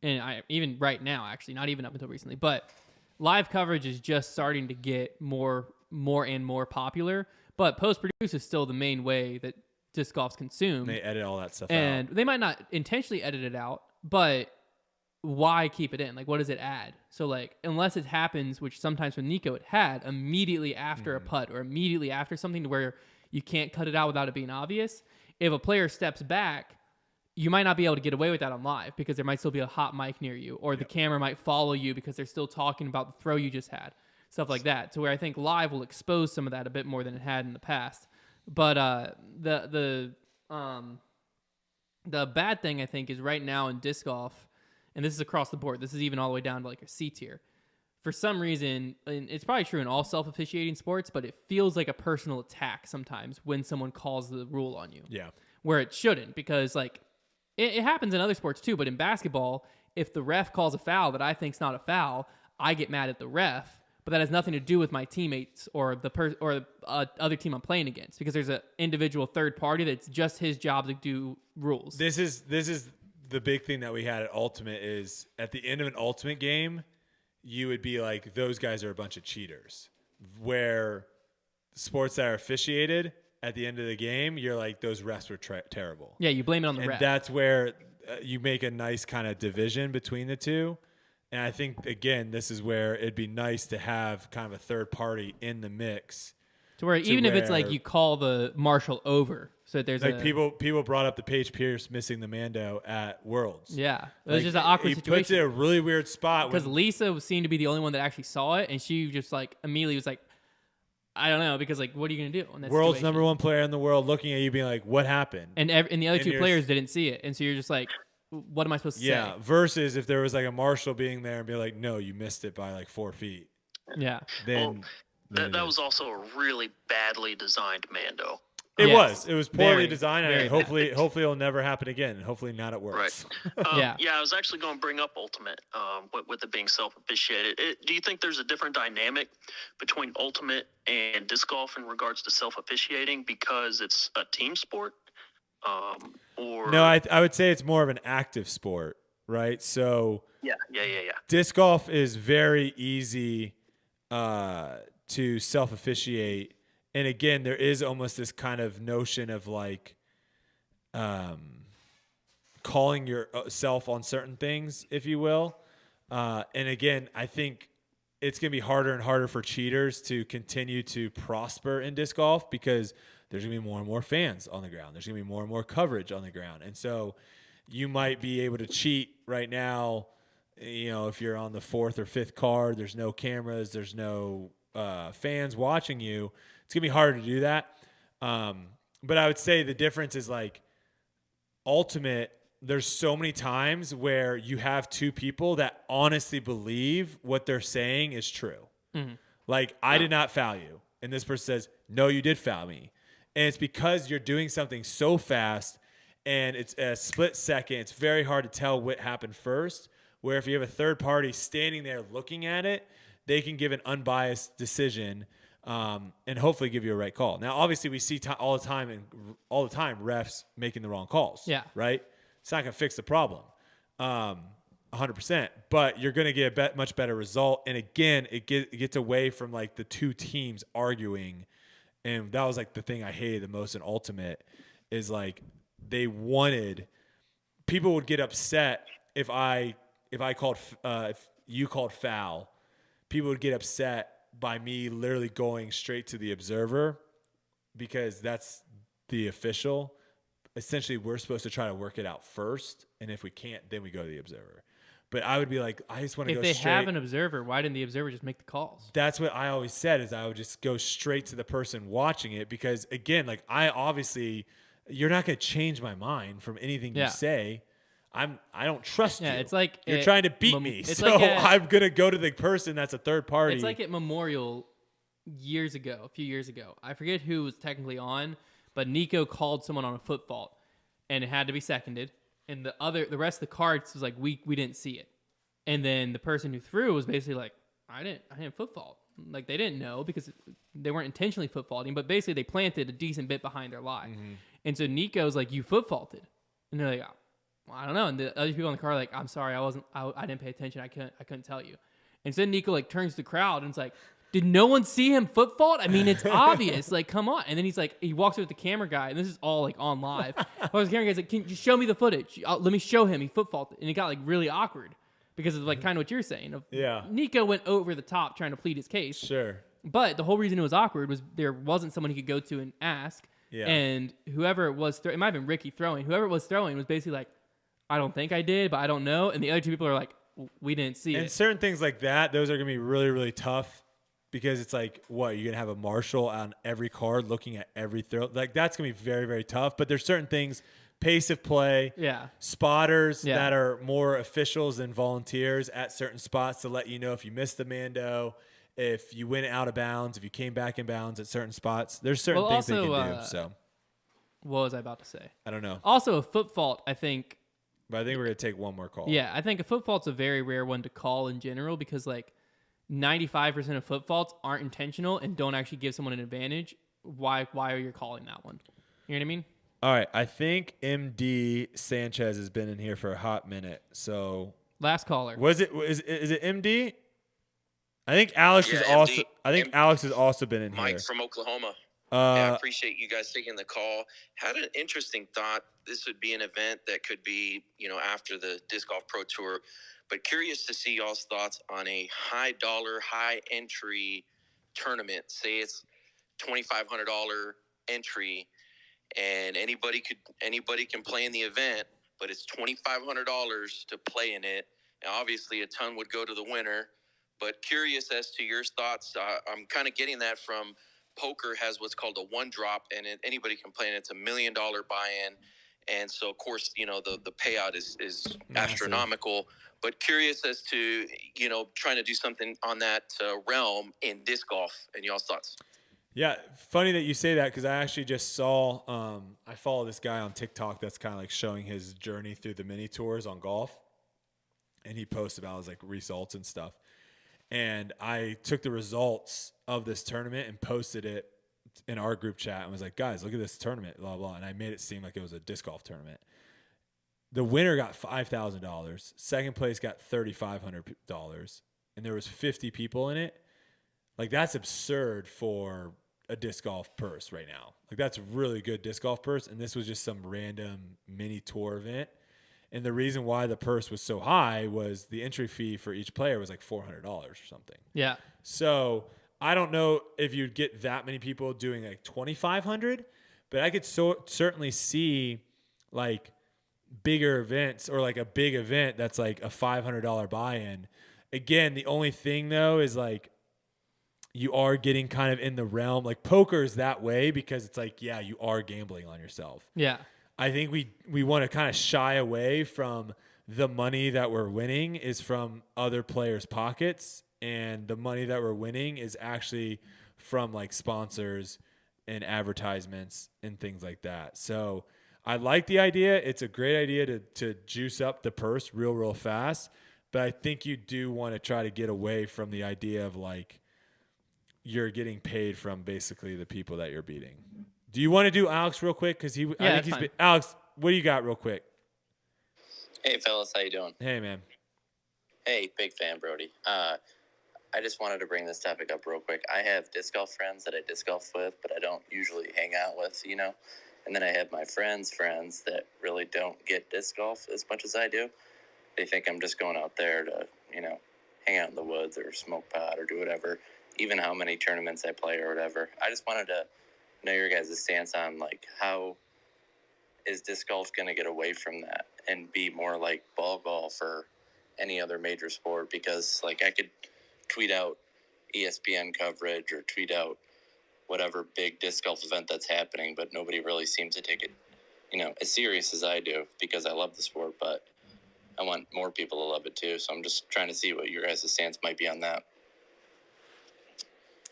and even right now, actually, not even up until recently, but live coverage is just starting to get more and more popular, but post-produce is still the main way that disc golf's consumed. They edit all that stuff and out. They might not intentionally edit it out, but why keep it in? Like, what does it add? So, like, unless it happens, which sometimes with Nico it had, immediately after a putt or immediately after something to where you can't cut it out without it being obvious, if a player steps back, you might not be able to get away with that on live because there might still be a hot mic near you, or the camera might follow you because they're still talking about the throw you just had. Stuff like that, to where I think live will expose some of that a bit more than it had in the past. But the bad thing I think is right now in disc golf, and this is across the board. This is even all the way down to like a C tier. For some reason, and it's probably true in all self-officiating sports, but it feels like a personal attack sometimes when someone calls the rule on you. Yeah, where it shouldn't, because like it happens in other sports too. But in basketball, if the ref calls a foul that I think's not a foul, I get mad at the ref. But that has nothing to do with my teammates or the other team I'm playing against, because there's an individual third party that's just his job to do rules. This is the big thing that we had at Ultimate is at the end of an Ultimate game, you would be like, those guys are a bunch of cheaters. Where sports that are officiated at the end of the game, you're like, those refs were terrible. Yeah, you blame it on the ref. And that's where you make a nice kind of division between the two. And I think, again, this is where it'd be nice to have kind of a third party in the mix. To where if it's like you call the marshal over, so that there's like people brought up the Paige Pierce missing the Mando at Worlds. Yeah, it was just an awkward situation. He puts it in a really weird spot. Because Lisa seemed to be the only one that actually saw it, and she just like immediately was like, I don't know, because like, what are you going to do in that World's situation? #1 player in the world looking at you being like, what happened? And the other two players didn't see it, and so you're just like, what am I supposed to say? Yeah, versus if there was like a marshal being there and be like, no, you missed it by like 4 feet. Yeah. Then that was also a really badly designed Mando. It was poorly designed, and very hopefully it'll never happen again, and hopefully not at Worlds. Right. I was actually going to bring up Ultimate with it being self-officiated. Do you think there's a different dynamic between Ultimate and disc golf in regards to self-officiating because it's a team sport? No, I would say it's more of an active sport, right? So yeah. Disc golf is very easy to self-officiate. And again, there is almost this kind of notion of like calling yourself on certain things, if you will. And again, I think it's going to be harder and harder for cheaters to continue to prosper in disc golf because there's going to be more and more fans on the ground. There's going to be more and more coverage on the ground. And so you might be able to cheat right now, if you're on the 4th or 5th card, there's no cameras, there's no fans watching you. It's going to be harder to do that. But I would say the difference is like Ultimate, there's so many times where you have two people that honestly believe what they're saying is true. Mm-hmm. Like, I did not foul you. And this person says, no, you did foul me. And it's because you're doing something so fast and it's a split second. It's very hard to tell what happened first, where if you have a third party standing there looking at it, they can give an unbiased decision and hopefully give you a right call. Now, obviously, we see all the time refs making the wrong calls. Yeah. Right? It's not going to fix the problem 100%, but you're going to get a much better result. And again, it gets away from like the two teams arguing. And that was like the thing I hated the most in Ultimate is like people would get upset if you called foul. People would get upset by me literally going straight to the observer because that's the official. Essentially, we're supposed to try to work it out first, and if we can't, then we go to the observer. But I would be like, I just want to go straight. If they have an observer, why didn't the observer just make the calls? That's what I always said is I would just go straight to the person watching it because, again, like you're not going to change my mind from anything you say. I don't trust you. It's like you're trying to beat me. So I'm going to go to the person that's a third party. It's like at Memorial a few years ago. I forget who was technically on, but Nico called someone on a foot fault, and it had to be seconded. And the rest of the cards was like, we didn't see it. And then the person who threw was basically like, I didn't foot fault. Like they didn't know because they weren't intentionally foot faulting, but basically they planted a decent bit behind their lie. Mm-hmm. And so Nico's like, you foot faulted. And they're like, oh, well, I don't know. And the other people in the car are like, I'm sorry, I didn't pay attention. I couldn't tell you. And so Nico like turns to the crowd and it's like, did no one see him foot fault? I mean, it's obvious. Like, come on. And then he's like, he walks over to the camera guy, and this is all like on live. The camera guy's like, can you show me the footage? Let me show him. He foot faulted. And it got like really awkward because of like kind of what you're saying. Nico went over the top trying to plead his case. Sure. But the whole reason it was awkward was there wasn't someone he could go to and ask. Yeah. And whoever it was, it might have been Ricky throwing. Whoever it was throwing was basically like, I don't think I did, but I don't know. And the other two people are like, we didn't see it. And certain things like that, those are going to be really, really tough. Because it's like, what, you're going to have a marshal on every card looking at every throw? Like, that's going to be very, very tough. But there's certain things, pace of play, spotters that are more officials than volunteers at certain spots to let you know if you missed the Mando, if you went out of bounds, if you came back in bounds at certain spots. There's certain things they can do. So, what was I about to say? I don't know. Also, a foot fault, I think. But I think we're going to take one more call. Yeah, I think a foot fault's a very rare one to call in general because, like, 95% of foot faults aren't intentional and don't actually give someone an advantage. Why are you calling that one? You know what I mean? All right. I think MD Sanchez has been in here for a hot minute. So last caller. Is it MD? I think Alex is also. I think Alex has also been in here. Mike from Oklahoma. I appreciate you guys taking the call. Had an interesting thought. This would be an event that could be, after the Disc Golf Pro Tour. But curious to see y'all's thoughts on a high dollar, high entry tournament. Say it's $2,500 entry, and anybody can play in the event, but it's $2,500 to play in it. And obviously, a ton would go to the winner. But curious as to your thoughts. I'm kind of getting that from poker has what's called a one drop, and anybody can play in it. It's $1 million buy-in. And so, of course, the payout is astronomical. But curious as to, trying to do something on that realm in disc golf and y'all's thoughts. Yeah, funny that you say that because I actually just saw I follow this guy on TikTok that's kind of like showing his journey through the mini tours on golf. And he posts about his like results and stuff. And I took the results of this tournament and posted it in our group chat and was like, guys, look at this tournament, blah, blah. And I made it seem like it was a disc golf tournament. The winner got $5,000. Second place got $3,500. And there was 50 people in it. Like, that's absurd for a disc golf purse right now. Like, that's a really good disc golf purse. And this was just some random mini tour event. And the reason why the purse was so high was the entry fee for each player was like $400 or something. Yeah. So I don't know if you'd get that many people doing like $2,500, but I could certainly see like bigger events or like a big event that's like a $500 buy-in. Again, the only thing though is like you are getting kind of in the realm, like poker is that way because it's like, yeah, you are gambling on yourself. Yeah. I think we want to kind of shy away from the money that we're winning is from other players' pockets, and the money that we're winning is actually from like sponsors and advertisements and things like that. So I like the idea. It's a great idea to juice up the purse real fast. But I think you do want to try to get away from the idea of like you're getting paid from basically the people that you're beating. Do you want to do Alex real quick? Because Alex, what do you got real quick? Hey, fellas, how you doing? Hey, man. Hey, big fan, Brodie. I just wanted to bring this topic up real quick. I have disc golf friends that I disc golf with, but I don't usually hang out with, you know. And then I have my friends that really don't get disc golf as much as I do. They think I'm just going out there to, you know, hang out in the woods or smoke pot or do whatever, even how many tournaments I play or whatever. I just wanted to know your guys' stance on, like, how is disc golf going to get away from that and be more like ball golf or any other major sport? Because, like, I could tweet out ESPN coverage or tweet out whatever big disc golf event that's happening, but nobody really seems to take it, you know, as serious as I do because I love the sport, but I want more people to love it too. So I'm just trying to see what your guys' stance might be on that.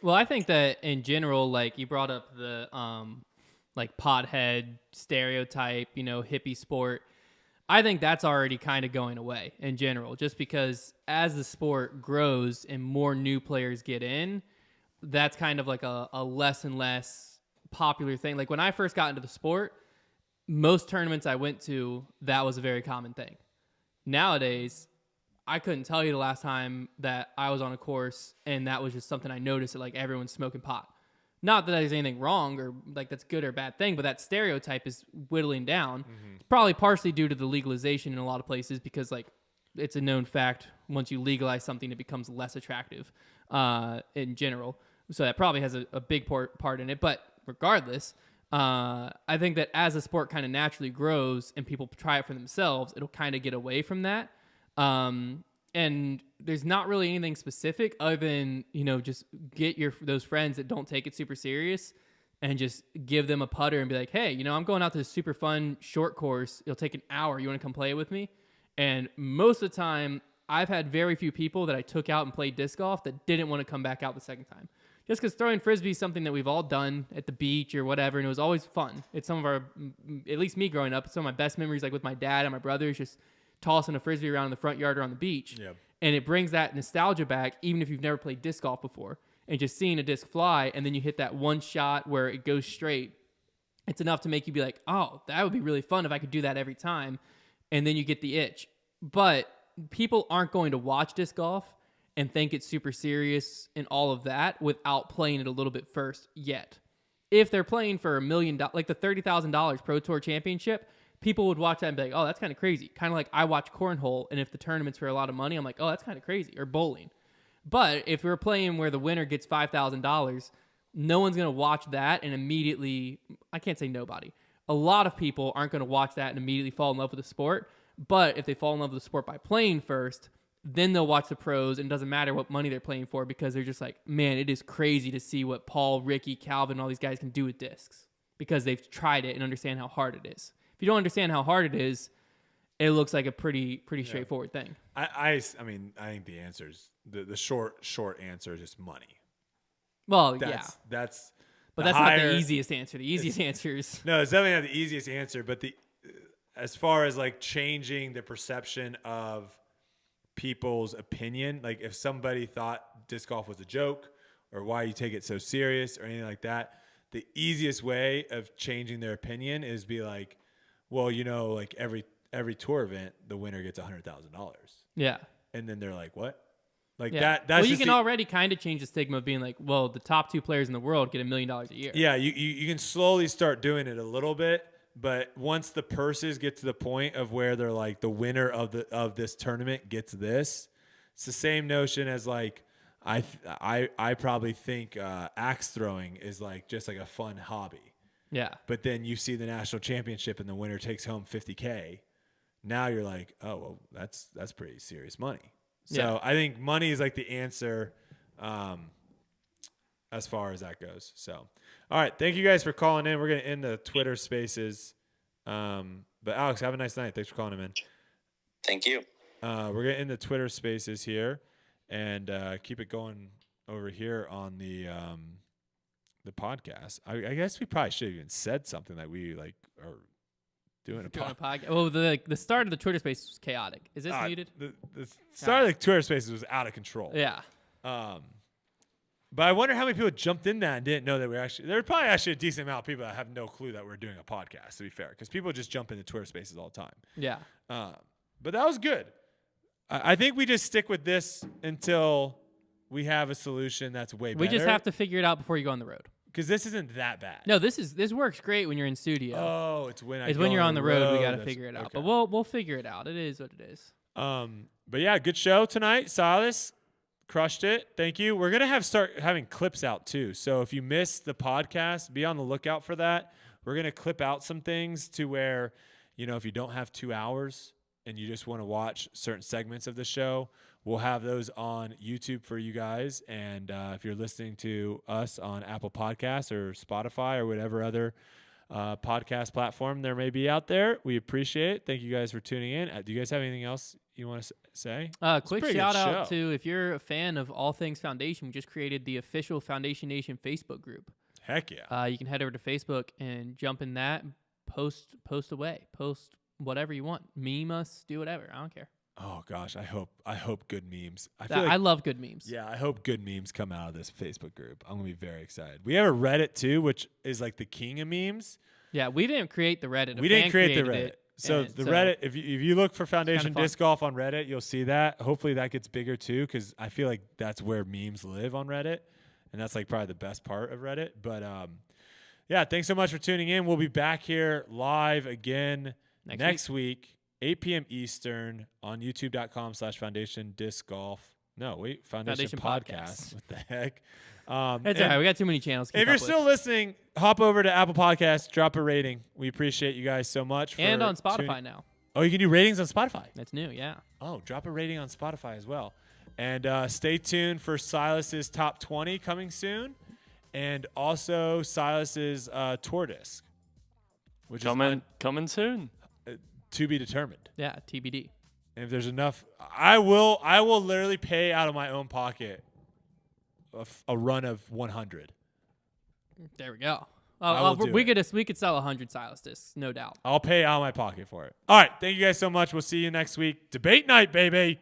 Well, I think that in general, like you brought up the like pothead stereotype, you know, hippie sport. I think that's already kind of going away in general, just because as the sport grows and more new players get in, that's kind of like a less and less popular thing. Like when I first got into the sport, most tournaments I went to, that was a very common thing. Nowadays, I couldn't tell you the last time that I was on a course and that was just something I noticed that like everyone's smoking pot. Not that there's anything wrong or like that's good or bad thing, but that stereotype is whittling down. Mm-hmm. It's probably partially due to the legalization in a lot of places because like it's a known fact once you legalize something, it becomes less attractive in general. So that probably has a big part in it. But regardless, I think that as the sport kind of naturally grows and people try it for themselves, it'll kind of get away from that. And there's not really anything specific other than, you know, just get those friends that don't take it super serious and just give them a putter and be like, hey, you know, I'm going out to this super fun short course. It'll take an hour. You want to come play with me? And most of the time, I've had very few people that I took out and played disc golf that didn't want to come back out the second time. Just because throwing Frisbee is something that we've all done at the beach or whatever, and it was always fun. It's some of our, at least me growing up, some of my best memories, like with my dad and my brothers, just tossing a Frisbee around in the front yard or on the beach. Yep. And it brings that nostalgia back, even if you've never played disc golf before. And just seeing a disc fly, and then you hit that one shot where it goes straight, it's enough to make you be like, oh, that would be really fun if I could do that every time. And then you get the itch. But people aren't going to watch disc golf and think it's super serious and all of that without playing it a little bit first yet. If they're playing for $1 million, like the $30,000 Pro Tour Championship, people would watch that and be like, oh, that's kind of crazy. Kind of like I watch cornhole, and if the tournament's for a lot of money, I'm like, oh, that's kind of crazy. Or bowling. But if we're playing where the winner gets $5,000, no one's going to watch that and immediately, I can't say nobody. A lot of people aren't going to watch that and immediately fall in love with the sport. But if they fall in love with the sport by playing first, then they'll watch the pros, and it doesn't matter what money they're playing for because they're just like, man, it is crazy to see what Paul, Ricky, Calvin, all these guys can do with discs because they've tried it and understand how hard it is. If you don't understand how hard it is, it looks like a pretty straightforward thing. I mean, I think the answer is the short answer is just money. Well, that's but that's not the easiest answer. The easiest answer is no, it's definitely not the easiest answer. But as far as like changing the perception of people's opinion, like if somebody thought disc golf was a joke or why you take it so serious or anything like that, the easiest way of changing their opinion is be like, well, you know, like every tour event, the winner gets $100,000. Yeah. And then they're like, what? Like that's well, you can already kind of change the stigma of being like, well, the top 2 players in the world get $1 million a year. Yeah, you can slowly start doing it a little bit, but once the purses get to the point of where they're like the winner of this tournament gets this, it's the same notion as like I probably think axe throwing is like just like a fun hobby. Yeah. But then you see the national championship and the winner takes home $50K. Now you're like, oh, well, that's pretty serious money. So yeah. I think money is like the answer as far as that goes. So, all right. Thank you guys for calling in. We're going to end the Twitter spaces. But Alex, have a nice night. Thanks for calling in, man. Thank you. We're going to end the Twitter spaces here and keep it going over here on the the podcast. I guess we probably should have even said something like we like are doing a podcast. Well, the start of the Twitter Space was chaotic. Is this muted? The start of the Twitter Spaces was out of control. Yeah. But I wonder how many people jumped in that and didn't know that we actually. There were probably actually a decent amount of people that have no clue that we're doing a podcast. To be fair, because people just jump into Twitter Spaces all the time. Yeah. But that was good. I think we just stick with this until we have a solution that's way better. We just have to figure it out before you go on the road. Because this isn't that bad. No, this works great when you're in studio. Oh, it's when you're on the road. We got to figure it out. Okay. But we'll figure it out. It is what it is. But yeah, good show tonight, Silas. Crushed it. Thank you. We're gonna start having clips out too. So if you missed the podcast, be on the lookout for that. We're gonna clip out some things to where, if you don't have 2 hours and you just want to watch certain segments of the show, we'll have those on YouTube for you guys. And if you're listening to us on Apple Podcasts or Spotify or whatever other podcast platform there may be out there, we appreciate it. Thank you guys for tuning in. Do you guys have anything else you want to say? Quick shout out to, if you're a fan of all things Foundation, we just created the official Foundation Nation Facebook group. Heck yeah. You can head over to Facebook and jump in that, post away, post whatever you want, meme us, do whatever. I don't care. Oh gosh, I hope good memes. I love good memes. Yeah, I hope good memes come out of this Facebook group. I'm gonna be very excited. We have a Reddit too, which is like the king of memes. Yeah, we didn't create the Reddit. We didn't create the Reddit. So Reddit, if you look for Foundation Disc Golf on Reddit, you'll see that. Hopefully that gets bigger too, because I feel like that's where memes live on Reddit, and that's like probably the best part of Reddit. But yeah, thanks so much for tuning in. We'll be back here live again next week. 8 p.m. Eastern on youtube.com/Foundation Disc Golf. No, wait, Foundation Podcast. What the heck? That's all right. We got too many channels. If you're still listening, hop over to Apple Podcasts, drop a rating. We appreciate you guys so much. And on Spotify now. Oh, you can do ratings on Spotify. That's new, yeah. Oh, drop a rating on Spotify as well. And stay tuned for Silas's Top 20 coming soon. And also Silas's Tour Disc. Which is coming soon. To be determined. Yeah, TBD. And if there's enough, I will literally pay out of my own pocket a run of 100. There we go. We could sell 100 Silas discs, no doubt. I'll pay out of my pocket for it. All right, thank you guys so much. We'll see you next week. Debate night, baby.